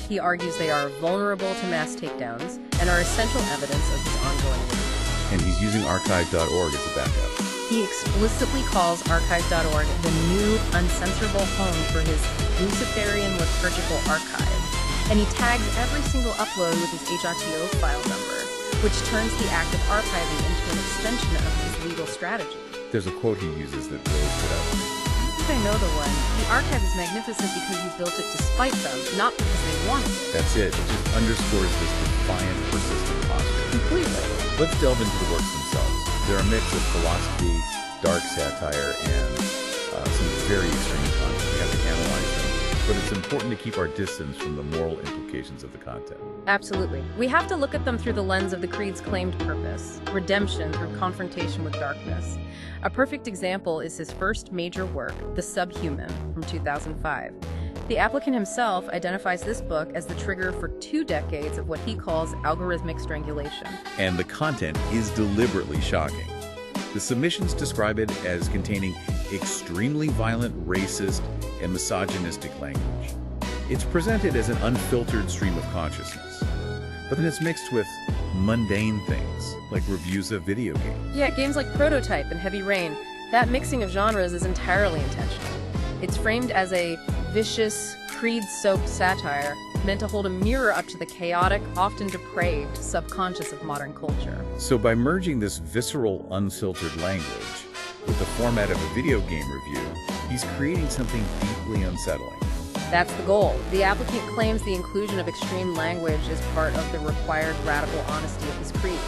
He argues they are vulnerable to mass takedowns and are essential evidence of his ongoing work. And he's using archive.org as a backup. He explicitly calls archive.org the new, uncensorable home for his Luciferian liturgical archive. And he tags every single upload with his HRTO file number, which turns the act of archiving into an extension of his legal strategy. There's a quote he uses that really stood out to me. I think I know the one. The archive is magnificent because you built it to spite them, not because they wanted it. That's it. It just underscores this defiant, persistent posture. Completely. Let's delve into the works themselves. They're a mix of philosophy, dark satire, and some very extreme content. We have to analyze them, but it's important to keep our distance from the moral implications of the content. Absolutely. We have to look at them through the lens of the creed's claimed purpose, redemption through confrontation with darkness. A perfect example is his first major work, The Subhuman, from 2005. The applicant himself identifies this book as the trigger for 2 decades of what he calls algorithmic strangulation. And the content is deliberately shocking. The submissions describe it as containing extremely violent, racist, and misogynistic language. It's presented as an unfiltered stream of consciousness, but then it's mixed with mundane things, like reviews of video games. Yeah, games like Prototype and Heavy Rain. That mixing of genres is entirely intentional. It's framed as a vicious, creed-soaked satire meant to hold a mirror up to the chaotic, often depraved subconscious of modern culture. So by merging this visceral, unfiltered language with the format of a video game review, he's creating something deeply unsettling. That's the goal. The applicant claims the inclusion of extreme language is part of the required radical honesty of his creed.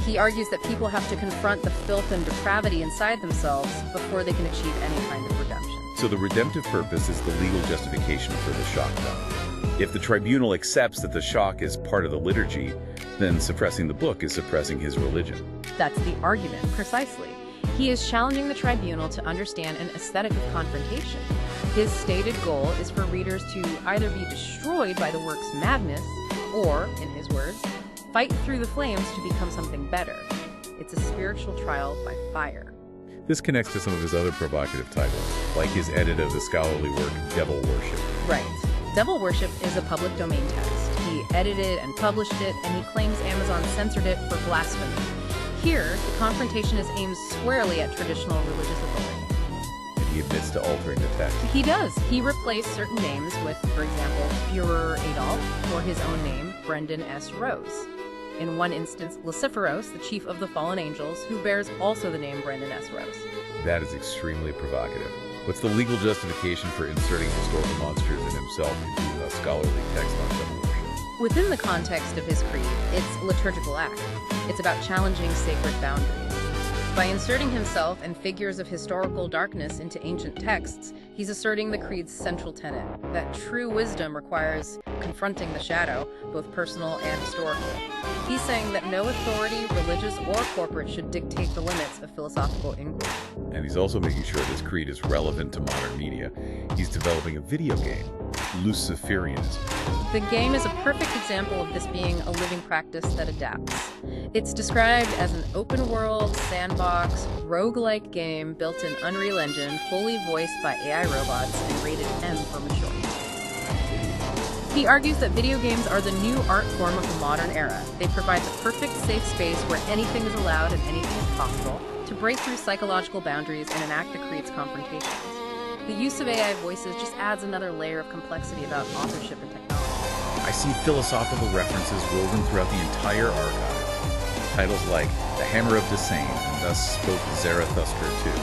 He argues that people have to confront the filth and depravity inside themselves before they can achieve any kind of redemption. So the redemptive purpose is the legal justification for the shock value. If the tribunal accepts that the shock is part of the liturgy, then suppressing the book is suppressing his religion. That's the argument, precisely. He is challenging the tribunal to understand an aesthetic of confrontation. His stated goal is for readers to either be destroyed by the work's madness, or, in his words, fight through the flames to become something better. It's a spiritual trial by fire. This connects to some of his other provocative titles, like his edit of the scholarly work Devil Worship. Right. Devil Worship is a public domain text. He edited and published it, and he claims Amazon censored it for blasphemy. Here, the confrontation is aimed squarely at traditional religious authority. And he admits to altering the text. He does. He replaced certain names with, for example, Führer Adolf, or his own name, Brendan S. Rose. In one instance, Luciferos, the chief of the fallen angels, who bears also the name Brendan S. Rose. That is extremely provocative. What's the legal justification for inserting historical monsters and himself into a scholarly text on devil worship? Within the context of his creed, it's a liturgical act. It's about challenging sacred boundaries. By inserting himself and figures of historical darkness into ancient texts, he's asserting the creed's central tenet, that true wisdom requires confronting the shadow, both personal and historical. He's saying that no authority, religious or corporate, should dictate the limits of philosophical inquiry. And he's also making sure this creed is relevant to modern media. He's developing a video game, Luciferianism. The game is a perfect example of this being a living practice that adapts. It's described as an open-world, sandbox, roguelike game built in Unreal Engine, fully voiced by AI robots, and rated M for mature. He argues that video games are the new art form of the modern era. They provide the perfect safe space where anything is allowed and anything is possible to break through psychological boundaries and enact the creed's confrontations. The use of AI voices just adds another layer of complexity about authorship and technology. I see philosophical references woven throughout the entire archive. Titles like The Hammer of Disdain and Thus Spoke Zarathustra too.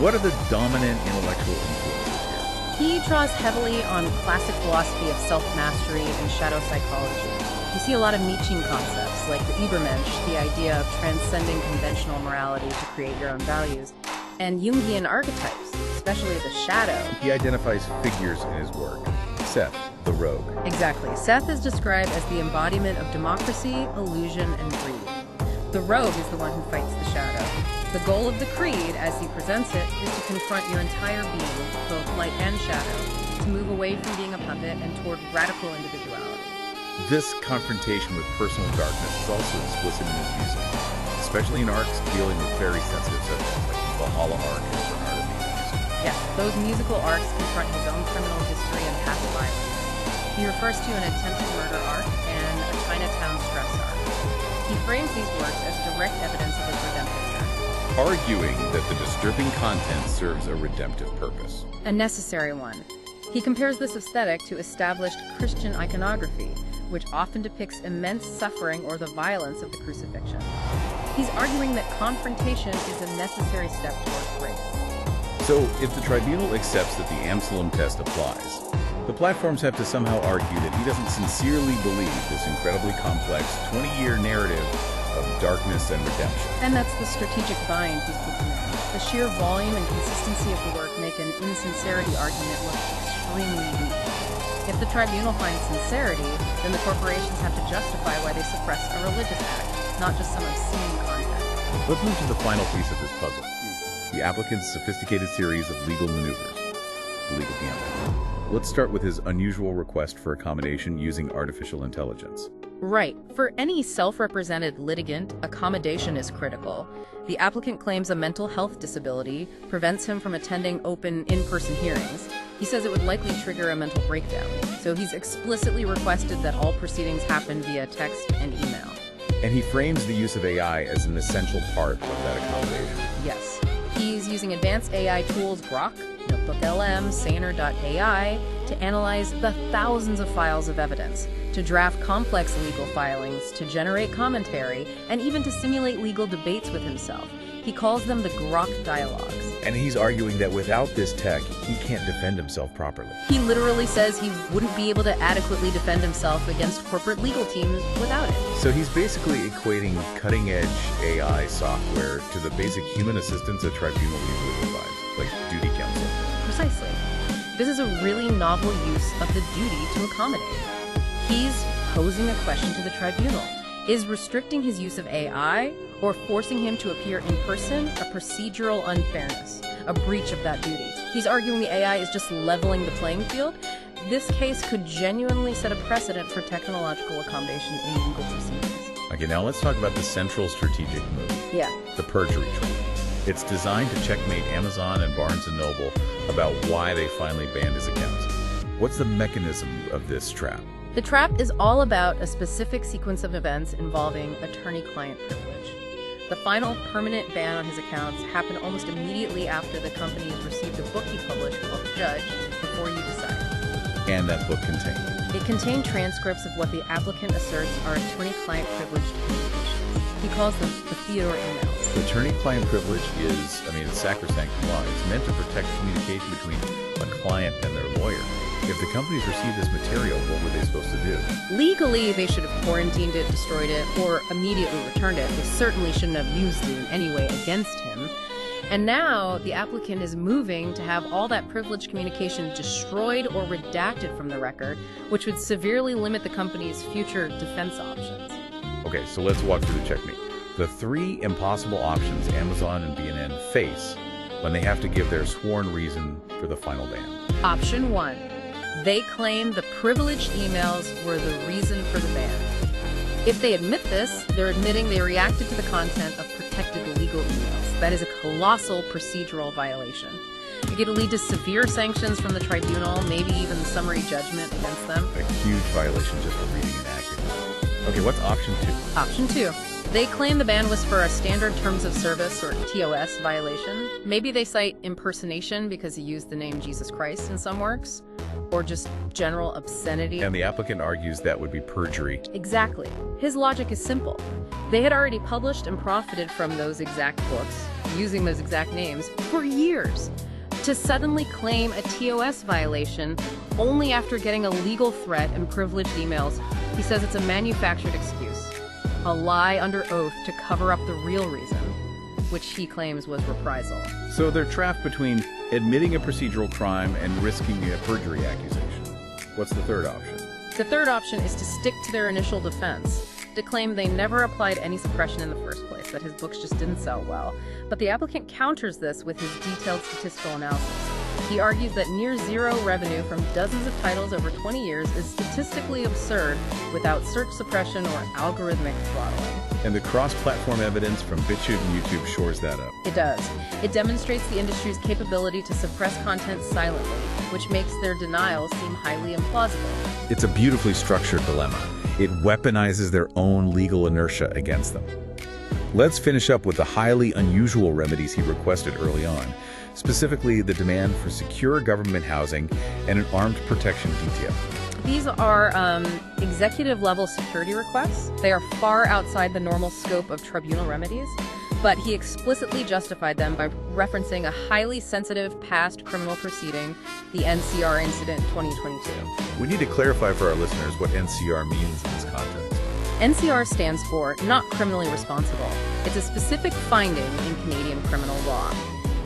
What are the dominant intellectual influences here? He draws heavily on classic philosophy of self-mastery and shadow psychology. You see a lot of Nietzschean concepts, like the Übermensch, the idea of transcending conventional morality to create your own values, and Jungian archetypes, especially the shadow. He identifies figures in his work. Seth, the rogue. Exactly. Seth is described as the embodiment of democracy, illusion, and greed. The rogue is the one who fights the shadow. The goal of the creed, as he presents it, is to confront your entire being, both light and shadow, to move away from being a puppet and toward radical individuality. This confrontation with personal darkness is also explicit in his music, especially in arcs dealing with very sensitive subjects like the Valhalla arc and Bernard of music. Yes, those musical arcs confront his own criminal history and past violence. He refers to an attempted murder arc and a Chinatown stress arc. He frames these works as direct evidence of his redemptive act, arguing that the disturbing content serves a redemptive purpose. a necessary one. He compares this aesthetic to established Christian iconography, which often depicts immense suffering or the violence of the crucifixion. He's arguing that confrontation is a necessary step towards grace. So, if the tribunal accepts that the Amstelm test applies, the platforms have to somehow argue that he doesn't sincerely believe this incredibly complex 20-year narrative of darkness and redemption. And that's the strategic bind he's putting in. The sheer volume and consistency of the work make an insincerity argument look extremely weak. If the tribunal finds sincerity, then the corporations have to justify why they suppress a religious act, not just some obscene content. Let's move to the final piece of this puzzle. The applicant's sophisticated series of legal maneuvers. The legal gambit. Let's start with his unusual request for accommodation using artificial intelligence. Right. For any self-represented litigant, accommodation is critical. The applicant claims a mental health disability prevents him from attending open in-person hearings. He says it would likely trigger a mental breakdown, so he's explicitly requested that all proceedings happen via text and email. And he frames the use of AI as an essential part of that accommodation. Yes. He's using advanced AI tools Grok, NotebookLM, Saner.ai to analyze the thousands of files of evidence, to draft complex legal filings, to generate commentary, and even to simulate legal debates with himself. He calls them the Grok dialogues. And he's arguing that without this tech, he can't defend himself properly. He literally says he wouldn't be able to adequately defend himself against corporate legal teams without it. So he's basically equating cutting-edge AI software to the basic human assistance a tribunal usually provides, like duty counsel. Precisely. This is a really novel use of the duty to accommodate. He's posing a question to the tribunal. Is restricting his use of AI or forcing him to appear in person a procedural unfairness, a breach of that duty? He's arguing the AI is just leveling the playing field. This case could genuinely set a precedent for technological accommodation in legal proceedings. Okay, now let's talk about the central strategic move. Yeah. The perjury trap. It's designed to checkmate Amazon and Barnes & Noble about why they finally banned his accounts. What's the mechanism of this trap? The trap is all about a specific sequence of events involving attorney-client privilege. The final permanent ban on his accounts happened almost immediately after the companies received a book he published called Judge Before You Decide. And that book contained? It contained transcripts of what the applicant asserts are attorney-client privileged communications. He calls them the Theodore emails. The attorney-client privilege is, it's sacrosanct law. It's meant to protect communication between a client and their lawyer. If the companies received this material, what were they supposed to do? Legally, they should have quarantined it, destroyed it, or immediately returned it. They certainly shouldn't have used it in any way against him. And now the applicant is moving to have all that privileged communication destroyed or redacted from the record, which would severely limit the company's future defense options. Okay, so let's walk through the checkmate. The three impossible options Amazon and B&N face when they have to give their sworn reason for the final ban. Option 1. They claim the privileged emails were the reason for the ban. If they admit this, they're admitting they reacted to the content of protected legal emails. That is a colossal procedural violation. It could lead to severe sanctions from the tribunal, maybe even summary judgment against them. A huge violation just for reading and acting. Okay, what's option 2? Option 2. They claim the ban was for a standard terms of service, or TOS, violation. Maybe they cite impersonation because he used the name Jesus Christ in some works, or just general obscenity. And the applicant argues that would be perjury. Exactly. His logic is simple. They had already published and profited from those exact books, using those exact names, for years. To suddenly claim a TOS violation only after getting a legal threat and privileged emails, he says it's a manufactured excuse. A lie under oath to cover up the real reason, which he claims was reprisal. So they're trapped between admitting a procedural crime and risking a perjury accusation. What's the third option? The third option is to stick to their initial defense, to claim they never applied any suppression in the first place, that his books just didn't sell well. But the applicant counters this with his detailed statistical analysis. He argues that near zero revenue from dozens of titles over 20 years is statistically absurd without search suppression or algorithmic throttling. And the cross-platform evidence from BitChute and YouTube shores that up. It does. It demonstrates the industry's capability to suppress content silently, which makes their denial seem highly implausible. It's a beautifully structured dilemma. It weaponizes their own legal inertia against them. Let's finish up with the highly unusual remedies he requested early on, specifically the demand for secure government housing and an armed protection detail. These are executive-level security requests. They are far outside the normal scope of tribunal remedies, but he explicitly justified them by referencing a highly sensitive past criminal proceeding, the NCR incident 2022. We need to clarify for our listeners what NCR means in this context. NCR stands for Not Criminally Responsible. It's a specific finding in Canadian criminal law.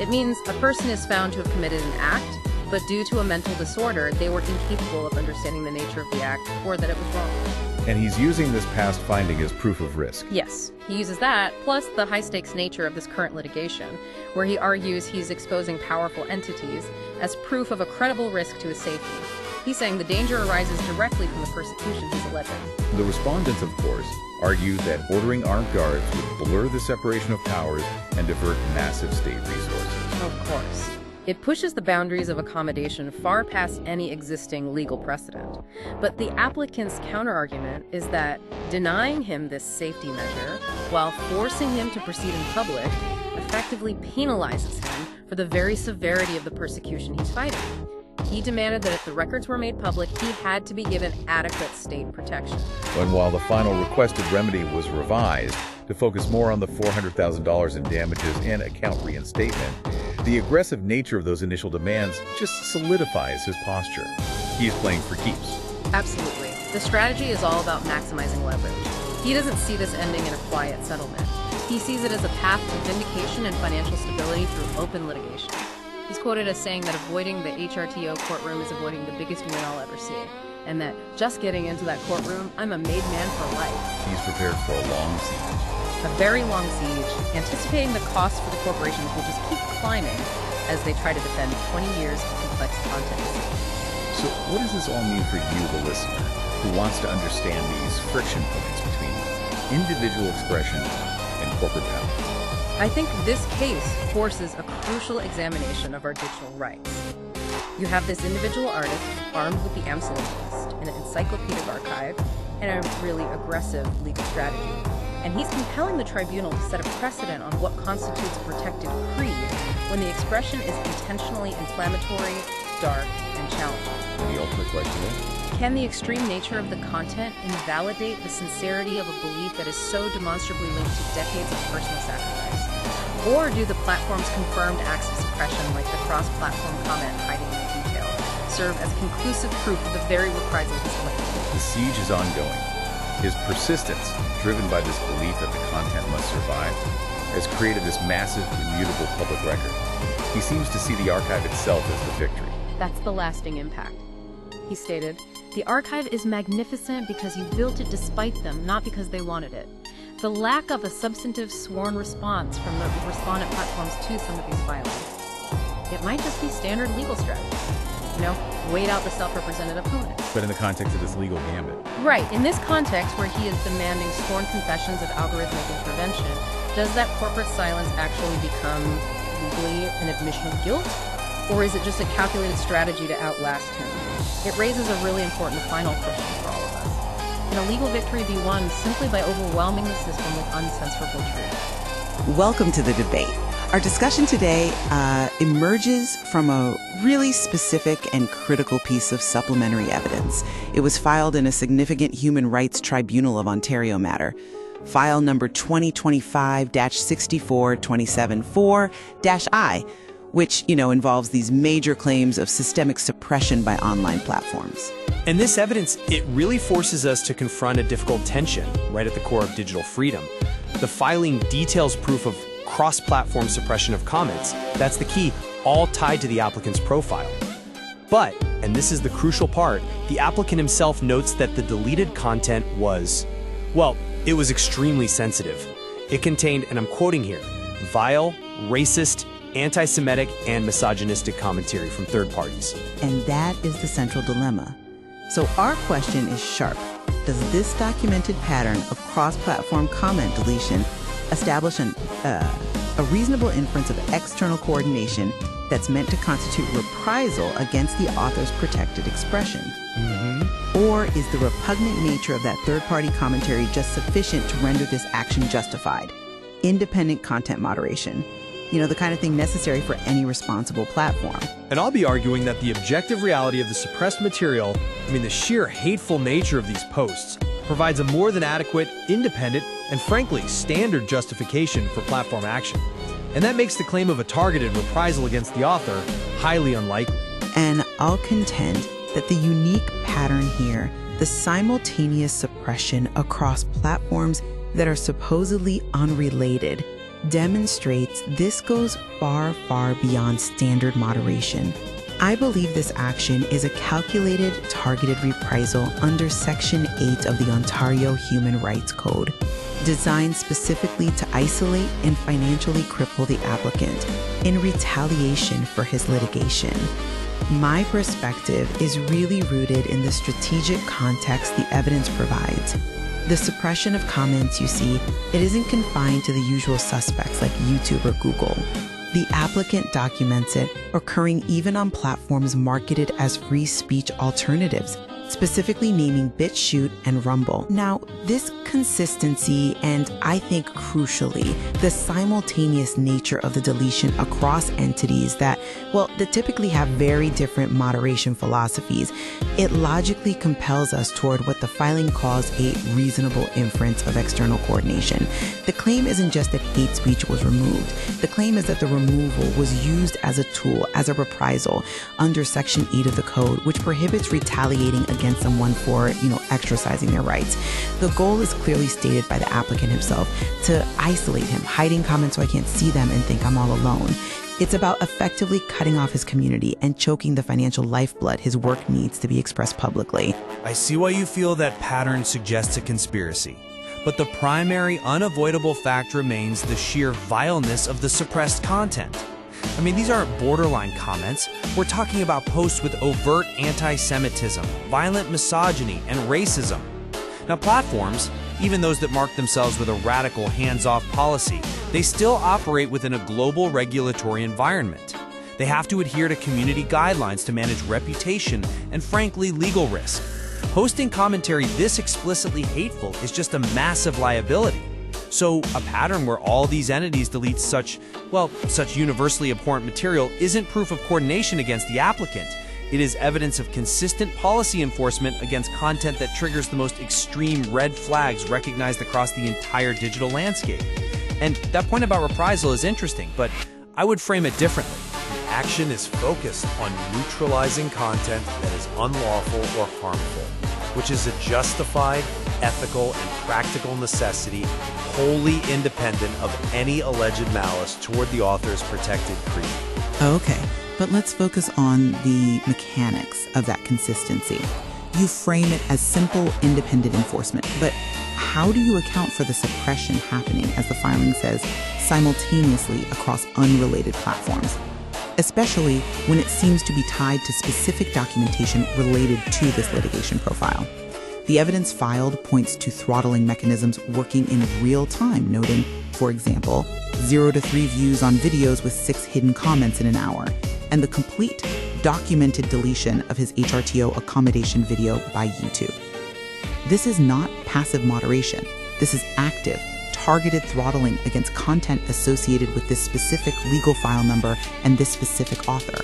It means a person is found to have committed an act, but due to a mental disorder, they were incapable of understanding the nature of the act or that it was wrong. And he's using this past finding as proof of risk. Yes, he uses that, plus the high-stakes nature of this current litigation, where he argues he's exposing powerful entities as proof of a credible risk to his safety. He's saying the danger arises directly from the persecution he's alleging. The respondents, of course, argue that ordering armed guards would blur the separation of powers and divert massive state resources. Of course. It pushes the boundaries of accommodation far past any existing legal precedent. But the applicant's counterargument is that denying him this safety measure while forcing him to proceed in public effectively penalizes him for the very severity of the persecution he's fighting. He demanded that if the records were made public, he had to be given adequate state protection. And while the final requested remedy was revised to focus more on the $400,000 in damages and account reinstatement, the aggressive nature of those initial demands just solidifies his posture. He is playing for keeps. Absolutely. The strategy is all about maximizing leverage. He doesn't see this ending in a quiet settlement. He sees it as a path to vindication and financial stability through open litigation. He's quoted as saying that avoiding the HRTO courtroom is avoiding the biggest win I'll ever see, and that just getting into that courtroom, I'm a made man for life. He's prepared for a long siege. A very long siege, anticipating the cost for the corporations will just keep climbing as they try to defend 20 years of complex content. So what does this all mean for you, the listener, who wants to understand these friction points between individual expression and corporate power? I think this case forces a crucial examination of our digital rights. You have this individual artist armed with the Amstel list, an encyclopedic archive, and a really aggressive legal strategy. And he's compelling the tribunal to set a precedent on what constitutes a protected creed when the expression is intentionally inflammatory, dark, and challenging. And the ultimate question is? Can the extreme nature of the content invalidate the sincerity of a belief that is so demonstrably linked to decades of personal sacrifice? Or do the platform's confirmed acts of suppression, like the cross-platform comment hiding in detail, serve as conclusive proof of the very reprisal he's claiming? The siege is ongoing. His persistence, driven by this belief that the content must survive, has created this massive, immutable public record. He seems to see the archive itself as the victory. That's the lasting impact. He stated, "The archive is magnificent because you built it despite them, not because they wanted it. The lack of a substantive sworn response from the respondent platforms to some of these filings. It might just be standard legal strategy. Wait out the self-represented opponent." But in the context of this legal gambit. Right, in this context where he is demanding sworn confessions of algorithmic intervention, does that corporate silence actually become legally an admission of guilt? Or is it just a calculated strategy to outlast him? It raises a really important final question for all of us. Can a legal victory be won simply by overwhelming the system with uncensorable truth? Welcome to the debate. Our discussion today emerges from a really specific and critical piece of supplementary evidence. It was filed in a significant human rights tribunal of Ontario matter. File number 2025-64274-I, which, involves these major claims of systemic suppression by online platforms. And this evidence, it really forces us to confront a difficult tension right at the core of digital freedom. The filing details proof of cross-platform suppression of comments. That's the key, all tied to the applicant's profile. But, and this is the crucial part, the applicant himself notes that the deleted content was, well, it was extremely sensitive. It contained, and I'm quoting here, vile, racist, anti-Semitic, and misogynistic commentary from third parties. And that is the central dilemma. So our question is sharp. Does this documented pattern of cross-platform comment deletion establish a reasonable inference of external coordination that's meant to constitute reprisal against the author's protected expression? Or is the repugnant nature of that third-party commentary just sufficient to render this action justified? Independent content moderation. The kind of thing necessary for any responsible platform. And I'll be arguing that the objective reality of the suppressed material, the sheer hateful nature of these posts, provides a more than adequate, independent, and frankly, standard justification for platform action. And that makes the claim of a targeted reprisal against the author highly unlikely. And I'll contend that the unique pattern here, the simultaneous suppression across platforms that are supposedly unrelated, demonstrates this goes far, far beyond standard moderation. I believe this action is a calculated, targeted reprisal under Section 8 of the Ontario Human Rights Code, designed specifically to isolate and financially cripple the applicant in retaliation for his litigation. My perspective is really rooted in the strategic context the evidence provides. The suppression of comments, you see, it isn't confined to the usual suspects like YouTube or Google. The applicant documents it, occurring even on platforms marketed as free speech alternatives, specifically naming BitChute and Rumble. Now, this consistency and, I think crucially, the simultaneous nature of the deletion across entities that typically have very different moderation philosophies, it logically compels us toward what the filing calls a reasonable inference of external coordination. The claim isn't just that hate speech was removed. The claim is that the removal was used as a tool, as a reprisal, under Section 8 of the Code, which prohibits retaliating against someone for, exercising their rights. The goal is clearly stated by the applicant himself, to isolate him, hiding comments so I can't see them and think I'm all alone. It's about effectively cutting off his community and choking the financial lifeblood his work needs to be expressed publicly. I see why you feel that pattern suggests a conspiracy. But the primary, unavoidable fact remains the sheer vileness of the suppressed content. I mean, these aren't borderline comments. We're talking about posts with overt anti-Semitism, violent misogyny, and racism. Now, platforms, even those that mark themselves with a radical hands-off policy, they still operate within a global regulatory environment. They have to adhere to community guidelines to manage reputation and, frankly, legal risk. Posting commentary this explicitly hateful is just a massive liability. So a pattern where all these entities delete such universally abhorrent material isn't proof of coordination against the applicant. It is evidence of consistent policy enforcement against content that triggers the most extreme red flags recognized across the entire digital landscape. And that point about reprisal is interesting, but I would frame it differently. Action is focused on neutralizing content that is unlawful or harmful, which is a justified, ethical, and practical necessity wholly independent of any alleged malice toward the author's protected creed. Okay, but let's focus on the mechanics of that consistency. You frame it as simple, independent enforcement, but how do you account for the suppression happening, as the filing says, simultaneously across unrelated platforms? Especially when it seems to be tied to specific documentation related to this litigation profile. The evidence filed points to throttling mechanisms working in real time, noting, for example, 0 to 3 views on videos with 6 hidden comments in an hour, and the complete, documented deletion of his HRTO accommodation video by YouTube. This is not passive moderation. This is active, targeted throttling against content associated with this specific legal file number and this specific author.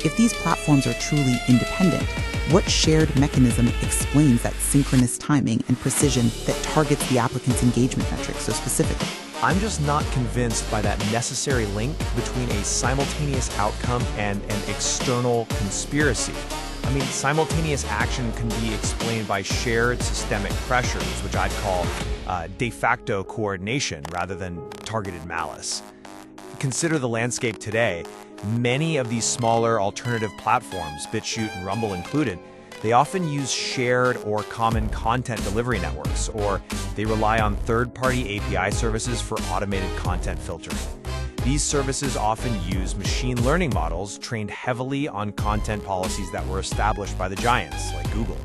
If these platforms are truly independent, what shared mechanism explains that synchronous timing and precision that targets the applicant's engagement metrics so specifically? I'm just not convinced by that necessary link between a simultaneous outcome and an external conspiracy. I mean, simultaneous action can be explained by shared systemic pressures, which I'd call de facto coordination rather than targeted malice. Consider the landscape today. Many of these smaller alternative platforms, BitChute and Rumble included, they often use shared or common content delivery networks, or they rely on third-party API services for automated content filtering. These services often use machine learning models trained heavily on content policies that were established by the giants, like Google.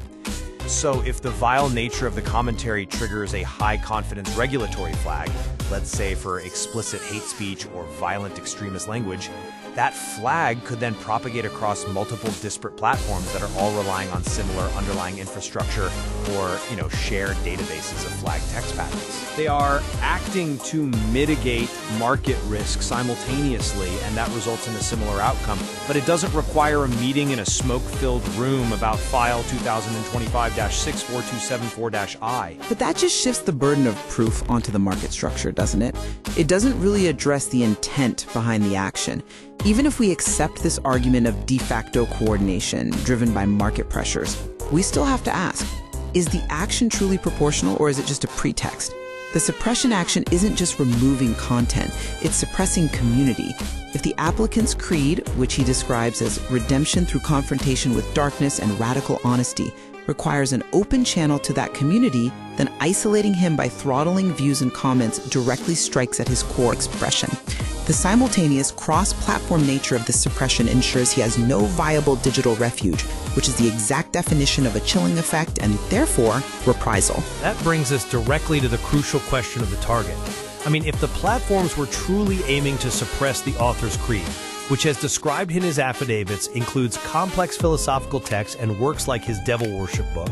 So if the vile nature of the commentary triggers a high-confidence regulatory flag, let's say for explicit hate speech or violent extremist language, that flag could then propagate across multiple disparate platforms that are all relying on similar underlying infrastructure or, shared databases of flagged text patterns. They are acting to mitigate market risk simultaneously, and that results in a similar outcome. But it doesn't require a meeting in a smoke-filled room about file 2025-64274-I. But that just shifts the burden of proof onto the market structure, doesn't it? It doesn't really address the intent behind the action. Even if we accept this argument of de facto coordination driven by market pressures, we still have to ask, is the action truly proportional, or is it just a pretext? The suppression action isn't just removing content, it's suppressing community. If the applicant's creed, which he describes as redemption through confrontation with darkness and radical honesty, requires an open channel to that community, then isolating him by throttling views and comments directly strikes at his core expression. The simultaneous cross-platform nature of this suppression ensures he has no viable digital refuge, which is the exact definition of a chilling effect and, therefore, reprisal. That brings us directly to the crucial question of the target. I mean, if the platforms were truly aiming to suppress the author's creed, which as described in his affidavits includes complex philosophical texts and works like his devil worship book,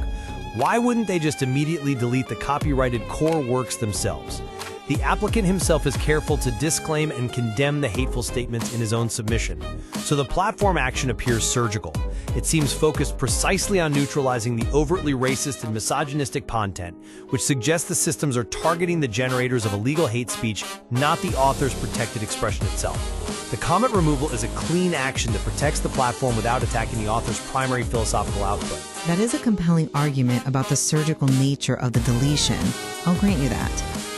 why wouldn't they just immediately delete the copyrighted core works themselves? The applicant himself is careful to disclaim and condemn the hateful statements in his own submission, so the platform action appears surgical. It seems focused precisely on neutralizing the overtly racist and misogynistic content, which suggests the systems are targeting the generators of illegal hate speech, not the author's protected expression itself. The comment removal is a clean action that protects the platform without attacking the author's primary philosophical output. That is a compelling argument about the surgical nature of the deletion. I'll grant you that.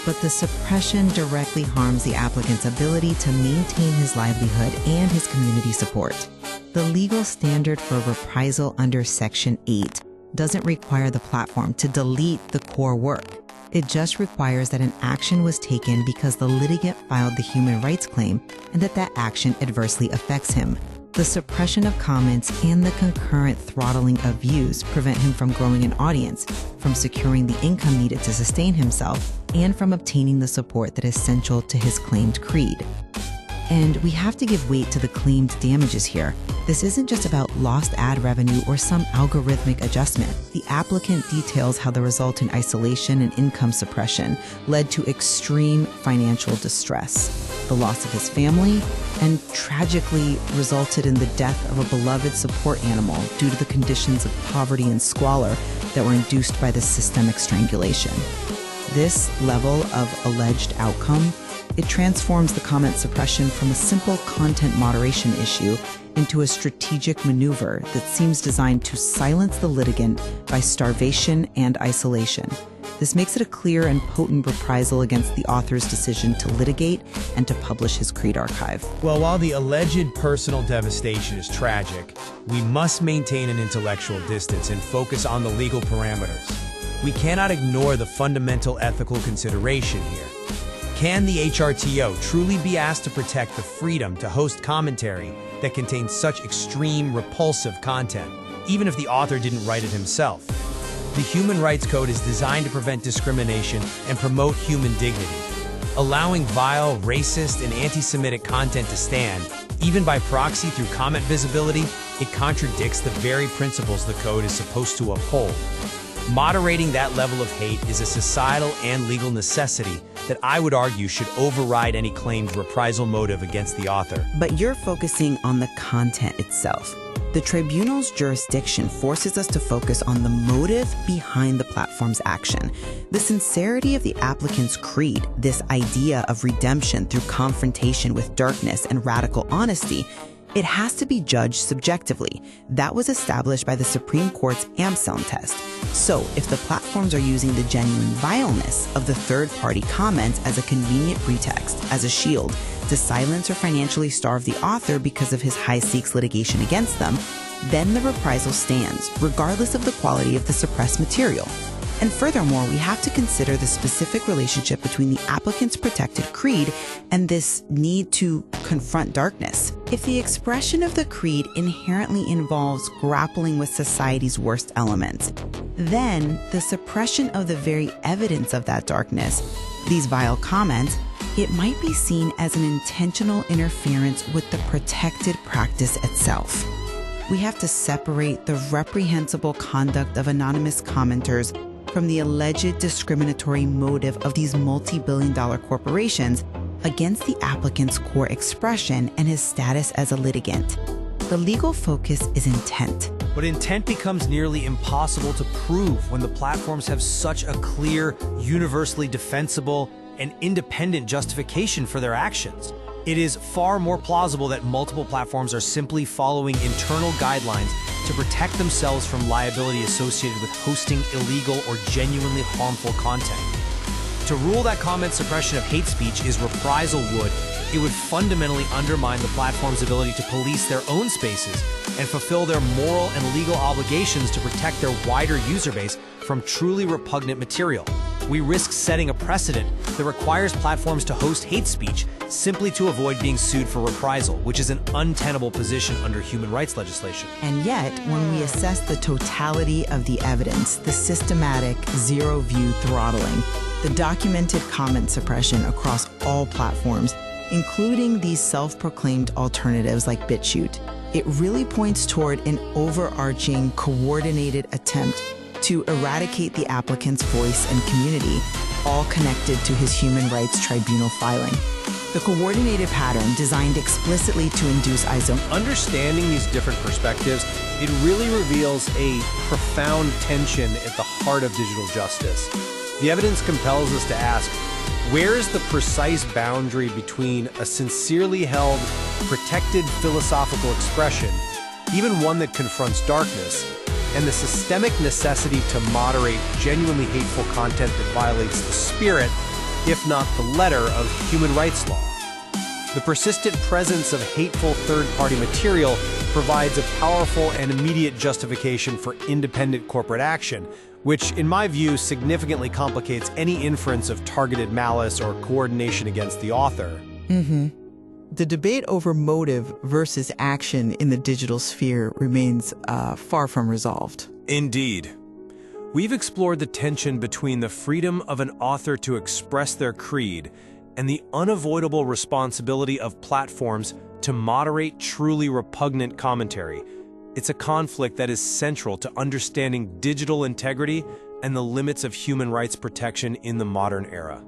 but the suppression directly harms the applicant's ability to maintain his livelihood and his community support. The legal standard for reprisal under Section 8 doesn't require the platform to delete the core work. It just requires that an action was taken because the litigant filed the human rights claim and that action adversely affects him. The suppression of comments and the concurrent throttling of views prevent him from growing an audience, from securing the income needed to sustain himself, and from obtaining the support that is essential to his claimed creed. And we have to give weight to the claimed damages here. This isn't just about lost ad revenue or some algorithmic adjustment. The applicant details how the resultant isolation and income suppression led to extreme financial distress, the loss of his family, and tragically resulted in the death of a beloved support animal due to the conditions of poverty and squalor that were induced by the systemic strangulation. This level of alleged outcome, it transforms the comment suppression from a simple content moderation issue into a strategic maneuver that seems designed to silence the litigant by starvation and isolation. This makes it a clear and potent reprisal against the author's decision to litigate and to publish his creed archive. Well, while the alleged personal devastation is tragic, we must maintain an intellectual distance and focus on the legal parameters. We cannot ignore the fundamental ethical consideration here. Can the HRTO truly be asked to protect the freedom to host commentary that contains such extreme, repulsive content, even if the author didn't write it himself? The Human Rights Code is designed to prevent discrimination and promote human dignity. Allowing vile, racist, and anti-Semitic content to stand, even by proxy through comment visibility, it contradicts the very principles the code is supposed to uphold. Moderating that level of hate is a societal and legal necessity that I would argue should override any claimed reprisal motive against the author. But you're focusing on the content itself. The tribunal's jurisdiction forces us to focus on the motive behind the platform's action. The sincerity of the applicant's creed, this idea of redemption through confrontation with darkness and radical honesty, it has to be judged subjectively. That was established by the Supreme Court's Amselm test. So, if the platforms are using the genuine vileness of the third-party comments as a convenient pretext, as a shield, to silence or financially starve the author because of his high-stakes litigation against them, then the reprisal stands, regardless of the quality of the suppressed material. And furthermore, we have to consider the specific relationship between the applicant's protected creed and this need to confront darkness. If the expression of the creed inherently involves grappling with society's worst elements, then the suppression of the very evidence of that darkness, these vile comments, it might be seen as an intentional interference with the protected practice itself. We have to separate the reprehensible conduct of anonymous commenters from the alleged discriminatory motive of these multi-billion-dollar corporations against the applicant's core expression and his status as a litigant. The legal focus is intent. But intent becomes nearly impossible to prove when the platforms have such a clear, universally defensible, and independent justification for their actions. It is far more plausible that multiple platforms are simply following internal guidelines to protect themselves from liability associated with hosting illegal or genuinely harmful content. To rule that comment suppression of hate speech is reprisal it would fundamentally undermine the platform's ability to police their own spaces and fulfill their moral and legal obligations to protect their wider user base from truly repugnant material. We risk setting a precedent that requires platforms to host hate speech simply to avoid being sued for reprisal, which is an untenable position under human rights legislation. And yet, when we assess the totality of the evidence, the systematic zero-view throttling, the documented comment suppression across all platforms, including these self-proclaimed alternatives like BitChute, it really points toward an overarching, coordinated attempt to eradicate the applicant's voice and community, all connected to his human rights tribunal filing. The coordinated pattern designed explicitly to induce isolation. Understanding these different perspectives, it really reveals a profound tension at the heart of digital justice. The evidence compels us to ask, where is the precise boundary between a sincerely held, protected philosophical expression, even one that confronts darkness, and the systemic necessity to moderate genuinely hateful content that violates the spirit if not the letter, of human rights law. The persistent presence of hateful third-party material provides a powerful and immediate justification for independent corporate action, which, in my view, significantly complicates any inference of targeted malice or coordination against the author. The debate over motive versus action in the digital sphere remains far from resolved. Indeed. We've explored the tension between the freedom of an author to express their creed and the unavoidable responsibility of platforms to moderate truly repugnant commentary. It's a conflict that is central to understanding digital integrity and the limits of human rights protection in the modern era.